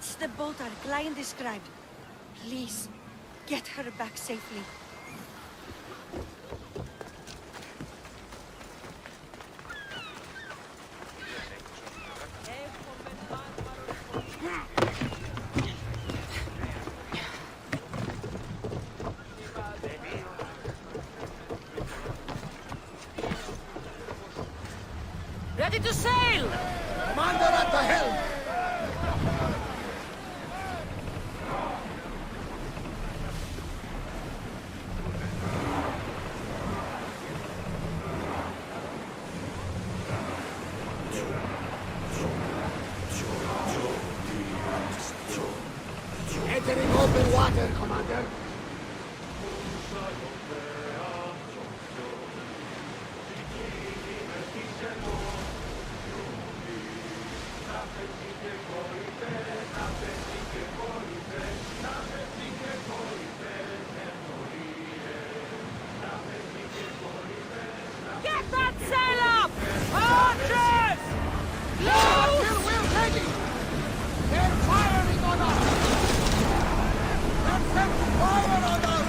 That's the boat our client described. Please, get her back safely. Ready to sail! Commander at the helm! Entering open water, Commander. Get that sail up! Archers! Still we're ready! They're firing on us! Let them fire on us!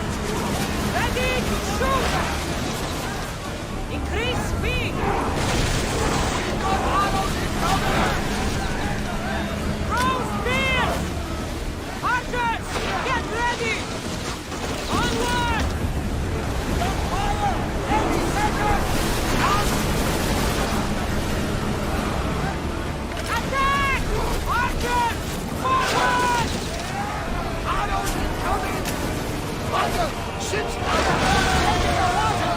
Ready to shoot! Increase speed! We got arrows incoming! Throw spears! Archers, get ready! Onward! Fire! Any second! Attack! Archers, forward! Arrows incoming! Commander! Ships under the water!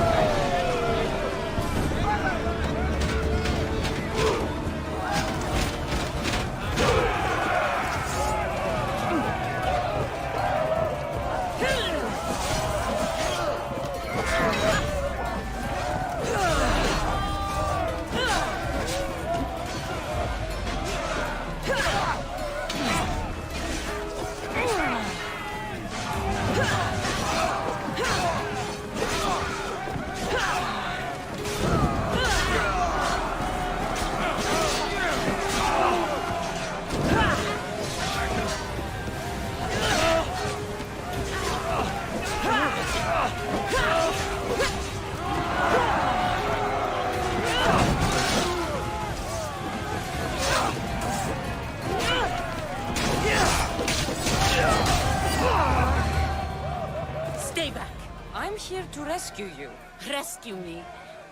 Stay back. I'm here to rescue you. Rescue me.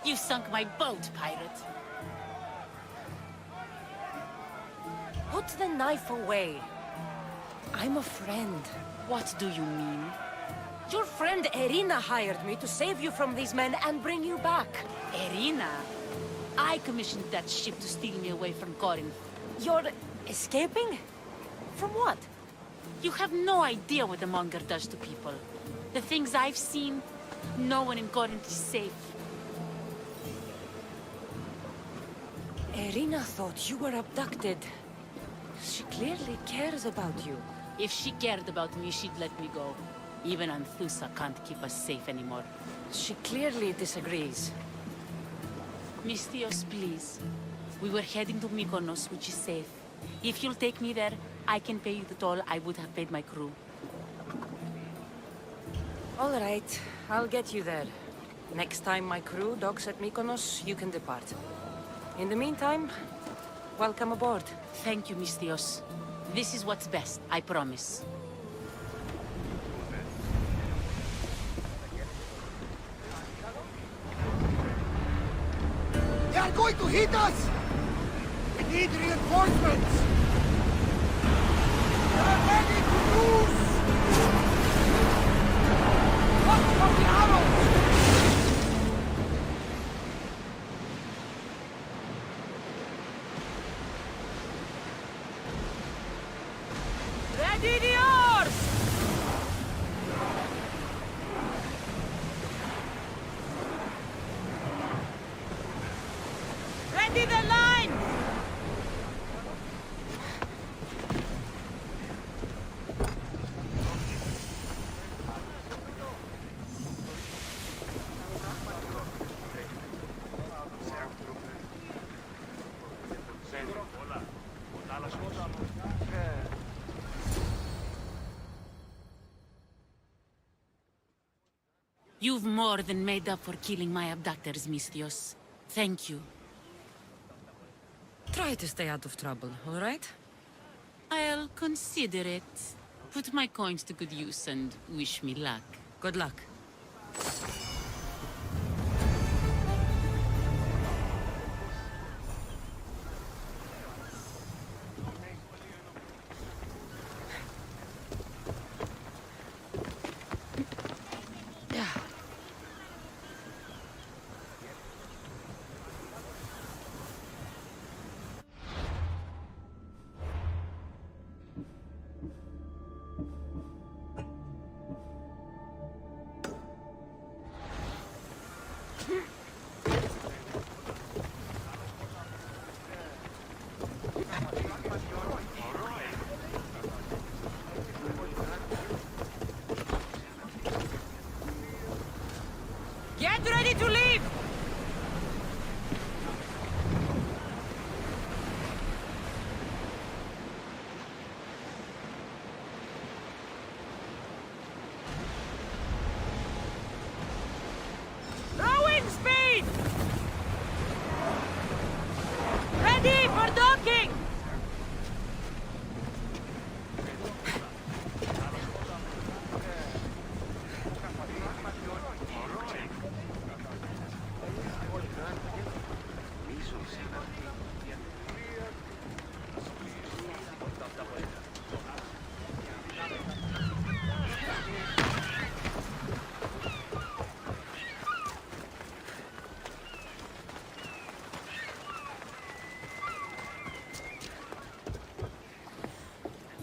You sunk my boat, pirate. Put the knife away. I'm a friend. What do you mean? Your friend Irina hired me to save you from these men and bring you back. Irina? I commissioned that ship to steal me away from Corinth. You're escaping? From what? You have no idea what the Monger does to people. The things I've seen, no one in Corinth is safe. Irina thought you were abducted. She clearly cares about you. If she cared about me, she'd let me go. Even Anthusa can't keep us safe anymore. She clearly disagrees. Mystios, please. We were heading to Mykonos, which is safe. If you'll take me there, I can pay you the toll I would have paid my crew. All right, I'll get you there. Next time my crew docks at Mykonos, you can depart. In the meantime, welcome aboard. Thank you, Mystios. This is what's best, I promise. They are going to hit us! We need reinforcements! They are ready to lose! Watch for the arrows! Ready the oars! Ready the line! You've more than made up for killing my abductors, Misthios. Thank you. Try to stay out of trouble, all right? I'll consider it. Put my coins to good use and wish me luck. Good luck. Get ready to leave! Rowing speed! Ready for docking!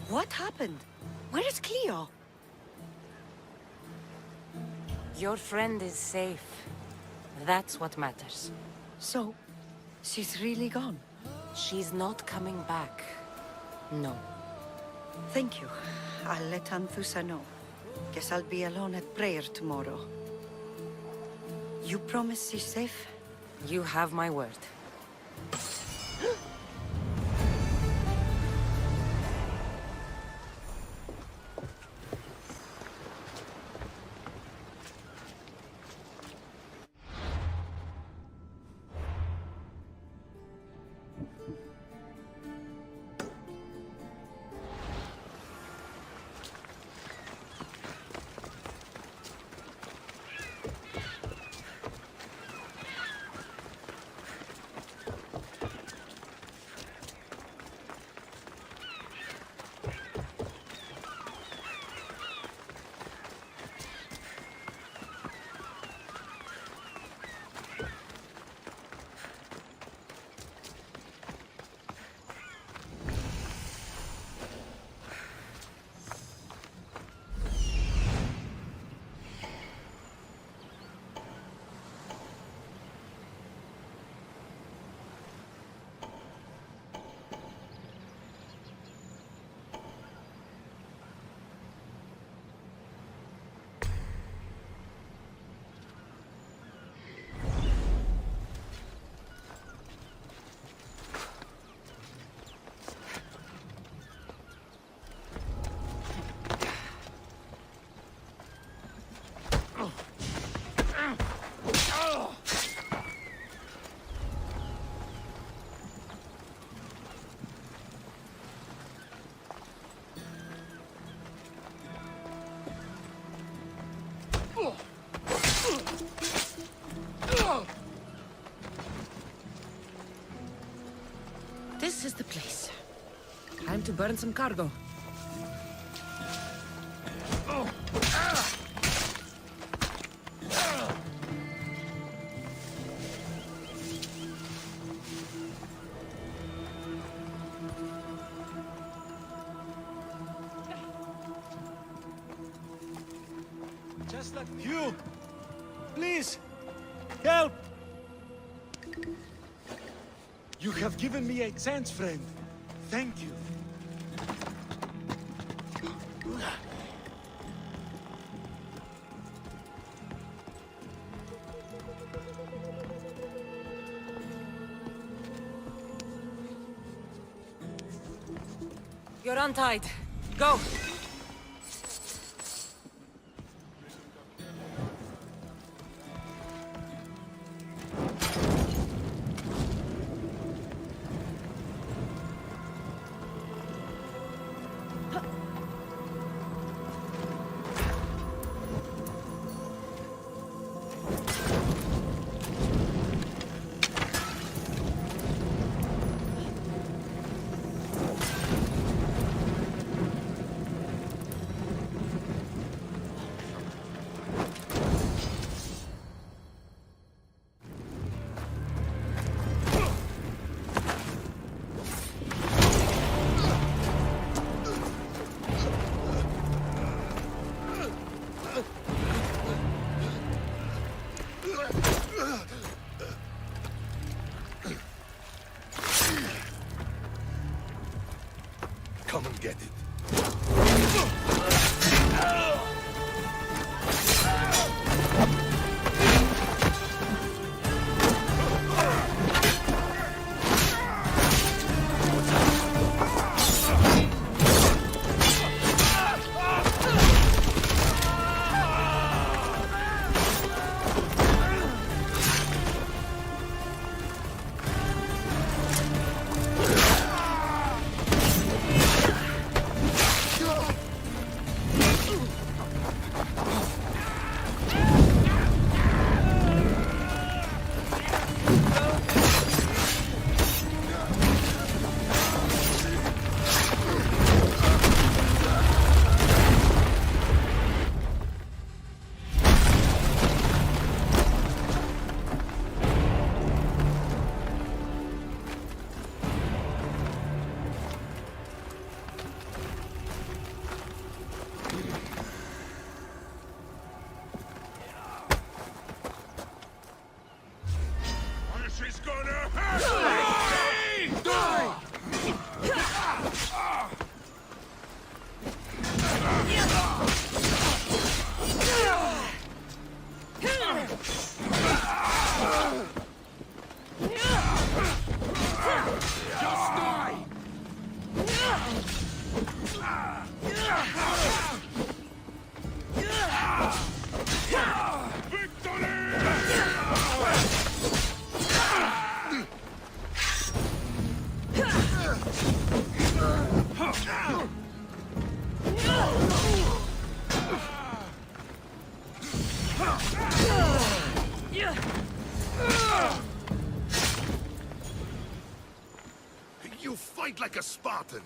What happened? Where is Cleo? Your friend is safe. That's what matters. So, she's really gone? She's not coming back. No. Thank you. I'll let Anthusa know. Guess I'll be alone at prayer tomorrow. You promise she's safe? You have my word. This is the place. Time to burn some cargo. Just like you! Please! Help! You have given me a chance, friend. Thank you. You're untied. Go! Come and get it. You fight like a Spartan.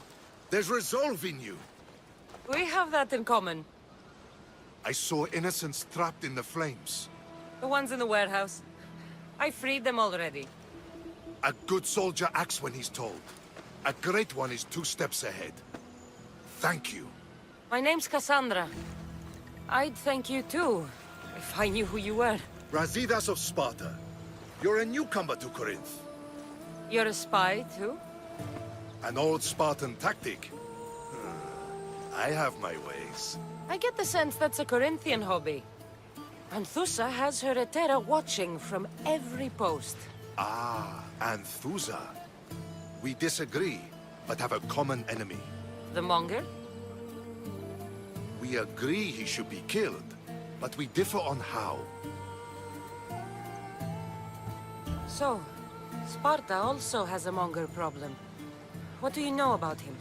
There's resolve in you. We have that in common. I saw innocents trapped in the flames. The ones in the warehouse. I freed them already. A good soldier acts when he's told. A great one is 2 steps ahead. Thank you. My name's Kassandra. I'd thank you too, if I knew who you were. Brasidas of Sparta. You're a newcomer to Corinth. You're a spy too? An old Spartan tactic. I have my ways. I get the sense that's a Corinthian hobby. Anthusa has her Etera watching from every post. Ah, Anthusa. We disagree, but have a common enemy. The Monger? We agree he should be killed, but we differ on how. So, Sparta also has a Monger problem. What do you know about him?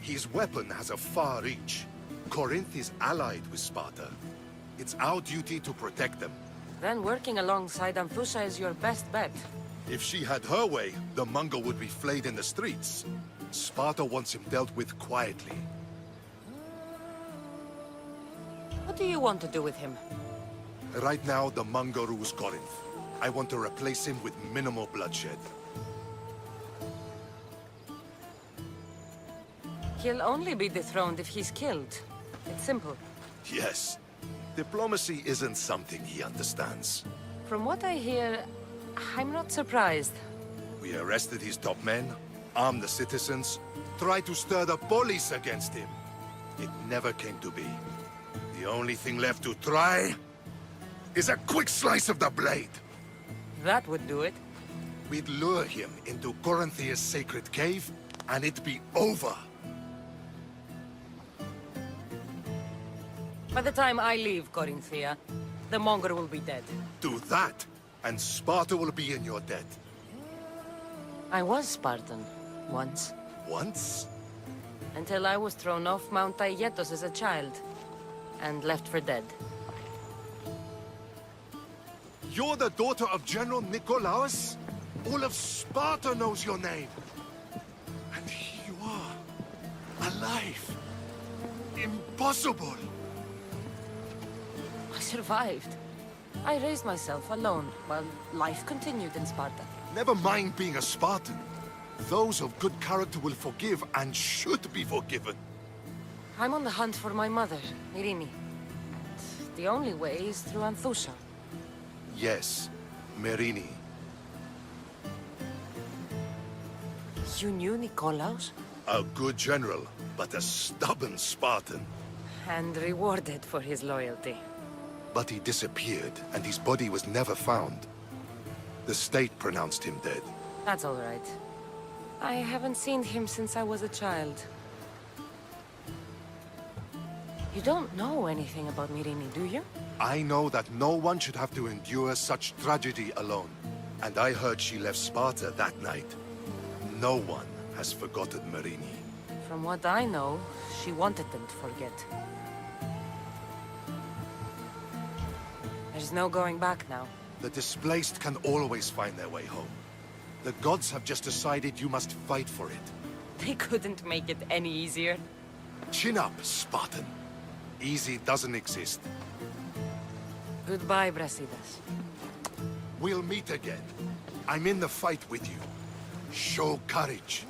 His weapon has a far reach. Corinth is allied with Sparta. It's our duty to protect them. Then working alongside Anthusa is your best bet. If she had her way, the Mongol would be flayed in the streets. Sparta wants him dealt with quietly. What do you want to do with him? Right now, the Mongol rules Corinth. I want to replace him with minimal bloodshed. He'll only be dethroned if he's killed. It's simple. Yes. Diplomacy isn't something he understands. From what I hear, I'm not surprised. We arrested his top men, armed the citizens, tried to stir the police against him. It never came to be. The only thing left to try is a quick slice of the blade. That would do it. We'd lure him into Corinthia's sacred cave, and it'd be over. By the time I leave Corinthia, the Monger will be dead. Do that, and Sparta will be in your debt. I was Spartan, once. Once? Until I was thrown off Mount Aietos as a child, and left for dead. You're the daughter of General Nikolaos? All of Sparta knows your name. And here you are, alive. Impossible. I survived. I raised myself alone, while life continued in Sparta. Never mind being a Spartan. Those of good character will forgive and should be forgiven. I'm on the hunt for my mother, Irini. The only way is through Anthusa. Yes, Merini. You knew Nikolaos? A good general, but a stubborn Spartan. And rewarded for his loyalty. But he disappeared, and his body was never found. The state pronounced him dead. That's all right. I haven't seen him since I was a child. You don't know anything about Myrrine, do you? I know that no one should have to endure such tragedy alone. And I heard she left Sparta that night. No one has forgotten Myrrine. From what I know, she wanted them to forget. There's no going back now. The displaced can always find their way home. The gods have just decided you must fight for it. They couldn't make it any easier. Chin up, Spartan. Easy doesn't exist. Goodbye, Brasidas. We'll meet again. I'm in the fight with you. Show courage.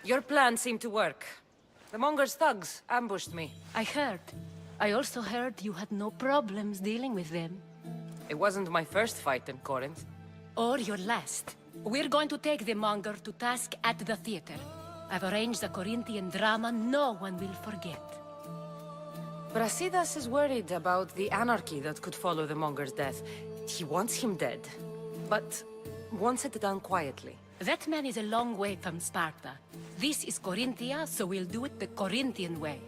Your plan seemed to work. The Monger's thugs ambushed me. I heard. I also heard you had no problems dealing with them. It wasn't my first fight in Corinth. Or your last. We're going to take the Monger to task at the theater. I've arranged a Corinthian drama no one will forget. Brasidas is worried about the anarchy that could follow the Monger's death. He wants him dead, but wants it done quietly. That man is a long way from Sparta. This is Corinthia, so we'll do it the Corinthian way.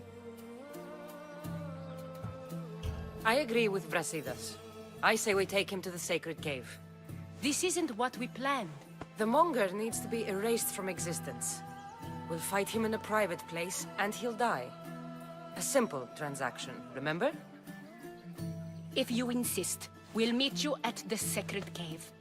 I agree with Brasidas. I say we take him to the sacred cave. This isn't what we planned. The Monger needs to be erased from existence. We'll fight him in a private place, and he'll die. A simple transaction, remember? If you insist, we'll meet you at the sacred cave.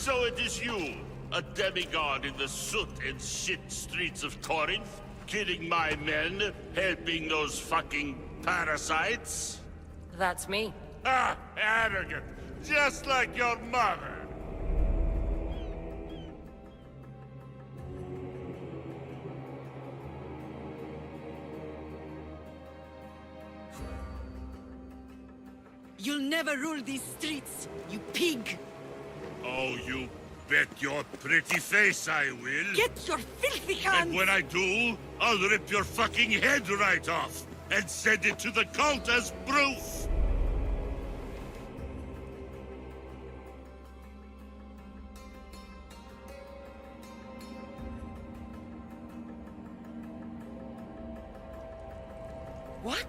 So it is you, a demigod in the soot and shit streets of Corinth, killing my men, helping those fucking parasites? That's me. Ah, arrogant, just like your mother. You'll never rule these streets, you pig! Oh, you bet your pretty face I will. Get your filthy hands! And when I do, I'll rip your fucking head right off and send it to the cult as proof. What?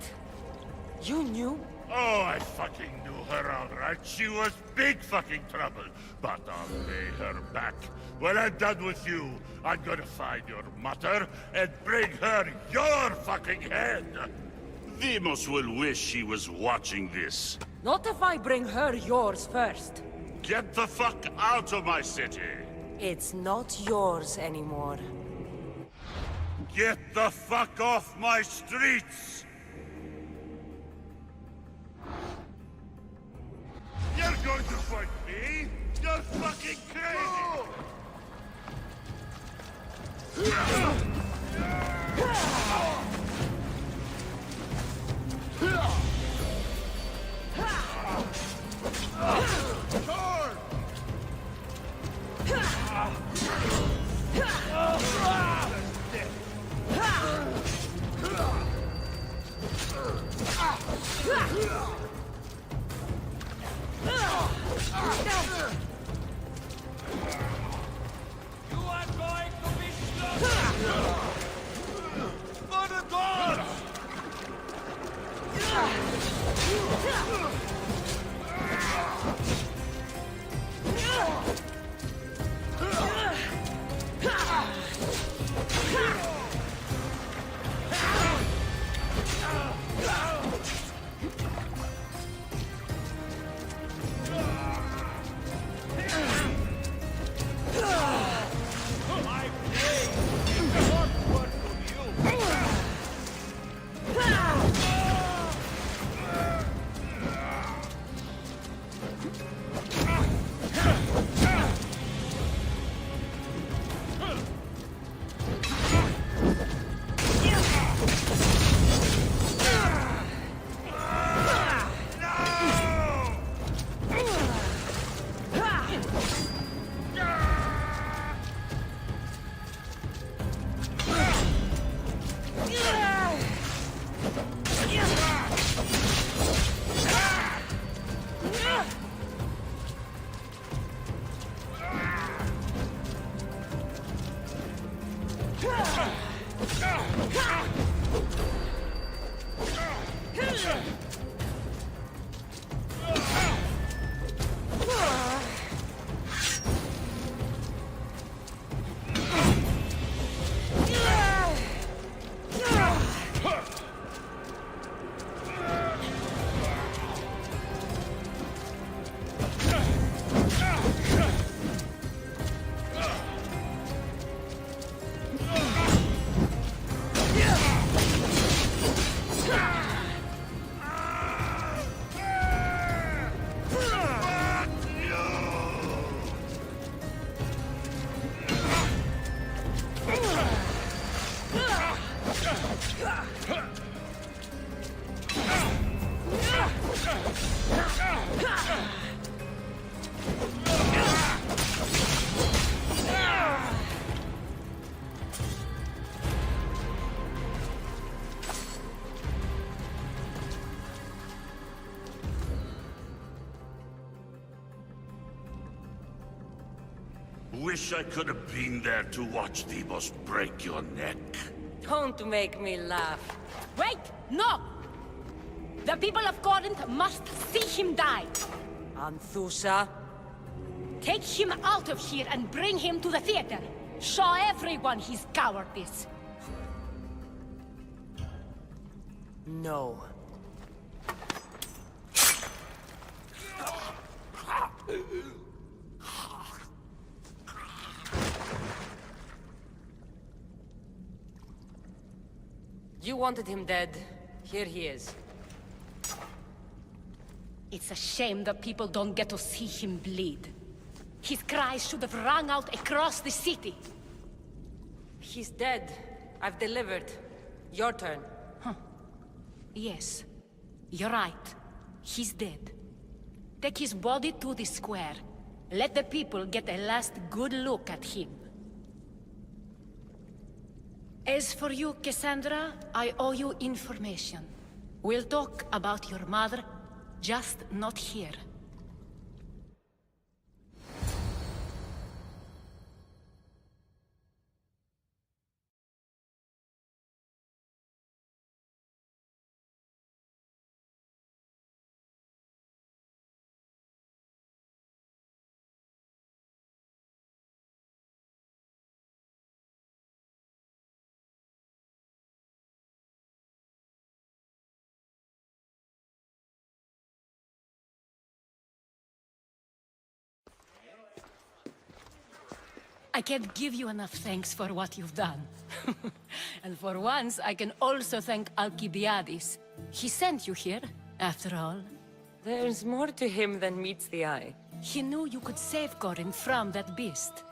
You knew? Oh, I fucking knew her all right. She was big fucking trouble. But I'll pay her back. When I'm done with you, I'm gonna find your mother and bring her your fucking head. Demos will wish she was watching this. Not if I bring her yours first. Get the fuck out of my city. It's not yours anymore. Get the fuck off my streets! You're going to fight me? You're fucking crazy! Wish I could have been there to watch Demos break your neck. Don't make me laugh. Wait! No! The people of Corinth must see him die. Anthusa, take him out of here and bring him to the theater. Show everyone his cowardice. No. You wanted him dead. Here he is. It's a shame that people don't get to see him bleed. His cries should have rung out across the city. He's dead. I've delivered. Your turn. Yes, you're right. He's dead. Take his body to the square. Let the people get a last good look at him. As for you, Kassandra, I owe you information. We'll talk about your mother, just not here. I can't give you enough thanks for what you've done. And for once, I can also thank Alcibiades. He sent you here, after all. There's more to him than meets the eye. He knew you could save Corinth from that beast.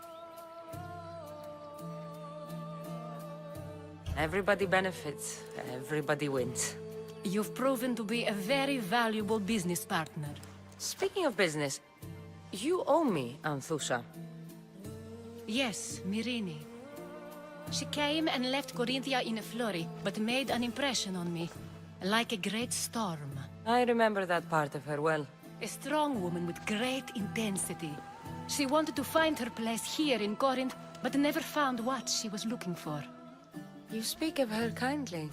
Everybody benefits. Everybody wins. You've proven to be a very valuable business partner. Speaking of business, you owe me, Anthusha. Yes, Myrine. She came and left Corinthia in a flurry, but made an impression on me. Like a great storm. I remember that part of her well. A strong woman with great intensity. She wanted to find her place here in Corinth, but never found what she was looking for. You speak of her kindly.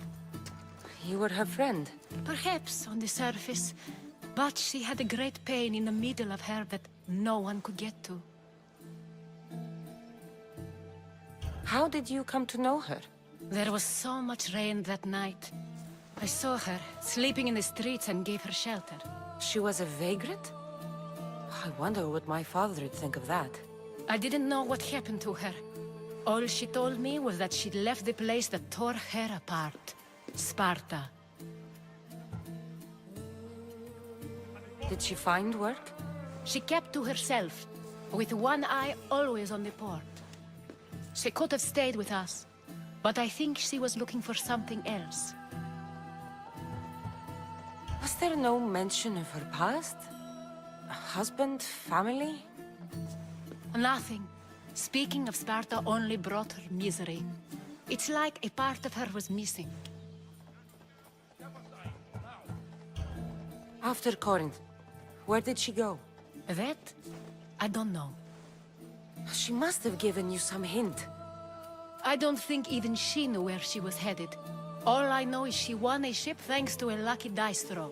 You were her friend. Perhaps on the surface, but she had a great pain in the middle of her that no one could get to. How did you come to know her? There was so much rain that night. I saw her, sleeping in the streets, and gave her shelter. She was a vagrant? I wonder what my father would think of that. I didn't know what happened to her. All she told me was that she'd left the place that tore her apart. Sparta. Did she find work? She kept to herself, with one eye always on the port. She could have stayed with us, but I think she was looking for something else. Was there no mention of her past? A husband, family? Nothing. Speaking of Sparta only brought her misery. It's like a part of her was missing. After Corinth, where did she go? That? I don't know. She must have given you some hint. I don't think even she knew where she was headed. All I know is she won a ship thanks to a lucky dice throw.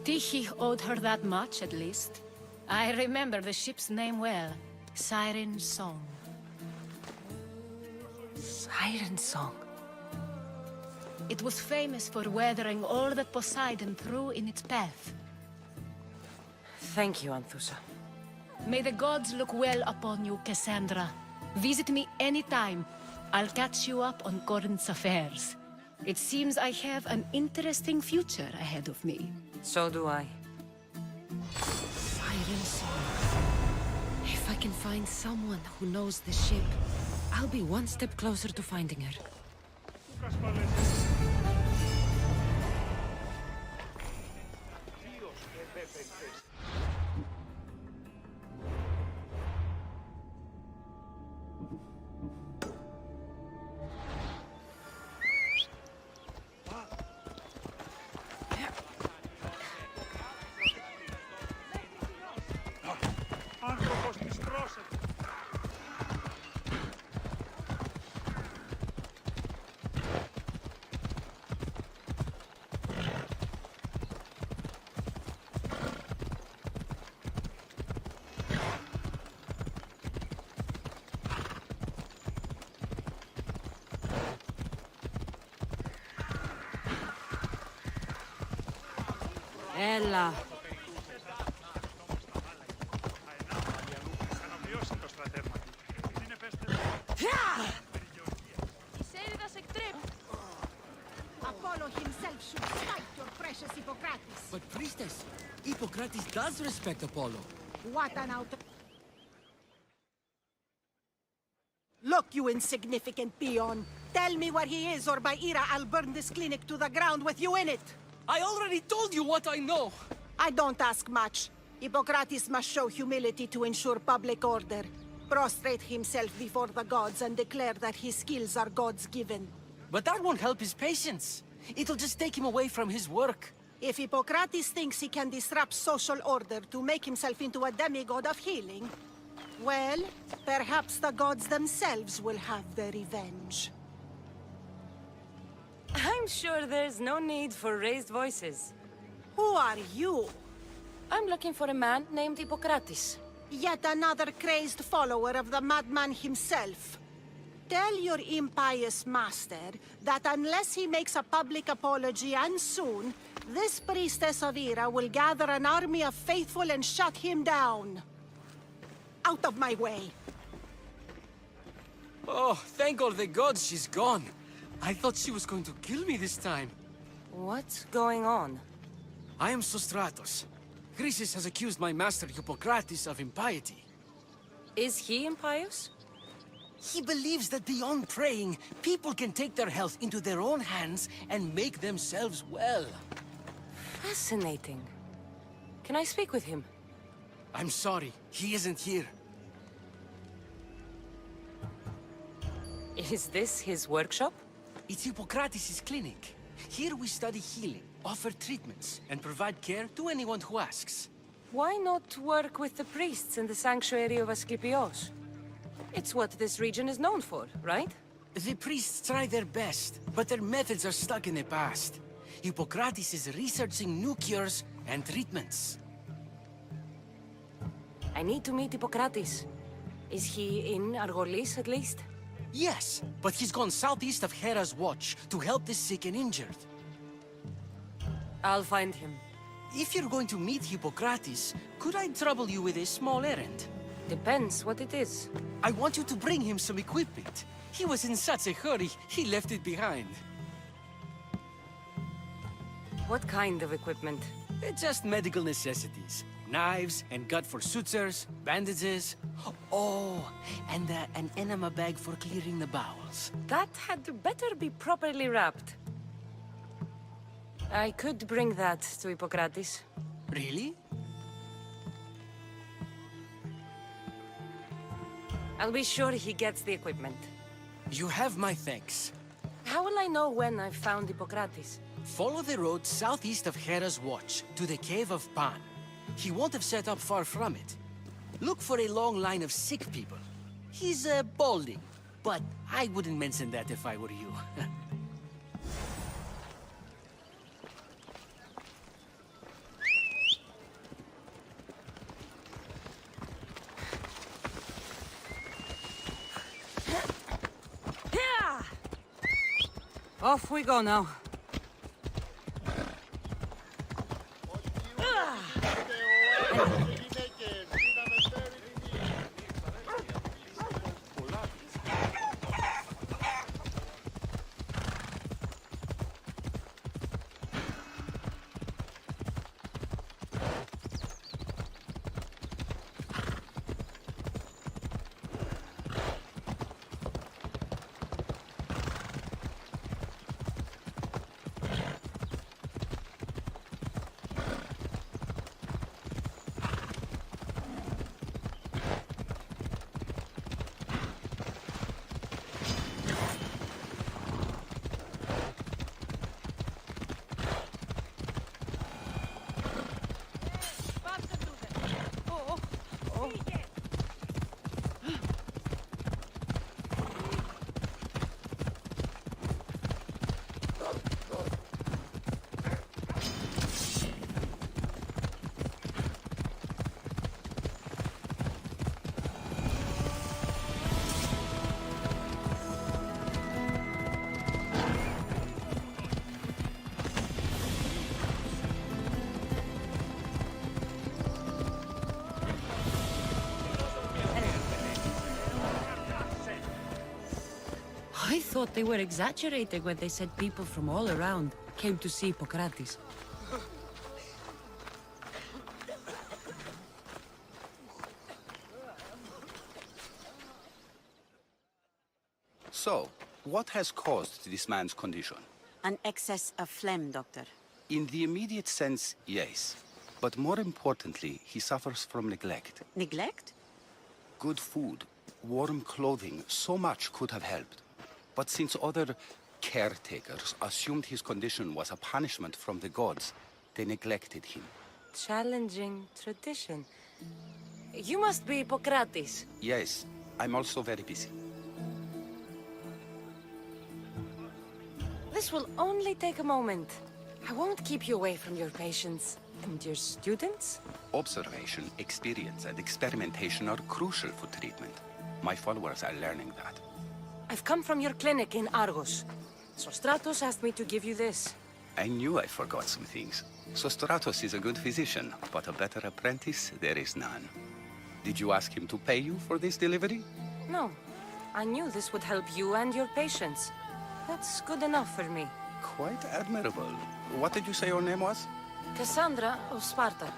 Tyche owed her that much, at least. I remember the ship's name well. Siren Song. Siren Song? It was famous for weathering all that Poseidon threw in its path. Thank you, Anthusha. May the gods look well upon you, Kassandra. Visit me anytime. I'll catch you up on Corinth's affairs. It seems I have an interesting future ahead of me. So do I. Siren Song. If I can find someone who knows the ship, I'll be one step closer to finding her. Έλα. Η Σέριδας εκτρέπει. Hippocrates does respect Apollo. What an out... Look, you insignificant peon. Tell me where he is, or by Ira, I'll burn this clinic to the ground with you in it. I already told you what I know. I don't ask much. Hippocrates must show humility to ensure public order. Prostrate himself before the gods and declare that his skills are God's given. But that won't help his patients. It'll just take him away from his work. If Hippocrates thinks he can disrupt social order to make himself into a demigod of healing, well, perhaps the gods themselves will have their revenge. I'm sure there's no need for raised voices. Who are you? I'm looking for a man named Hippocrates. Yet another crazed follower of the madman himself. Tell your impious master that unless he makes a public apology, and soon, this priestess of Ira will gather an army of faithful and shut him down. Out of my way! Oh, thank all the gods she's gone. I thought she was going to kill me this time. What's going on? I am Sostratos. Chrysis has accused my master Hippocrates of impiety. Is he impious? He believes that beyond praying, people can take their health into their own hands and make themselves well. Fascinating. Can I speak with him? I'm sorry, he isn't here. Is this his workshop? It's Hippocrates' clinic. Here we study healing, offer treatments, and provide care to anyone who asks. Why not work with the priests in the sanctuary of Asclepios? It's what this region is known for, right? The priests try their best, but their methods are stuck in the past. Hippocrates is researching new cures and treatments. I need to meet Hippocrates. Is he in Argolis, at least? Yes, but he's gone southeast of Hera's watch to help the sick and injured. I'll find him. If you're going to meet Hippocrates, could I trouble you with a small errand? Depends what it is. I want you to bring him some equipment. He was in such a hurry, he left it behind. What kind of equipment? Just medical necessities. Knives and gut for sutures, bandages. Oh, and an enema bag for clearing the bowels. That had better be properly wrapped. I could bring that to Hippocrates. Really? I'll be sure he gets the equipment. You have my thanks. How will I know when I've found Hippocrates? Follow the road southeast of Hera's watch to the cave of Pan. He won't have set up far from it. Look for a long line of sick people. He's balding, but I wouldn't mention that if I were you. Off we go now. I thought they were exaggerating when they said people from all around came to see Hippocrates. So, what has caused this man's condition? An excess of phlegm, Doctor. In the immediate sense, yes. But more importantly, he suffers from neglect. Neglect? Good food, warm clothing, so much could have helped. But since other caretakers assumed his condition was a punishment from the gods, they neglected him. Challenging tradition. You must be Hippocrates. Yes, I'm also very busy. This will only take a moment. I won't keep you away from your patients. And your students? Observation, experience, and experimentation are crucial for treatment. My followers are learning that. I've come from your clinic in Argos. Sostratos asked me to give you this. I knew I forgot some things. Sostratos is a good physician, but a better apprentice there is none. Did you ask him to pay you for this delivery? No. I knew this would help you and your patients. That's good enough for me. Quite admirable. What did you say your name was? Kassandra of Sparta.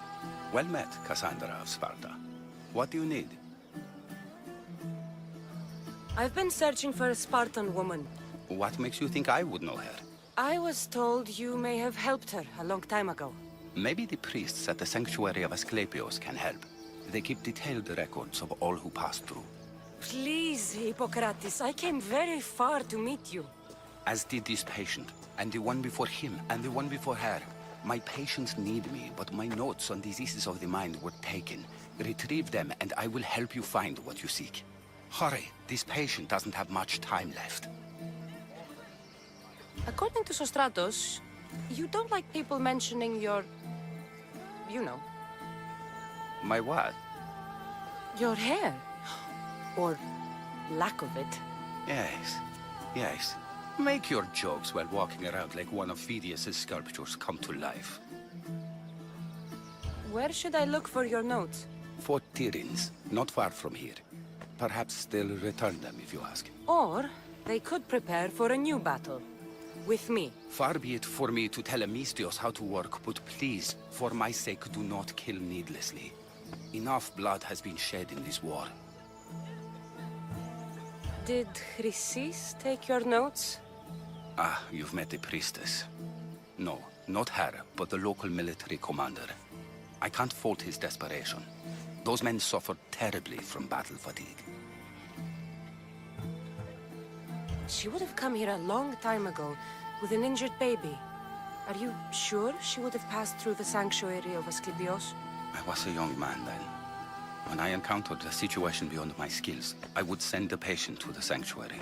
Well met, Kassandra of Sparta. What do you need? I've been searching for a Spartan woman. What makes you think I would know her? I was told you may have helped her a long time ago. Maybe the priests at the sanctuary of Asclepios can help. They keep detailed records of all who passed through. Please, Hippocrates, I came very far to meet you. As did this patient, and the one before him, and the one before her. My patients need me, but my notes on diseases of the mind were taken. Retrieve them, and I will help you find what you seek. Hurry, this patient doesn't have much time left. According to Sostratos, you don't like people mentioning your... you know. My what? Your hair. Or lack of it. Yes, yes. Make your jokes while walking around like one of Phidias' sculptures come to life. Where should I look for your notes? 4 Tyrins, not far from here. Perhaps they'll return them if you ask. Or they could prepare for a new battle. With me. Far be it for me to tell Amistios how to work, but please, for my sake, do not kill needlessly. Enough blood has been shed in this war. Did Chrysis take your notes? Ah, you've met the priestess. No, not her, but the local military commander. I can't fault his desperation. Those men suffered terribly from battle fatigue. She would have come here a long time ago, with an injured baby. Are you sure she would have passed through the sanctuary of Asclepios? I was a young man then. When I encountered a situation beyond my skills, I would send the patient to the sanctuary.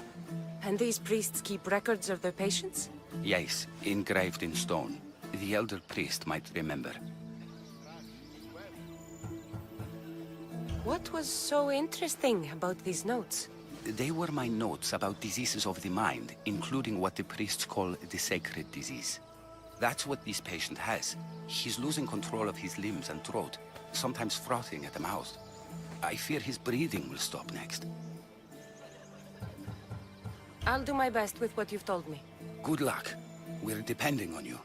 And these priests keep records of their patients? Yes, engraved in stone. The elder priest might remember. What was so interesting about these notes? They were my notes about diseases of the mind, including what the priests call the sacred disease. That's what this patient has. He's losing control of his limbs and throat, sometimes frothing at the mouth. I fear his breathing will stop next. I'll do my best with what you've told me. Good luck. We're depending on you.